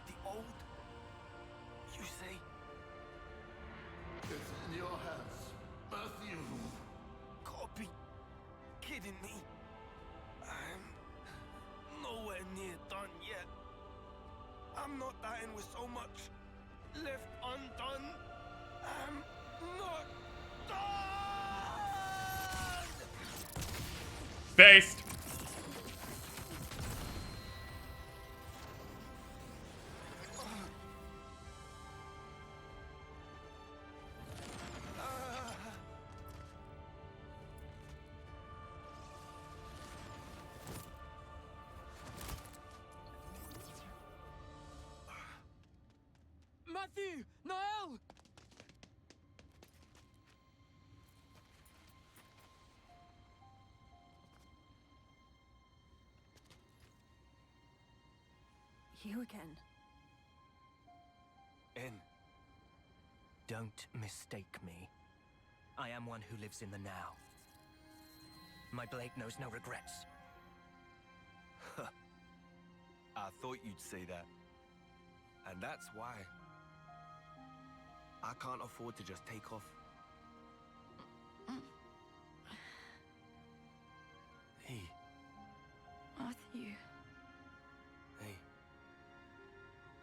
The old? You say? It's in your hands, Matthew. Gotta be kidding me. I'm nowhere near done yet. I'm not dying with so much left undone. I'm not done! Based. Matthew! Noel! You again. En, don't mistake me. I am one who lives in the now. My blade knows no regrets. I thought you'd say that. And that's why I can't afford to just take off. Hey. Matthew. Hey.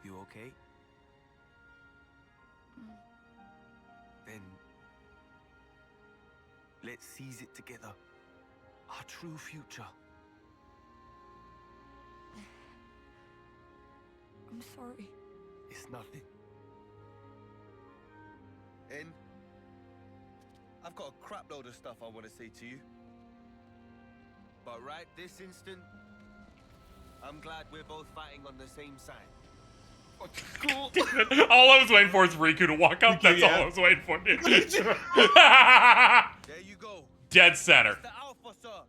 You okay? Then let's seize it together. Our true future. I'm sorry. It's nothing. En, I've got a crap load of stuff I want to say to you. But right this instant, I'm glad we're both fighting on the same side. Cool. All I was waiting for is Riku to walk up. That's all I was waiting for, dude. There you go. Dead center. It's the Alpha, sir.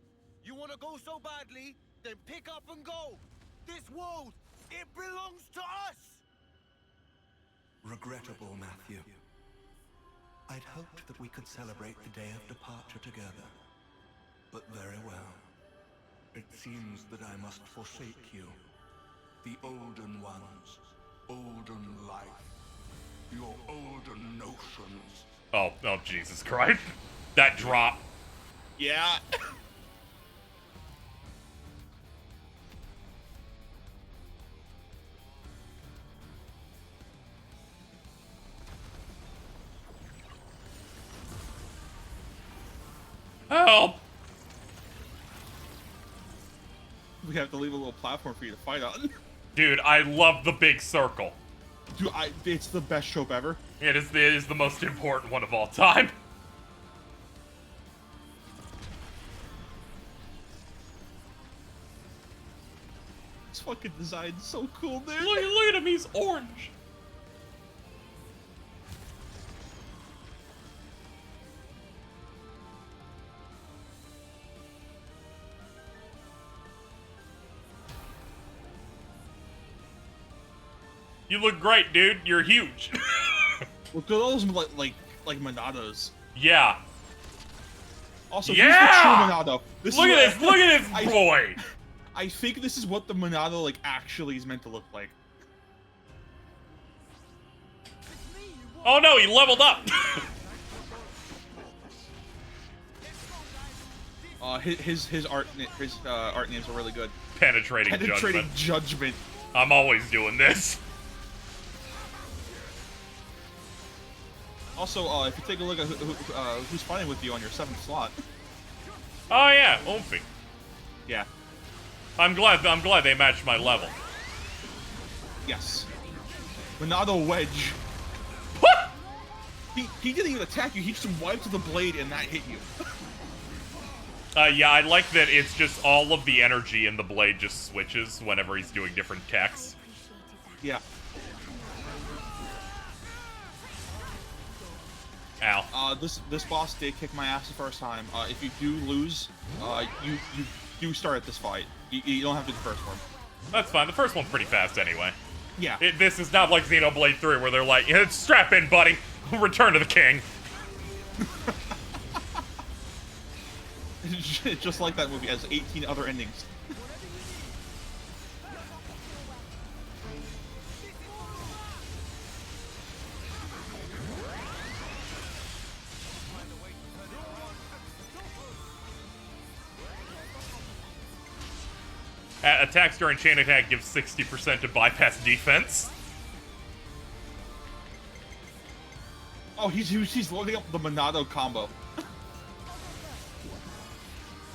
You want to go so badly, then pick up and go. This world, it belongs to us. Regrettable, Matthew. I'd hoped that we could celebrate the day of departure together. But very well. It seems that I must forsake you. The olden ones, olden life, your olden notions. Oh, Jesus Christ. That drop. Yeah. Help! We have to leave a little platform for you to fight on. Dude, I love the big circle. Dude, it's the best trope ever. It is the most important one of all time. This fucking design's so cool, dude. Look at him, he's orange. You look great, dude. You're huge. Look at those like Monados. Yeah. Also, yeah! here's the true Monado. Look at this boy. I think this is what the Monado like actually is meant to look like. Oh no, he leveled up. His art names are really good. Penetrating judgment. I'm always doing this. Also, if you take a look at who's fighting with you on your 7th slot. Oh yeah, Oomphy. Yeah. I'm glad they matched my level. Yes. Monado Wedge. What? He didn't even attack you. He just wiped the blade and that hit you. Yeah, I like that it's just all of the energy in the blade just switches whenever he's doing different techs. Yeah. Ow. This boss did kick my ass the first time. If you do lose, you do start at this fight. You don't have to do the first one. That's fine. The first one's pretty fast anyway. Yeah. This is not like Xenoblade 3 where they're like, strap in, buddy. Return to the king. Just like that movie has 18 other endings. Attacks during chain attack gives 60% to bypass defense. Oh, he's loading up the Monado combo.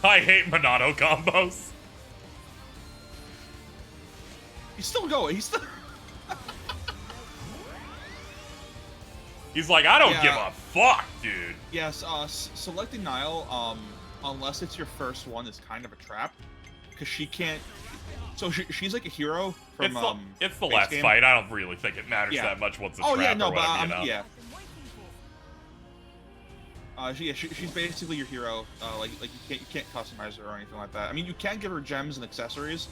I hate Monado combos. He's still going. He's still. He's like, I don't give a fuck, dude. Yes. Selecting Nile, unless it's your first one, is kind of a trap, because she can't. So she's like a hero from it's the last fight. I don't really think it matters that much what's a trap yeah, no, or whatever, but you know? Yeah. She's basically your hero. Like you can't customize her or anything like that. I mean, you can give her gems and accessories,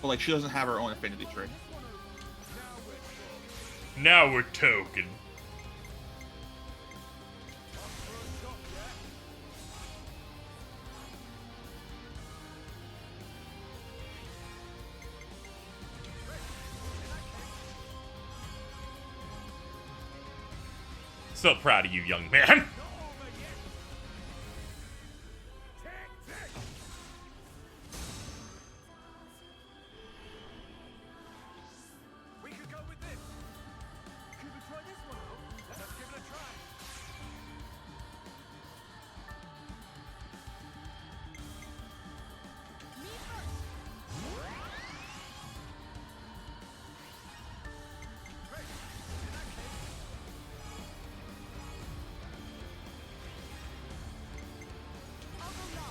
but like she doesn't have her own affinity tree. Now we're token. So proud of you, young man. We could go with this. Could we try this one out? Let's give it a try. Me first. Great. In that case. I'll go last.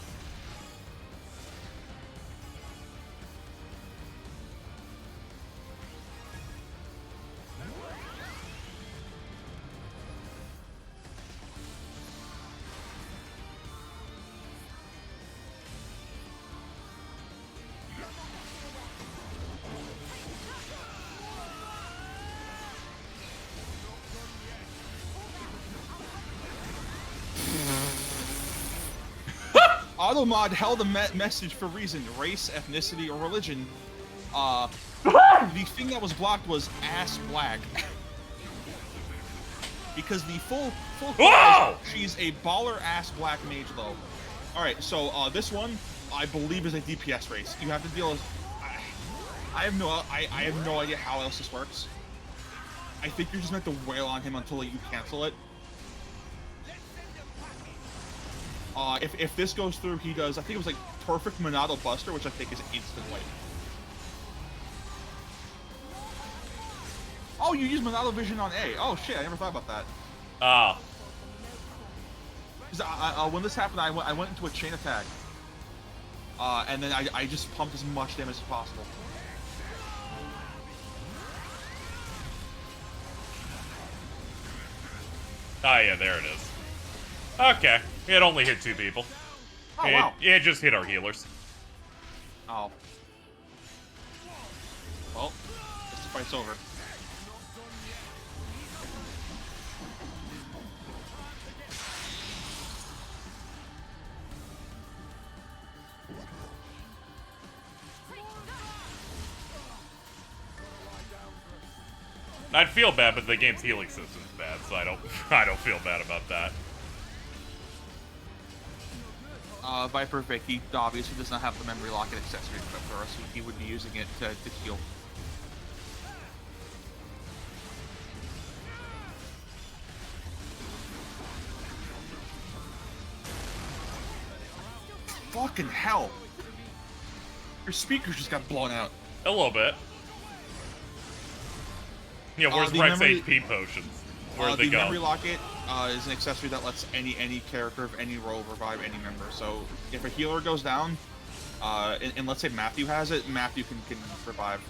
Automod held a message for reason: race, ethnicity, or religion. The thing that was blocked was ass black. Because the full she's a baller ass black mage though. All right, so this one I believe is a DPS race. You have to deal with. I have no idea how else this works. I think you're just meant to wail on him until you cancel it. If this goes through, he does, I think it was like perfect Monado Buster, which I think is instant wipe. Oh, you use Monado Vision on A. Oh shit, I never thought about that. Ah. When this happened, I went into a chain attack. And then I just pumped as much damage as possible. Ah, yeah, there it is. Okay. It only hit 2 people. Oh, wow. It just hit our healers. Oh. Well, this fight's over. I'd feel bad, but the game's healing system's bad, so I don't feel bad about that. Viper Vicky obviously does not have the memory lock and accessory equipped for us, so he would be using it to heal. Fucking hell! Your speakers just got blown out. A little bit. Yeah, where's Rex HP potions? Where are they the going? memory locket is an accessory that lets any character of any role revive any member. So if a healer goes down, and let's say Matthew has it, Matthew can revive.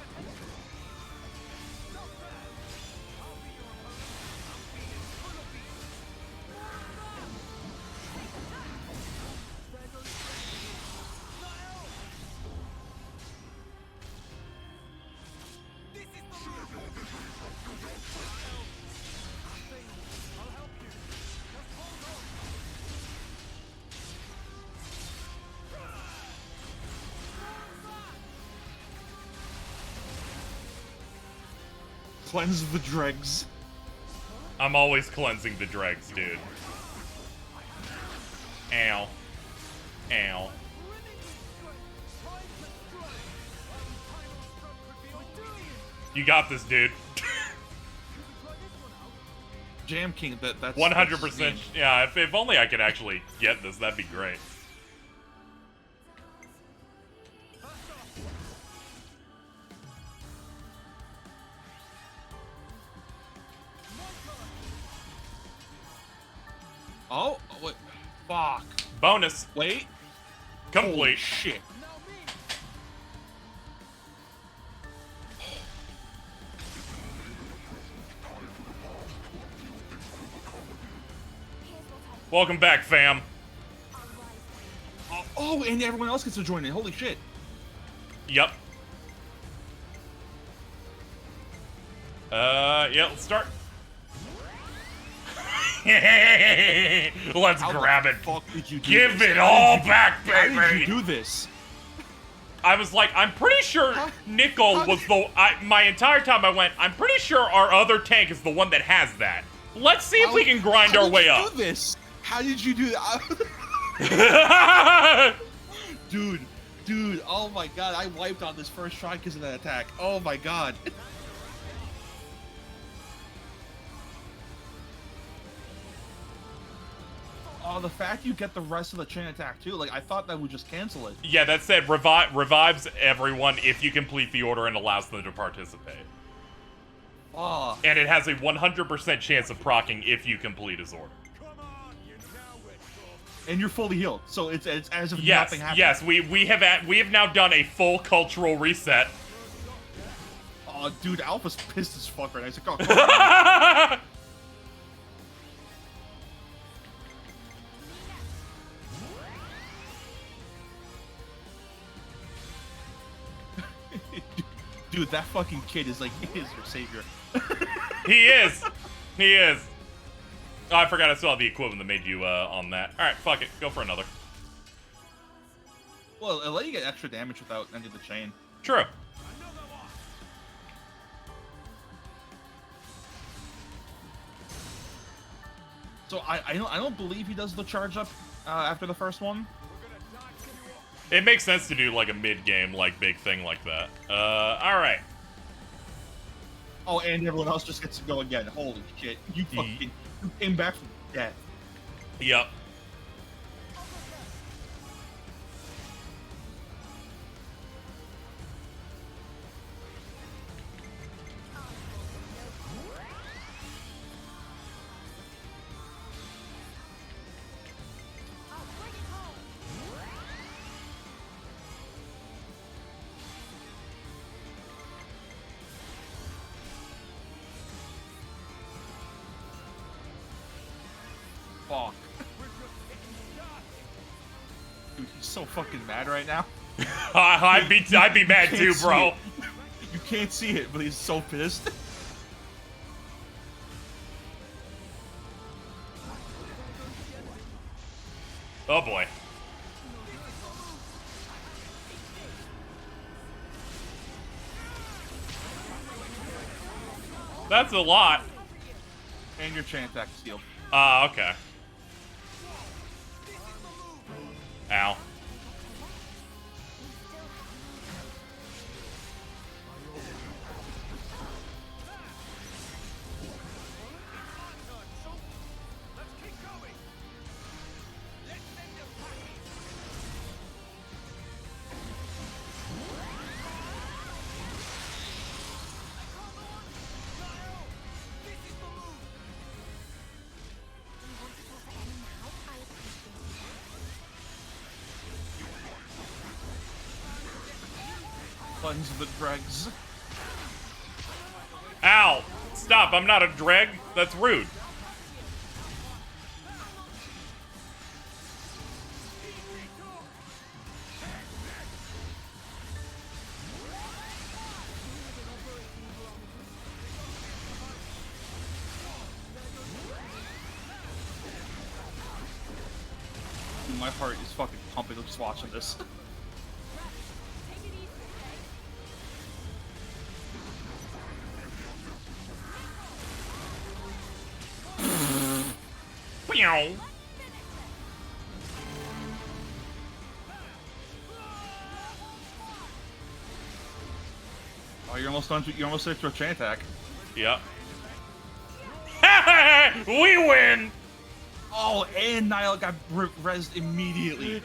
Cleanse the dregs. I'm always cleansing the dregs, dude. Ow. Ow. You got this, dude. Jam King, that's 100%. Yeah, if only I could actually get this, that'd be great. Oh, wait. Fuck. Bonus. Wait. Complete. Holy shit. Welcome back, fam. Oh, and everyone else gets to join in. Holy shit. Yep. Yeah, let's start. Let's grab it. Give it all back, baby. How did you do this? I was like, I'm pretty sure Nickel was my entire time I went, I'm pretty sure our other tank is the one that has that. Let's see if we can grind our way up. How did you do this? How did you do that? Dude, oh my god, I wiped on this first try because of that attack. Oh my god. Oh, the fact you get the rest of the chain attack too, like I thought that would just cancel it. Yeah, that said, revives everyone if you complete the order and allows them to participate. Oh. And it has a 100% chance of proccing if you complete his order. And you're fully healed, so it's as if Yes, nothing happened. yes, we have now done a full cultural reset. Oh, dude, Alpha's pissed as fuck right now. He's like, oh, dude, that fucking kid is like, he is your savior. He is. He is. Oh, I forgot I still have the equipment that made you on that. Alright, fuck it. Go for another. Well, it'll let you get extra damage without ending the chain. True. So I don't believe he does the charge up after the first one. It makes sense to do like a mid-game, like big thing like that. Alright. Oh, and everyone else just gets to go again. Holy shit. You fucking you came back from death. Yep. Fuck. Dude, he's so fucking mad right now. I'd be mad too, bro. You can't see it, but he's so pissed. Oh boy. That's a lot. And your chain attack is healed. Okay. Ow. Cleanse the dregs. Ow! Stop, I'm not a dreg. That's rude. Dude, my heart is fucking pumping just watching this. Meow. Oh, you're almost done. You're almost safe to a chain attack. Yep. We win! Oh, and Niall got rezzed immediately.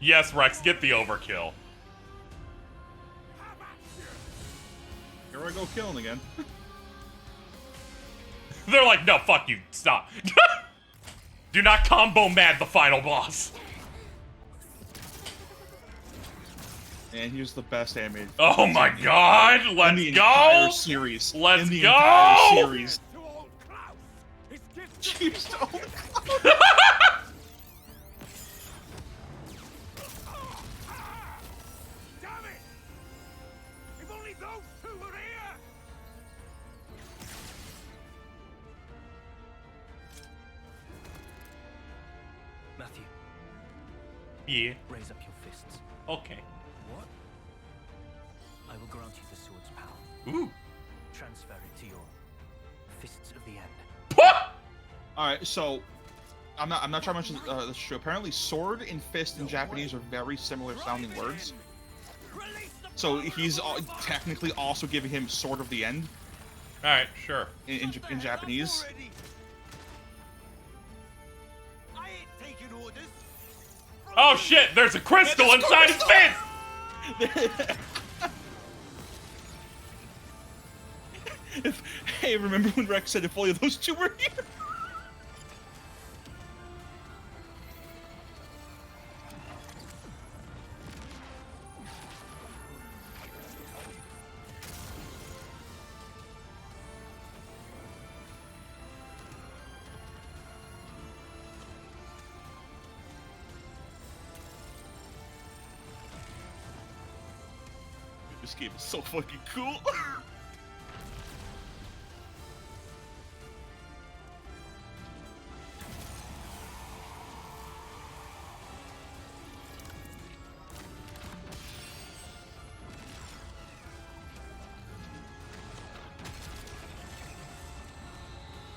Yes, Rex, get the overkill. Here I go killing again. They're like, no, fuck you, stop. Do not combo mad the final boss. And here's the best animated. Oh my god, let's in the go! Entire series. Let's in the go! Entire series. Cheers to old Klaus. Damn it! If only those two were here! Matthew. Yeah. Raise up your fists. Okay. What? I will grant you the sword's power. Ooh. Transfer it to your fists of the end. All right, so I'm not trying to mention this true. Apparently, sword and fist in Japanese are very similar sounding words. So he's technically also giving him sword of the end. All right, sure. In Japanese. Oh shit! There's a crystal inside his fist. Hey, remember when Rex said if only those two were here? This game is so fucking cool.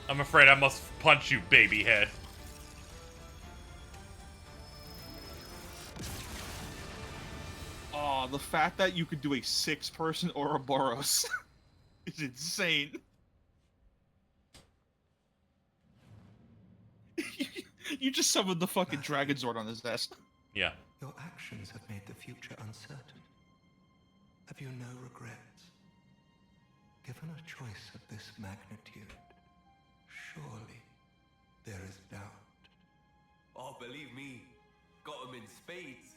I'm afraid I must punch you, baby head. Oh, the fact that you could do a 6-person Ouroboros is insane. You just summoned the fucking Dragon Zord on his ass. Yeah. Your actions have made the future uncertain. Have you no regrets? Given a choice of this magnitude, surely there is doubt. Oh, believe me, got him in spades.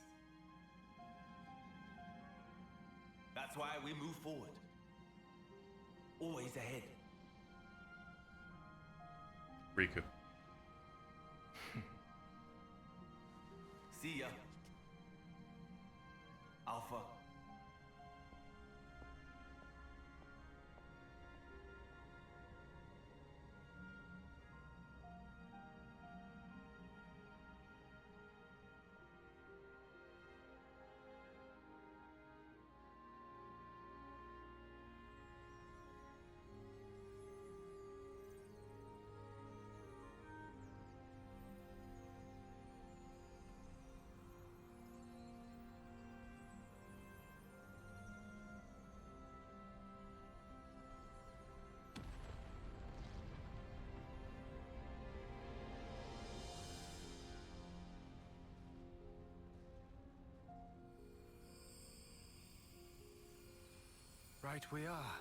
That's why we move forward. Always ahead. Riku. See ya. Alpha. Right we are.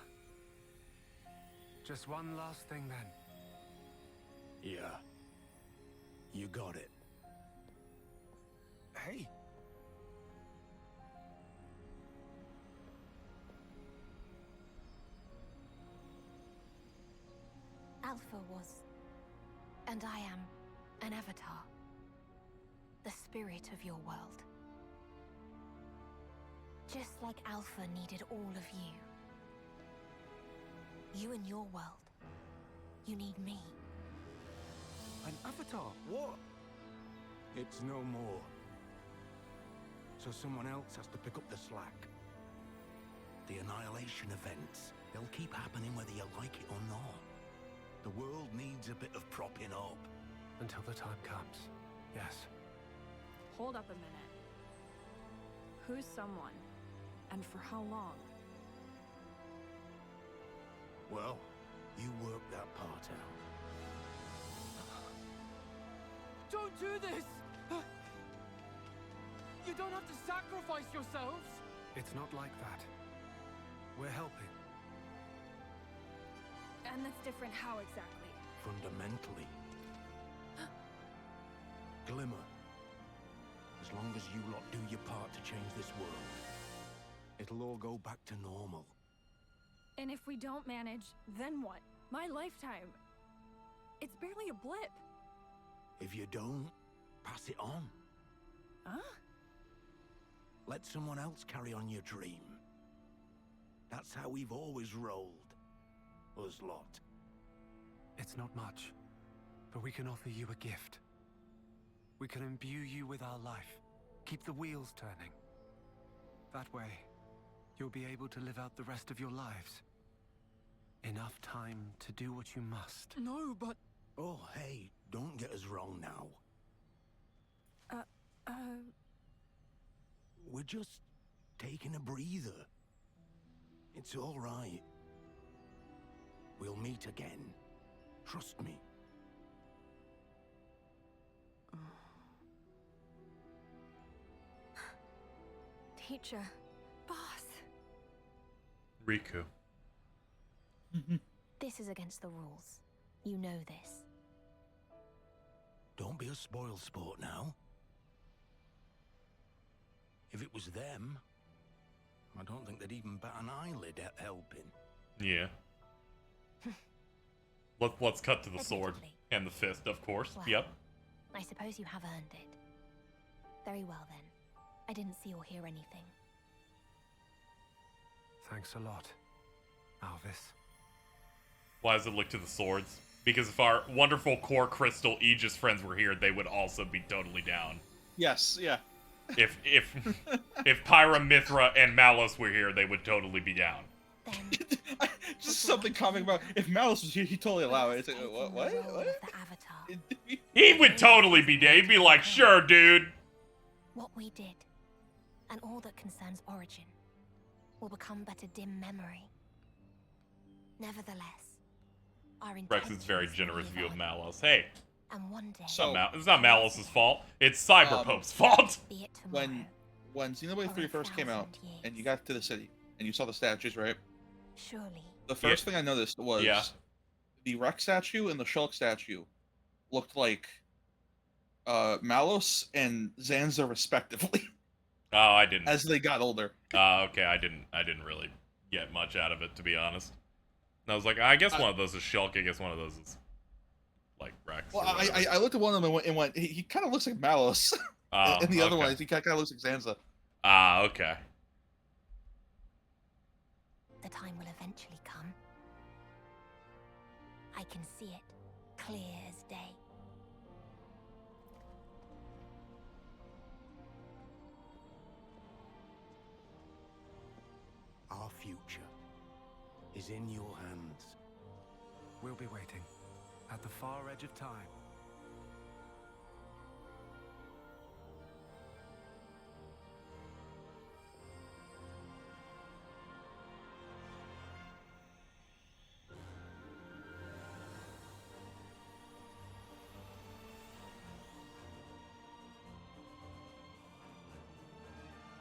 Just one last thing then. Yeah. You got it. Hey. Alpha was, and I am, an avatar. The spirit of your world. Just like Alpha needed all of you. You in your world. You need me. An avatar? What? It's no more. So someone else has to pick up the slack. The annihilation events, they'll keep happening whether you like it or not. The world needs a bit of propping up. Until the time comes. Yes. Hold up a minute. Who's someone? And for how long? Well, you work that part out. Don't do this! You don't have to sacrifice yourselves! It's not like that. We're helping. And that's different how exactly? Fundamentally. Glimmer. As long as you lot do your part to change this world, it'll all go back to normal. And if we don't manage, then what? My lifetime. It's barely a blip. If you don't, pass it on. Huh? Let someone else carry on your dream. That's how we've always rolled. Us lot. It's not much, but we can offer you a gift. We can imbue you with our life, keep the wheels turning. That way, you'll be able to live out the rest of your lives. Enough time to do what you must. No, but... Oh, hey, don't get us wrong now. We're just taking a breather. It's all right. We'll meet again. Trust me. Teacher. Boss. Riku. This is against the rules. You know this. Don't be a spoil sport now. If it was them, I don't think they'd even bat an eyelid at helping. Yeah. Let's cut to the sword and the fist, of course. Well, yep. I suppose you have earned it. Very well then. I didn't see or hear anything. Thanks a lot, Alvis. Why does it look to the swords? Because if our wonderful core crystal Aegis friends were here, they would also be totally down. Yes, yeah. If Pyra, Mithra, and Malus were here, they would totally be down. Just something comic about if Malus was here, he'd totally allow it. It's like, what? He would totally be down. He'd be like, sure, dude. What we did, and all that concerns Origin, will become but a dim memory. Nevertheless, our Rex's very generous view of Malus. Hey, and one day, it's not Malus's fault. It's Cyberpope's fault. When Xenoblade 3 first came out, and you got to the city, and you saw the statues, right? Surely. The first thing I noticed was the Rex statue and the Shulk statue looked like Malus and Zanza respectively. Oh, I didn't. As they got older. Okay, I didn't really get much out of it, to be honest. And I was like, I guess one of those is Shulk. I guess one of those is like Rex. Well, I looked at one of them and went he kind of looks like Malus. And the other one, he kind of looks like Zanza. Okay. The time will eventually come. I can see it, clear as day. Our future is in your hands. We'll be waiting at the far edge of time.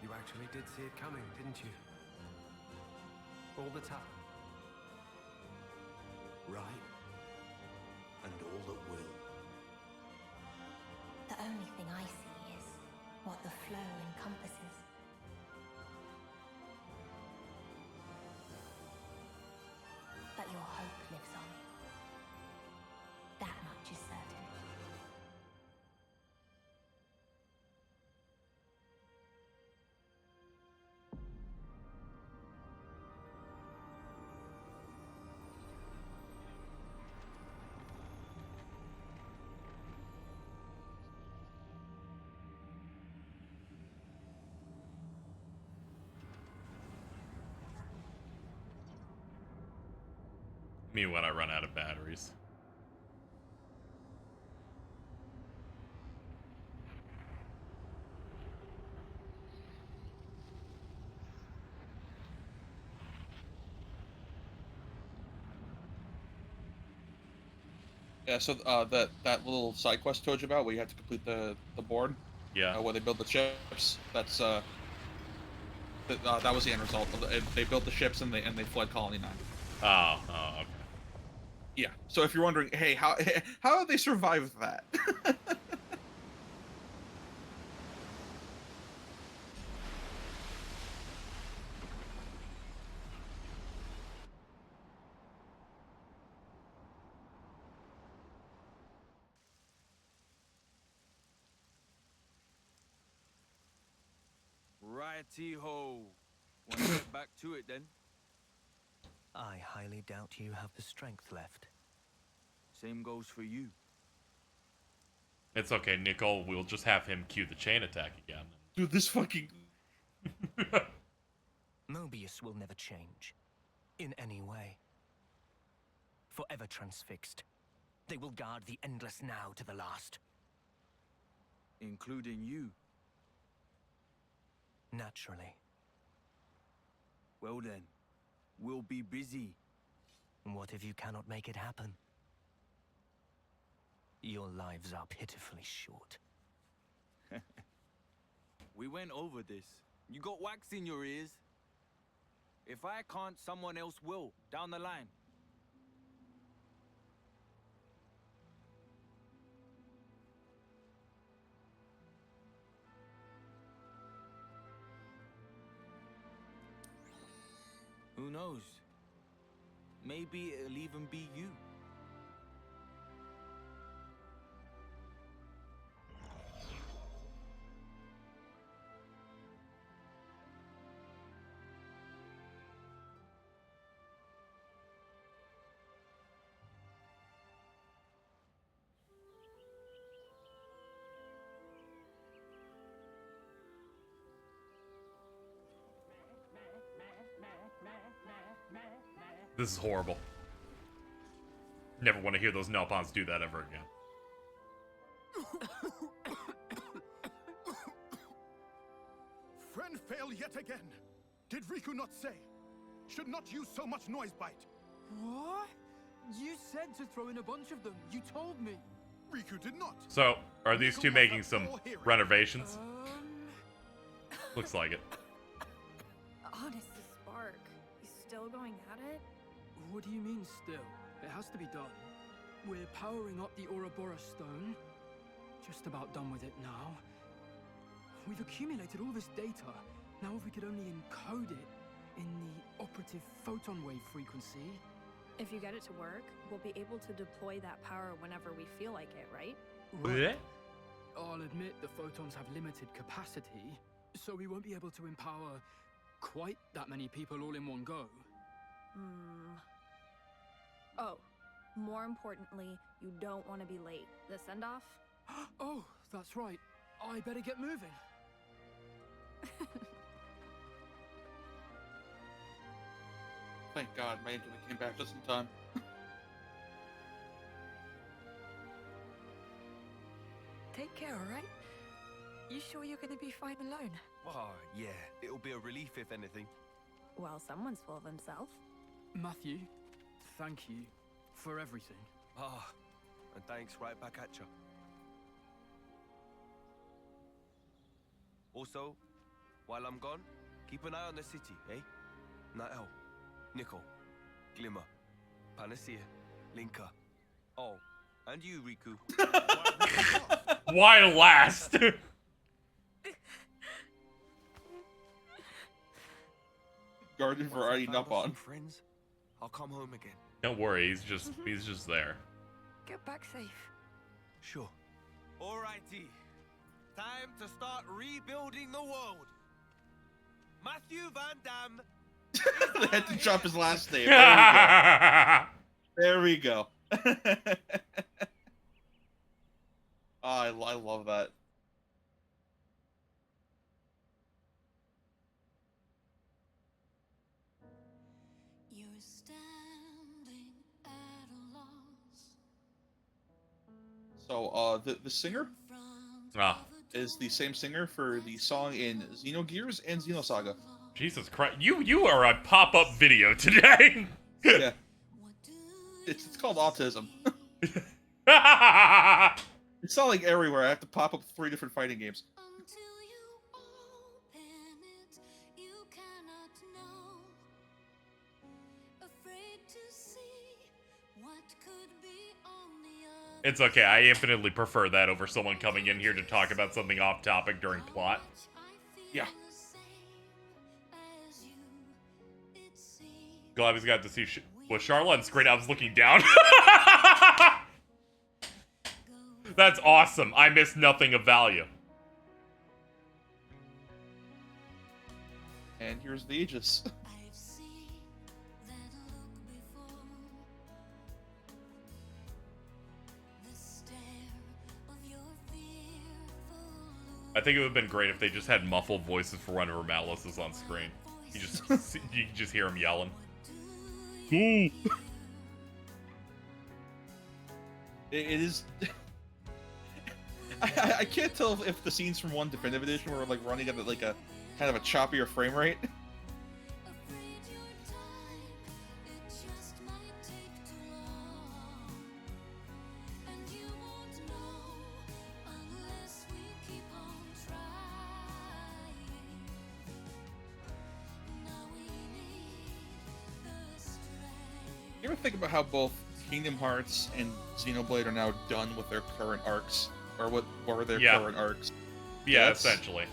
You actually did see it coming, didn't you? All the time. Right. And all that will. The only thing I see is what the flow encompasses. But your hope lives on. That much is certain. Me when I run out of batteries. Yeah, so that little side quest told you about, where you have to complete the board. Yeah. Where they build the ships. That's that was the end result. They built the ships and they fled Colony 9. Oh, okay. Yeah. So if you're wondering, hey, how did they survive that? Righty-ho. Want to get back to it then? I highly doubt you have the strength left. Same goes for you. It's okay, Nicole. We'll just have him cue the chain attack again. Dude, this fucking... Mobius will never change. In any way. Forever transfixed. They will guard the endless now to the last. Including you. Naturally. Well then, we'll be busy. What if you cannot make it happen? Your lives are pitifully short. We went over this. You got wax in your ears. If I can't, someone else will, down the line. Who knows? Maybe it'll even be you. This is horrible. Never want to hear those Nelpons do that ever again. Friend fail yet again. Did Riku not say? Should not use so much noise bite. What? You said to throw in a bunch of them. You told me. Riku did not. So, are these two making some renovations? Looks like it. Honest to Spark. He's still going at it? What do you mean still? It has to be done. We're powering up the Ouroboros stone. Just about done with it now. We've accumulated all this data. Now if we could only encode it in the operative photon wave frequency. If you get it to work, we'll be able to deploy that power whenever we feel like it, right? What? I'll admit the photons have limited capacity, so we won't be able to empower quite that many people all in one go. Oh, more importantly, you don't want to be late. The send-off? Oh, that's right. I better get moving. Thank God, my internet came back just in time. Take care, alright? You sure you're gonna be fine alone? Oh, yeah. It'll be a relief if anything. Well, someone's full of himself. Matthew, thank you for everything. Ah, and thanks right back at you. Also, while I'm gone, keep an eye on the city, eh? Nael, Nickel, Glimmer, Panacea, Linka. Oh, and you, Riku. Why last? Guardian Variety up on. Friends, I'll come home again. Don't worry, he's just there. Get back safe. Sure. Alrighty. Time to start rebuilding the world. Matthew Van Damme. They had to drop his last name. There we go. Oh, I love that. You're standing So, the singer Ah, is the same singer for the song in Xenogears and Xenosaga. Jesus Christ. You are a pop-up video today. Yeah. It's called autism. It's not like everywhere. I have to pop up 3 different fighting games. It's okay. I infinitely prefer that over someone coming in here to talk about something off topic during plot. Yeah. Glad we got to see. Was Charlotte on screen? I was looking down. That's awesome. I missed nothing of value. And here's the Aegis. I think it would have been great if they just had muffled voices for whenever Malice is on screen. You just hear him yelling. It is. I can't tell if the scenes from one definitive edition were like running at like a kind of a choppier frame rate. You ever think about how both Kingdom Hearts and Xenoblade are now done with their current arcs? Or what were their current arcs? Yeah, essentially.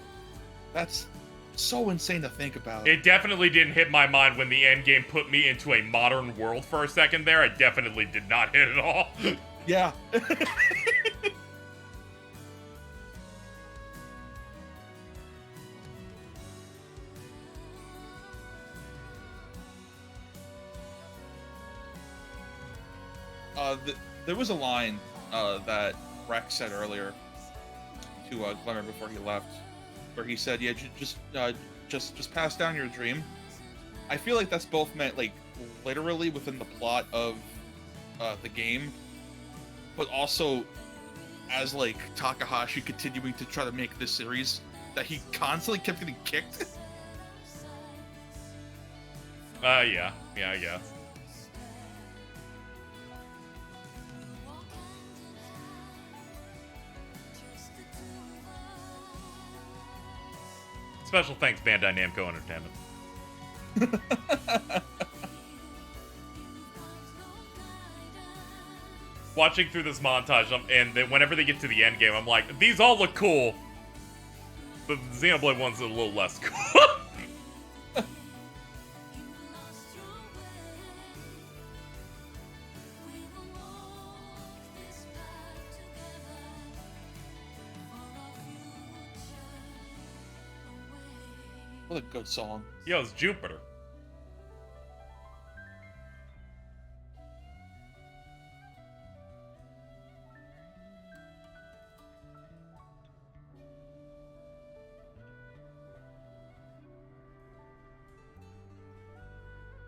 That's so insane to think about. It definitely didn't hit my mind when the end game put me into a modern world for a second there. I definitely did not hit it all. Yeah. There was a line that Rex said earlier to Glimmer before he left, where he said, "Yeah, just pass down your dream." I feel like that's both meant like literally within the plot of the game, but also as like Takahashi continuing to try to make this series that he constantly kept getting kicked. Yeah, I guess. Special thanks, Bandai Namco Entertainment. Watching through this montage, and then whenever they get to the end game, I'm like, these all look cool. The Xenoblade one's a little less cool. What a good song. Yo, it's Jupiter.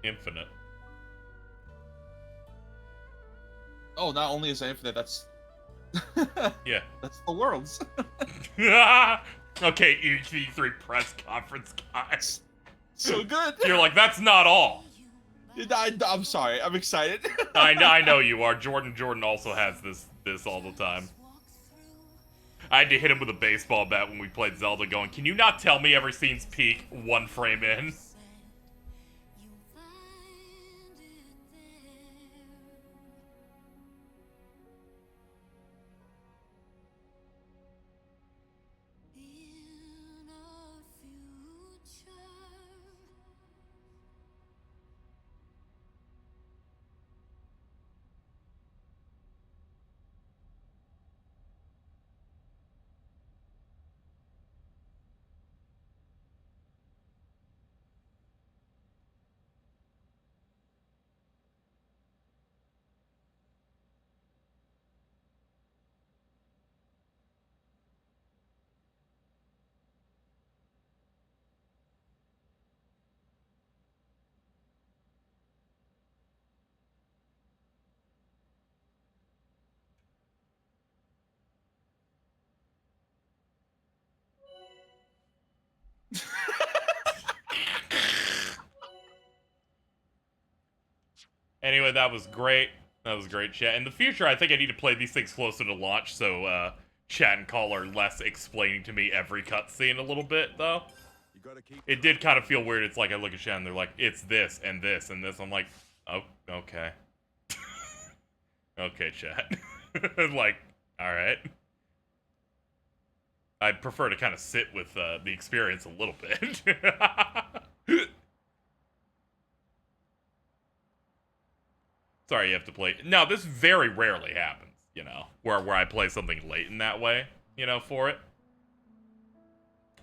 Infinite. Oh, not only is it infinite, that's Yeah. that's the world's. Okay, E3 press conference, guys. So good. You're like, that's not all. I'm sorry. I'm excited. I know you are. Jordan also has this all the time. I had to hit him with a baseball bat when we played Zelda going, can you not tell me every scene's peak 1 frame in? Anyway, that was great. That was great, chat. In the future, I think I need to play these things closer to launch, so chat and call are less explaining to me every cutscene a little bit, though. It did kind of feel weird. It's like I look at chat and they're like, it's this and this and this. I'm like, oh, okay. Okay, chat. Like, alright. I'd prefer to kind of sit with the experience a little bit. Sorry you have to play. No, this very rarely happens, you know, where I play something late in that way, you know, for it.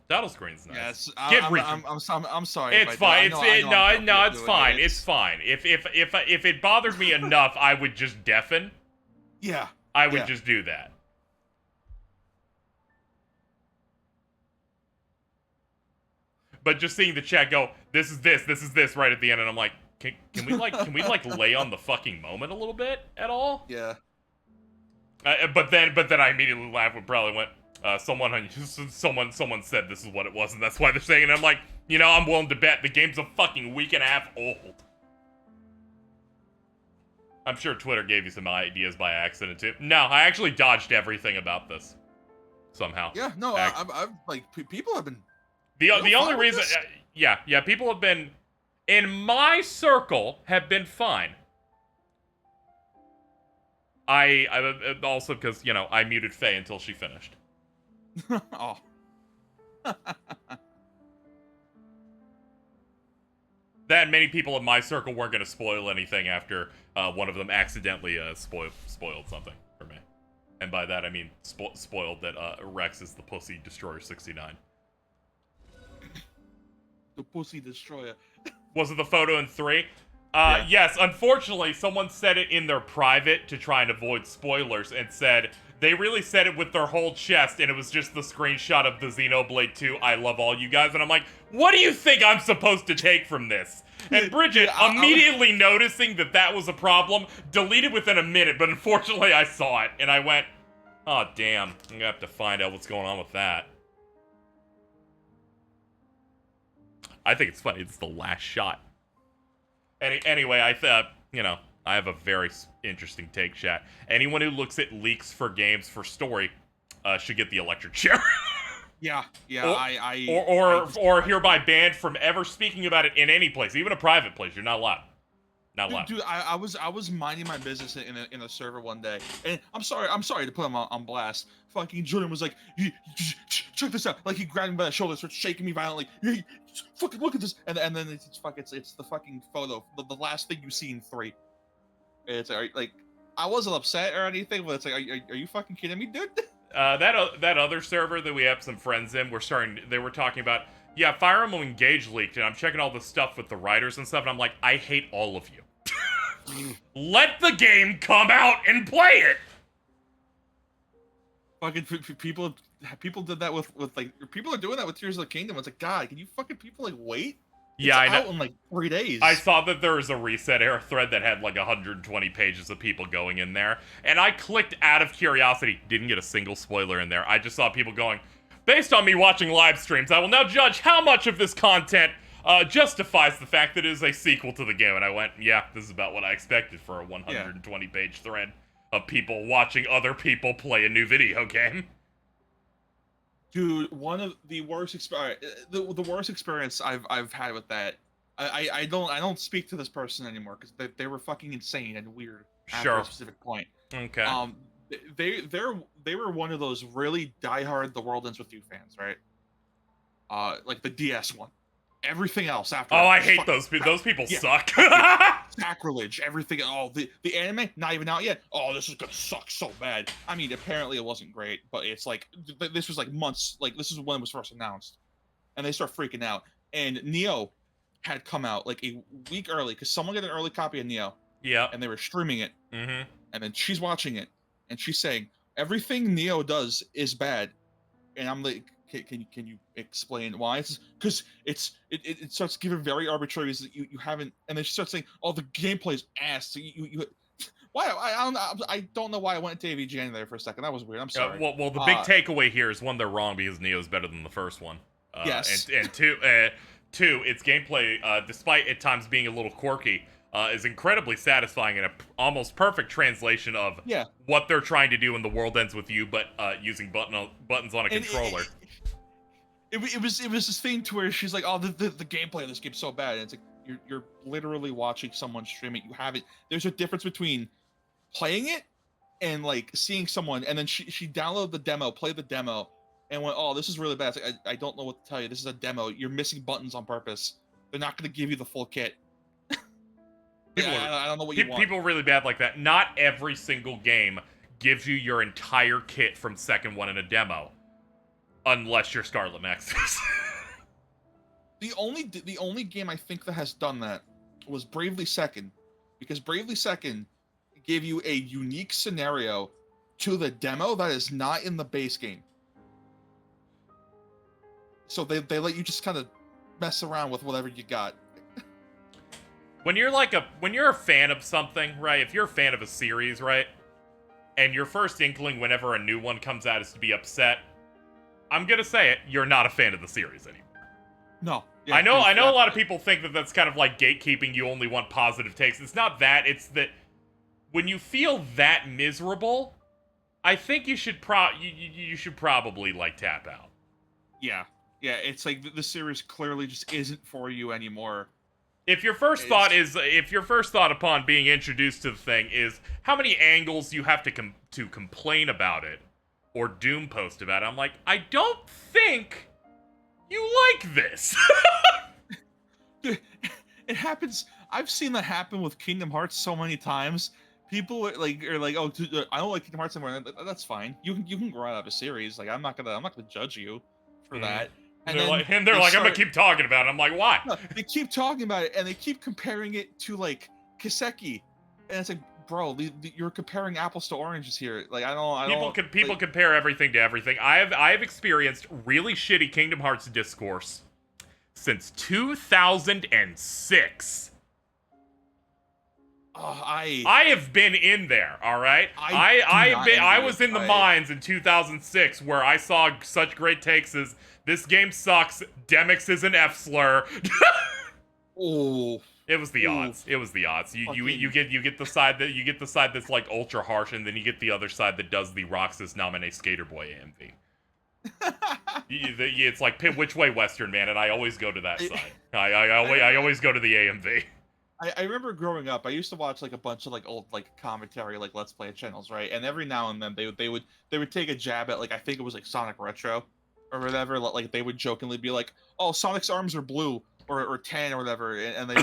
Title screen's nice. Yes, I'm sorry. It's fine. It's fine. It's fine. If it bothered me enough, I would just deafen. Yeah. I would just do that. But just seeing the chat go, this is this right at the end, and I'm like, can we lay on the fucking moment a little bit at all? Yeah. But then I immediately laughed when probably went, someone said this is what it was, and that's why they're saying it. I'm like, you know, I'm willing to bet the game's a fucking week and a half old. I'm sure Twitter gave you some ideas by accident too. No, I actually dodged everything about this somehow. Yeah, no, I've like people have been. The only reason, yeah, people have been in my circle have been fine. I also because you know I muted Faye until she finished. Oh. That many people in my circle weren't going to spoil anything after one of them accidentally spoiled something for me. And by that I mean spoiled that Rex is the Pussy Destroyer 69. The Pussy Destroyer. Was it the photo in 3? Yeah. Yes, unfortunately, someone said it in their private to try and avoid spoilers and said they really said it with their whole chest and it was just the screenshot of the Xenoblade 2 I love all you guys, and I'm like, what do you think I'm supposed to take from this? And Bridget, immediately noticing that was a problem, deleted within a minute, but unfortunately I saw it and I went, oh damn, I'm gonna have to find out what's going on with that. I think it's funny, it's the last shot. Anyway, I thought, you know, I have a very interesting take, chat. Anyone who looks at leaks for games for story should get the electric chair. Yeah, or hereby banned from ever speaking about it in any place, even a private place. You're not allowed. Not allowed. Dude, I was minding my business in a server one day, and I'm sorry to put him on blast. Fucking Jordan was like, check this out. Like he grabbed me by the shoulder, starts shaking me violently. Fucking look at this, and then it's the fucking photo, the last thing you see in 3. It's like I wasn't upset or anything, but it's like, are you fucking kidding me, dude? That other server that we have some friends in, they were talking about, yeah, Fire Emblem Engage leaked, and I'm checking all the stuff with the writers and stuff, and I'm like, I hate all of you. Let the game come out and play it. Fucking people did that with like people are doing that with Tears of the Kingdom. It's like, God, can you fucking people like wait? Yeah, it's I know. Out in like 3 days. I saw that there was a reset era thread that had like 120 pages of people going in there, and I clicked out of curiosity. Didn't get a single spoiler in there. I just saw people going, based on me watching live streams, I will now judge how much of this content justifies the fact that it is a sequel to the game. And I went, yeah, this is about what I expected for a 120-page thread of people watching other people play a new video game. Dude, one of the worst the worst experience I've had with that. I don't speak to this person anymore because they were fucking insane and weird after a specific point. Okay. They were one of those really diehard The World Ends With You fans, right? Like the DS one. Everything else after. Oh, I hate those people. Those people suck. Sacrilege. Everything. Oh, the anime not even out yet. Oh, this is gonna suck so bad. I mean, apparently it wasn't great, but it's like this was like months. Like this is when it was first announced, and they start freaking out. And Neo had come out like a week early because someone got an early copy of Neo. Yeah. And they were streaming it. Mm-hmm. And then she's watching it, and she's saying everything Neo does is bad, and I'm like, can you explain why? It's because it starts giving very arbitrary reasons that you haven't, and then she starts saying, oh, the gameplay's ass. So you why I don't know why I went to AVGN there for a second. That was weird. I'm sorry. Well, the big takeaway here is one, they're wrong because Neo's better than the first one. Yes. And two, its gameplay, despite at times being a little quirky, is incredibly satisfying and a almost perfect translation of Yeah. what they're trying to do in The World Ends With You, but using buttons on a controller. It was this thing to where she's like, oh, the gameplay of this game's so bad, and it's like you're literally watching someone stream it. You have it. There's a difference between playing it and like seeing someone, and then she downloaded the demo, played the demo, and went, oh, this is really bad. It's like, I don't know what to tell you. This is a demo. You're missing buttons on purpose. They're not going to give you the full kit. I don't know what you want. People are really bad like that. Not every single game gives you your entire kit from second one in a demo. Unless you're Scarlet Nexus. The only game I think that has done that was Bravely Second, because Bravely Second gave you a unique scenario to the demo that is not in the base game. So they let you just kind of mess around with whatever you got. When you're a fan of something, right? If you're a fan of a series, right? And your first inkling whenever a new one comes out is to be upset, I'm gonna say it, you're not a fan of the series anymore. No. Yeah, I know a lot of people think that that's kind of like gatekeeping, you only want positive takes. It's not that, it's that when you feel that miserable, I think you should probably like tap out. Yeah. Yeah, it's like the series clearly just isn't for you anymore. If your first thought upon being introduced to the thing is how many angles you have to complain about it or doom post about it, I'm like, I don't think you like this. It happens. I've seen that happen with Kingdom Hearts so many times. People are like, oh, I don't like Kingdom Hearts anymore. That's fine. You can grow out of a series. Like, I'm not gonna judge you for that. And they're like, I'm gonna keep talking about it. I'm like, why? No, they keep talking about it, and they keep comparing it to like Kiseki, and it's like, bro, you're comparing apples to oranges here. Like, People compare everything to everything. I have experienced really shitty Kingdom Hearts discourse since 2006. I have been in there, all right? I was in the mines in 2006 where I saw such great takes as this game sucks, Demix is an F slur. Oh. It was the odds. It was the odds. You get the side that's like ultra harsh, and then you get the other side that does the Roxas Nominee Skater Boy AMV. It's like which way Western, man, and I always go to that side. I always go to the AMV. I remember growing up, I used to watch like a bunch of like old like commentary like Let's Play channels, right? And every now and then they would take a jab at like, I think it was like Sonic Retro or whatever. Like they would jokingly be like, "Oh, Sonic's arms are blue or tan or whatever," and they they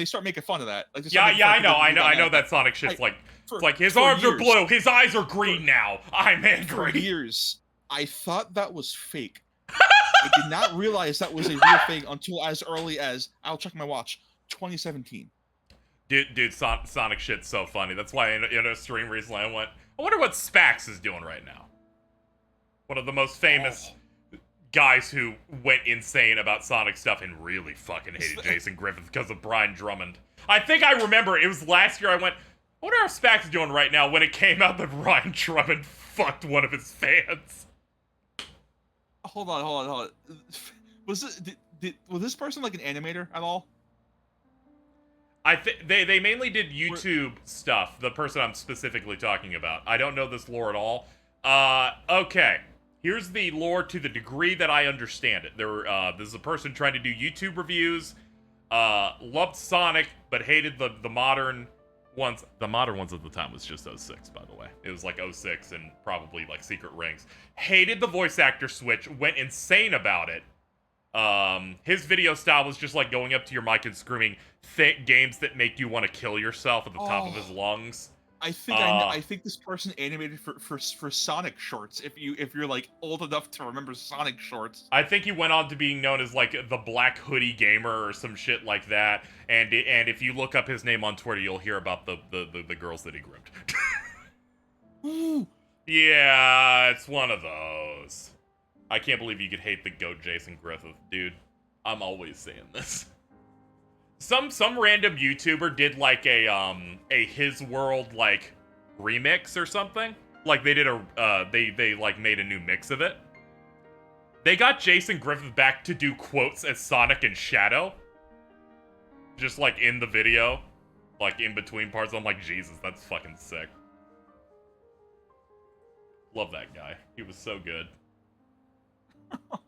start making fun of that. Like, I know that Sonic shit's like his arms are blue, his eyes are green now. I'm angry. For years, I thought that was fake. I did not realize that was a real thing until as early as, I'll check my watch, 2017. Dude, Sonic shit's so funny. That's why in a stream recently I wonder what Spax is doing right now. One of the most famous guys who went insane about Sonic stuff and really fucking hated Jason Griffith because of Brian Drummond. I think I remember, it was last year I wonder how Spax is doing right now when it came out that Brian Drummond fucked one of his fans. Hold on. Was this person like an animator at all? I think they mainly did YouTube stuff. The person I'm specifically talking about. I don't know this lore at all. Okay. Here's the lore to the degree that I understand it. This is a person trying to do YouTube reviews. Loved Sonic, but hated the modern ones. The modern ones at the time was just 06, by the way. It was like 06 and probably like Secret Rings. Hated the voice actor switch. Went insane about it. His video style was just like going up to your mic and screaming games that make you want to kill yourself at the top of his lungs. I think this person animated for Sonic shorts. If you're like old enough to remember Sonic shorts. I think he went on to being known as like the Black Hoodie Gamer or some shit like that. And if you look up his name on Twitter, you'll hear about the girls that he groomed. Yeah, it's one of those. I can't believe you could hate the GOAT Jason Griffith, dude. I'm always saying this. Some random YouTuber did like a His World like remix or something. Like they did they like made a new mix of it. They got Jason Griffith back to do quotes as Sonic and Shadow. just like in the video, like in between parts. I'm like, Jesus, that's fucking sick. Love that guy. He was so good.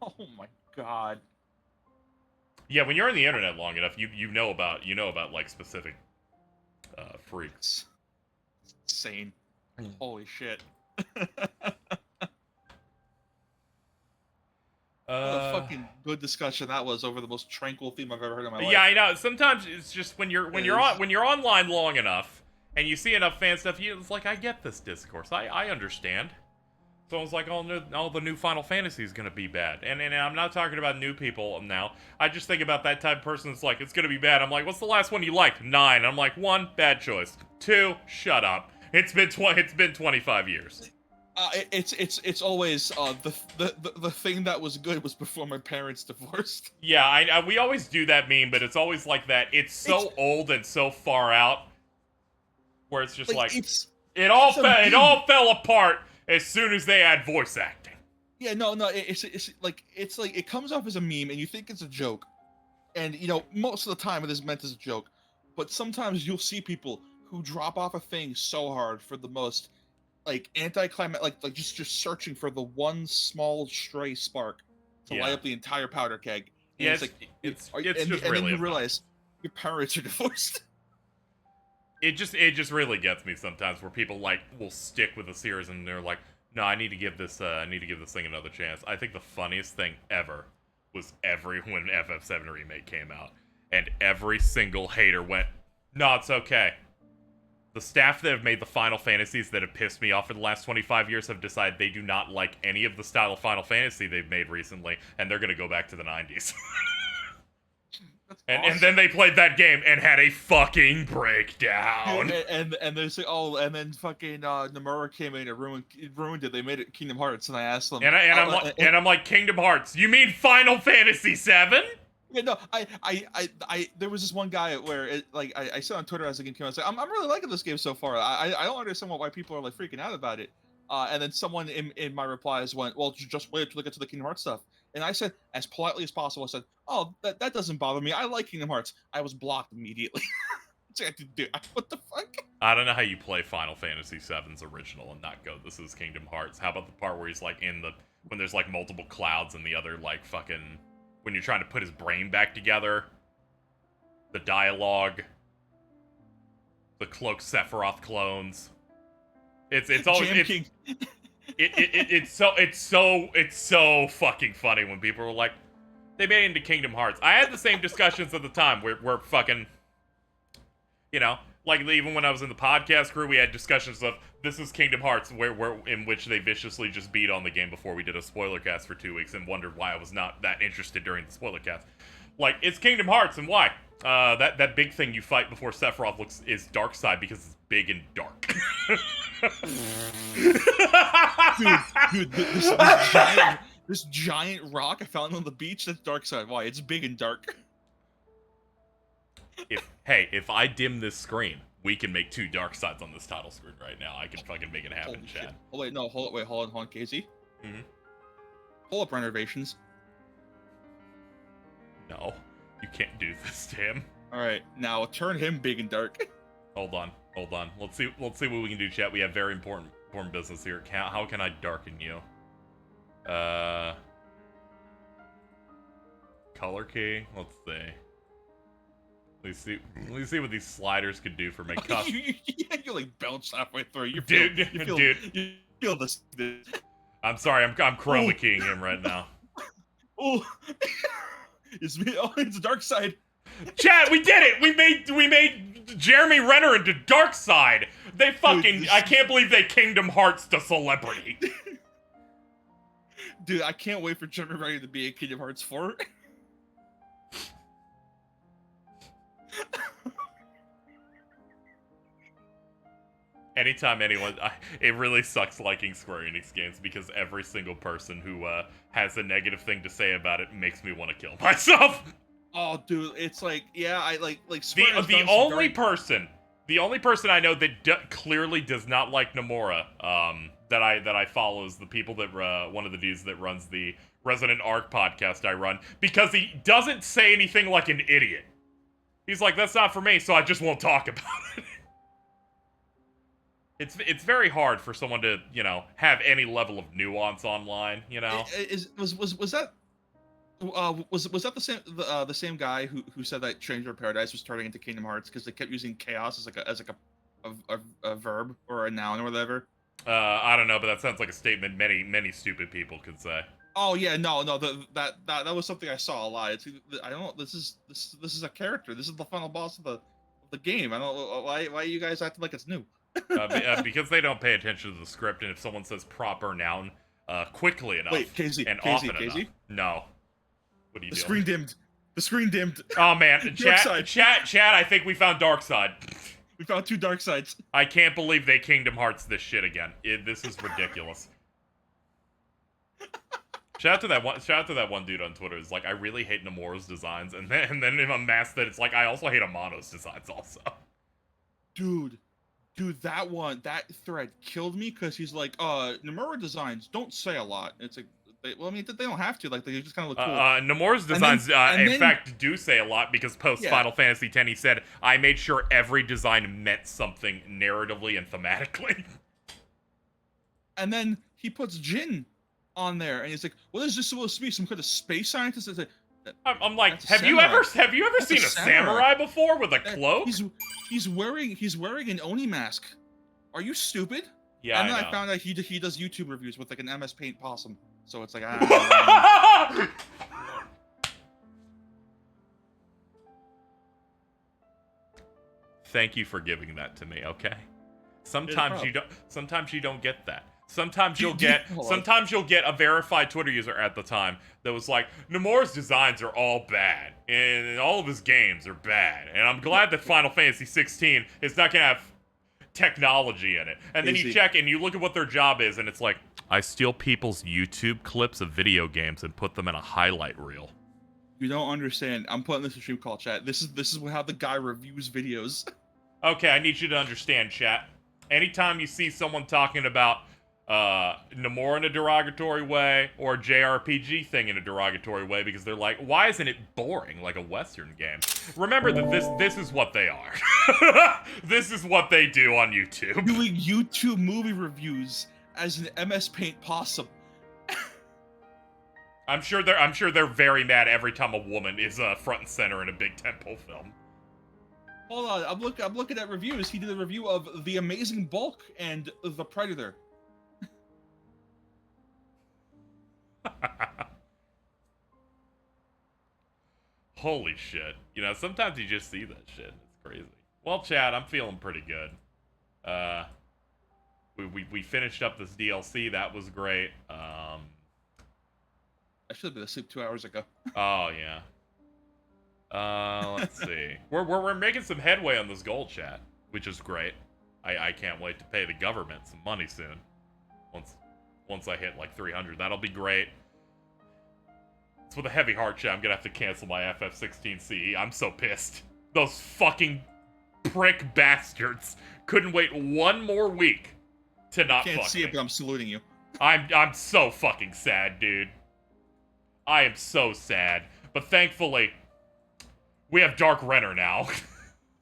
Oh my god. Yeah, when you're on the internet long enough, you know about like specific freaks. Insane. Holy shit. What a fucking good discussion that was over the most tranquil theme I've ever heard in my life. Yeah, I know. Sometimes it's just when you're online long enough and you see enough fan stuff, it's like, I get this discourse. I understand. So it's like, all the new Final Fantasy is gonna be bad, and I'm not talking about new people now. I just think about that type of person that's like, it's gonna be bad. I'm like, what's the last one you liked? 9. I'm like, 1, bad choice. 2, shut up. It's been 25 years. It's always the thing that was good was before my parents divorced. Yeah, we always do that meme, but it's always like that. It's so old and so far out, where it's just like it all fell apart as soon as they add voice acting. Yeah, no, it's like it comes off as a meme, and you think it's a joke, and most of the time it is meant as a joke, but sometimes you'll see people who drop off a thing so hard for the most like anticlimactic, like just searching for the one small stray spark to light up the entire powder keg. And Yeah, it's just and really then you realize your parents are divorced. It just really gets me sometimes, where people like will stick with a series and they're like, no, I need to give this thing another chance. I think the funniest thing ever was when FF7 Remake came out, and every single hater went, no, it's okay. The staff that have made the Final Fantasies that have pissed me off for the last 25 years have decided they do not like any of the style of Final Fantasy they've made recently, and they're gonna go back to the 90s. And then they played that game and had a fucking breakdown. And they say, oh, and then fucking Nomura came in and ruined it. They made it Kingdom Hearts, and I asked them, I'm like, Kingdom Hearts? You mean Final Fantasy 7? Yeah, no, I there was this one guy where I said on Twitter as the game came out, I said, I'm really liking this game so far. I don't understand why people are like freaking out about it. And then someone in my replies went, well, just wait till we get to the Kingdom Hearts stuff. And I said, as politely as possible, I said, oh, that doesn't bother me. I like Kingdom Hearts. I was blocked immediately. What the fuck? I don't know how you play Final Fantasy VII's original and not go, this is Kingdom Hearts. How about the part where he's like when there's like multiple clouds and the other like fucking, when you're trying to put his brain back together, the dialogue, the Cloak Sephiroth clones. It's always it's so fucking funny when people are like, they made it into Kingdom Hearts. I had the same discussions at the time where fucking, like even when I was in the podcast crew, we had discussions of, this is Kingdom Hearts, where in which they viciously just beat on the game before we did a spoiler cast for 2 weeks and wondered why I was not that interested during the spoiler cast. Like, it's Kingdom Hearts, and why? That big thing you fight before Sephiroth is Darkseid because it's big and dark. dude, this giant rock I found on the beach, that's Darkseid. Why? It's big and dark. If I dim this screen, we can make 2 Darkseids on this title screen right now. I can fucking make it happen, Chad. Oh wait, no, hold on, KZ. Mm-hmm. Pull up renovations. No, you can't do this to him. Alright, now turn him big and dark. Hold on. Let's see what we can do, chat. We have very important business here. How can I darken you? Color key. Let's see. Let's see what these sliders could do for me. You like bounce halfway through. You feel this. I'm sorry. I'm chroma keying him right now. Oh, it's me. Oh, it's Darkseid. Chat, we did it. We made Jeremy Renner into Darkseid. They fucking. Dude, I can't believe they Kingdom Hearts to celebrity. Dude, I can't wait for Jeremy Renner to be in Kingdom Hearts 4. Anytime anyone, it really sucks liking Square Enix games because every single person who has a negative thing to say about it makes me want to kill myself. Oh, dude, it's like, yeah, I like Square the only person I know that clearly does not like Nomura, that I follow is the people that one of the dudes that runs the Resident Arc podcast I run, because he doesn't say anything like an idiot. He's like, that's not for me, so I just won't talk about it. It's very hard for someone to, you know, have any level of nuance online, you know? Was that was that the same guy who said that Stranger of Paradise was turning into Kingdom Hearts because they kept using chaos as like a verb or a noun or whatever? I don't know, but that sounds like a statement many stupid people could say. Oh yeah, no, that was something I saw a lot. I don't know. This is a character. This is the final boss of the game. I don't know why you guys acting like it's new. Because they don't pay attention to the script, and if someone says proper noun quickly enough and often enough, no. What are you doing? Screen dimmed. The screen dimmed. Oh man, chat. I think we found dark side. We found 2 dark sides. I can't believe they Kingdom Hearts this shit again. This is ridiculous. Shout out to that one dude on Twitter who's like, I really hate Nomura's designs, and then in a mass that it's like, I also hate Amano's designs also. Dude, that thread killed me because he's like, Nomura designs don't say a lot. It's like, they don't have to. Like, they just kind of look cool. Nomura's designs, in fact, do say a lot because post Final Fantasy X, he said, I made sure every design meant something narratively and thematically. And then he puts Jin on there, and he's like, "What is this supposed to be? Some kind of space scientist?" It's like, I'm like, have you ever seen a samurai before with a cloak? He's wearing an Oni mask. Are you stupid? Yeah, and then I know. I found out he does YouTube reviews with like an MS Paint possum. So it's like, Thank you for giving that to me. Okay. Sometimes you don't get that. Sometimes you'll get a verified Twitter user at the time that was like, Nomura's designs are all bad, and all of his games are bad, and I'm glad that Final Fantasy 16 is not gonna have technology in it. And then you check and you look at what their job is, and it's like, I steal people's YouTube clips of video games and put them in a highlight reel. You don't understand. I'm putting this in stream call chat. This is how the guy reviews videos. Okay, I need you to understand, chat. Anytime you see someone talking about Nomura in a derogatory way or a JRPG thing in a derogatory way because they're like, why isn't it boring like a Western game? Remember that this is what they are. This is what they do on YouTube. Doing YouTube movie reviews as an MS Paint possum. I'm sure they're very mad every time a woman is front and center in a big tentpole film. Hold on, I'm looking at reviews. He did a review of The Amazing Bulk and The Predator. Holy shit. You know, sometimes you just see that shit. It's crazy. Well, Chad, I'm feeling pretty good. We finished up this DLC. That was great. I should have been asleep 2 hours ago. Oh, yeah. Let's see. We're making some headway on this goal, chat, which is great. I can't wait to pay the government some money soon. Once I hit like 300, that'll be great. It's with a heavy heart, chat. I'm gonna have to cancel my FF16 CE. I'm so pissed. Those fucking prick bastards couldn't wait one more week to not fuck Can't see me. it, but I'm saluting you. I'm so fucking sad, dude. I am so sad. But thankfully, we have Dark Renner now.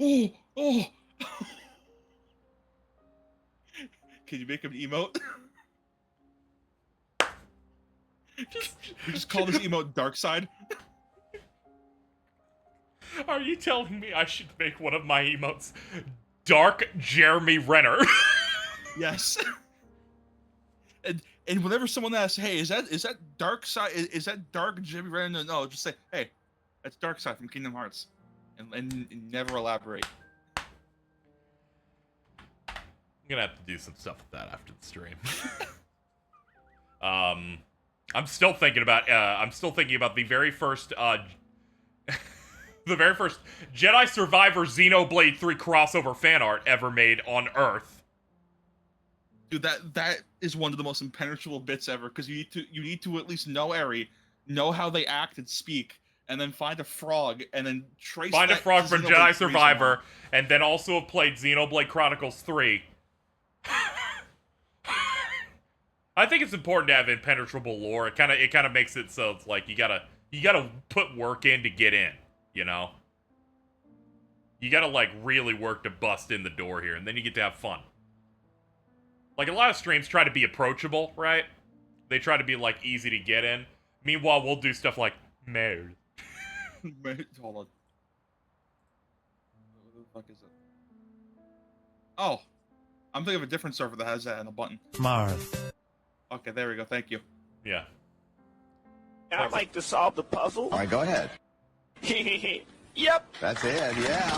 Oh. Can you make him emote? We just call this emote Dark Side. Are you telling me I should make one of my emotes Dark Jeremy Renner? Yes. And whenever someone asks, "Hey, is that Dark Side? Is that Dark Jeremy Renner?" No, just say, "Hey, that's Dark Side from Kingdom Hearts," and never elaborate. I'm gonna have to do some stuff with that after the stream. I'm still thinking about the very first the very first Jedi Survivor Xenoblade 3 crossover fan art ever made on Earth. Dude, that is one of the most impenetrable bits ever, because you need to at least know Eri, know how they act and speak, and then find a frog and then trace. Find a that frog from Xenoblade Jedi 3 Survivor, somehow. and then also have played Xenoblade Chronicles 3. I think it's important to have impenetrable lore. It kind of makes it so it's like you gotta put work in to get in, you know. You gotta, like, really work to bust in the door here, and then you get to have fun. Like, a lot of streams try to be approachable, right? They try to be, like, easy to get in. Meanwhile, we'll do stuff like, Merde. Hold on. What the fuck is it? Oh. I'm thinking of a different server that has that and a button. Mars. Okay, there we go. Thank you. Yeah. I'd like to solve the puzzle. All right, go ahead. Yep. That's it, yeah.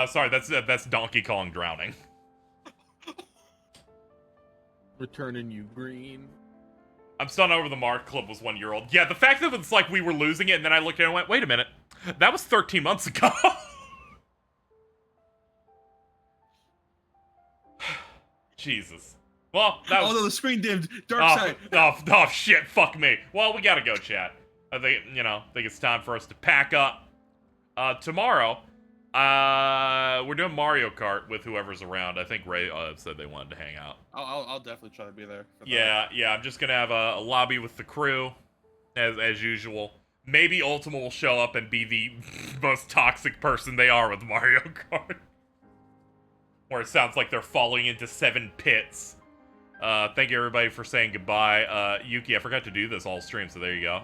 Sorry, that's Donkey Kong drowning. Returning you green. I'm stunned over the mark. Clip was 1 year old. Yeah, the fact that it's like we were losing it, and then I looked at it and went, wait a minute. That was 13 months ago. Jesus. Well, that was... Oh, no, the screen dimmed. Dark side. Oh, shit. Fuck me. Well, we gotta go, chat. I think it's time for us to pack up. Tomorrow, we're doing Mario Kart with whoever's around. I think Ray said they wanted to hang out. I'll definitely try to be there. For yeah. I'm just gonna have a lobby with the crew, as usual. Maybe Ultima will show up and be the most toxic person they are with Mario Kart. Where it sounds like they're falling into 7 pits. Thank you everybody for saying goodbye. Yuki, I forgot to do this all stream, so there you go.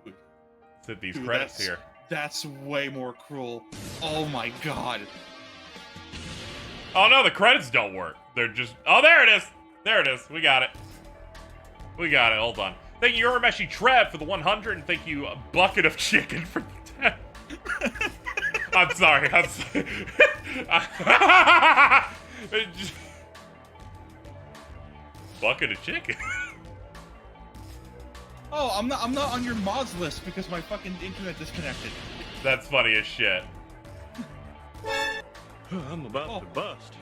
Let's hit these credits here. That's way more cruel. Oh my god. Oh no, the credits don't work. They're just... Oh, there it is! There it is. We got it. We got it. Hold on. Thank you, Urameshi Trev, for the 100, and thank you, Bucket of Chicken, for the 10. I'm sorry. Bucket of chicken. Oh, I'm not on your mods list because my fucking internet disconnected. That's funny as shit. I'm about to bust.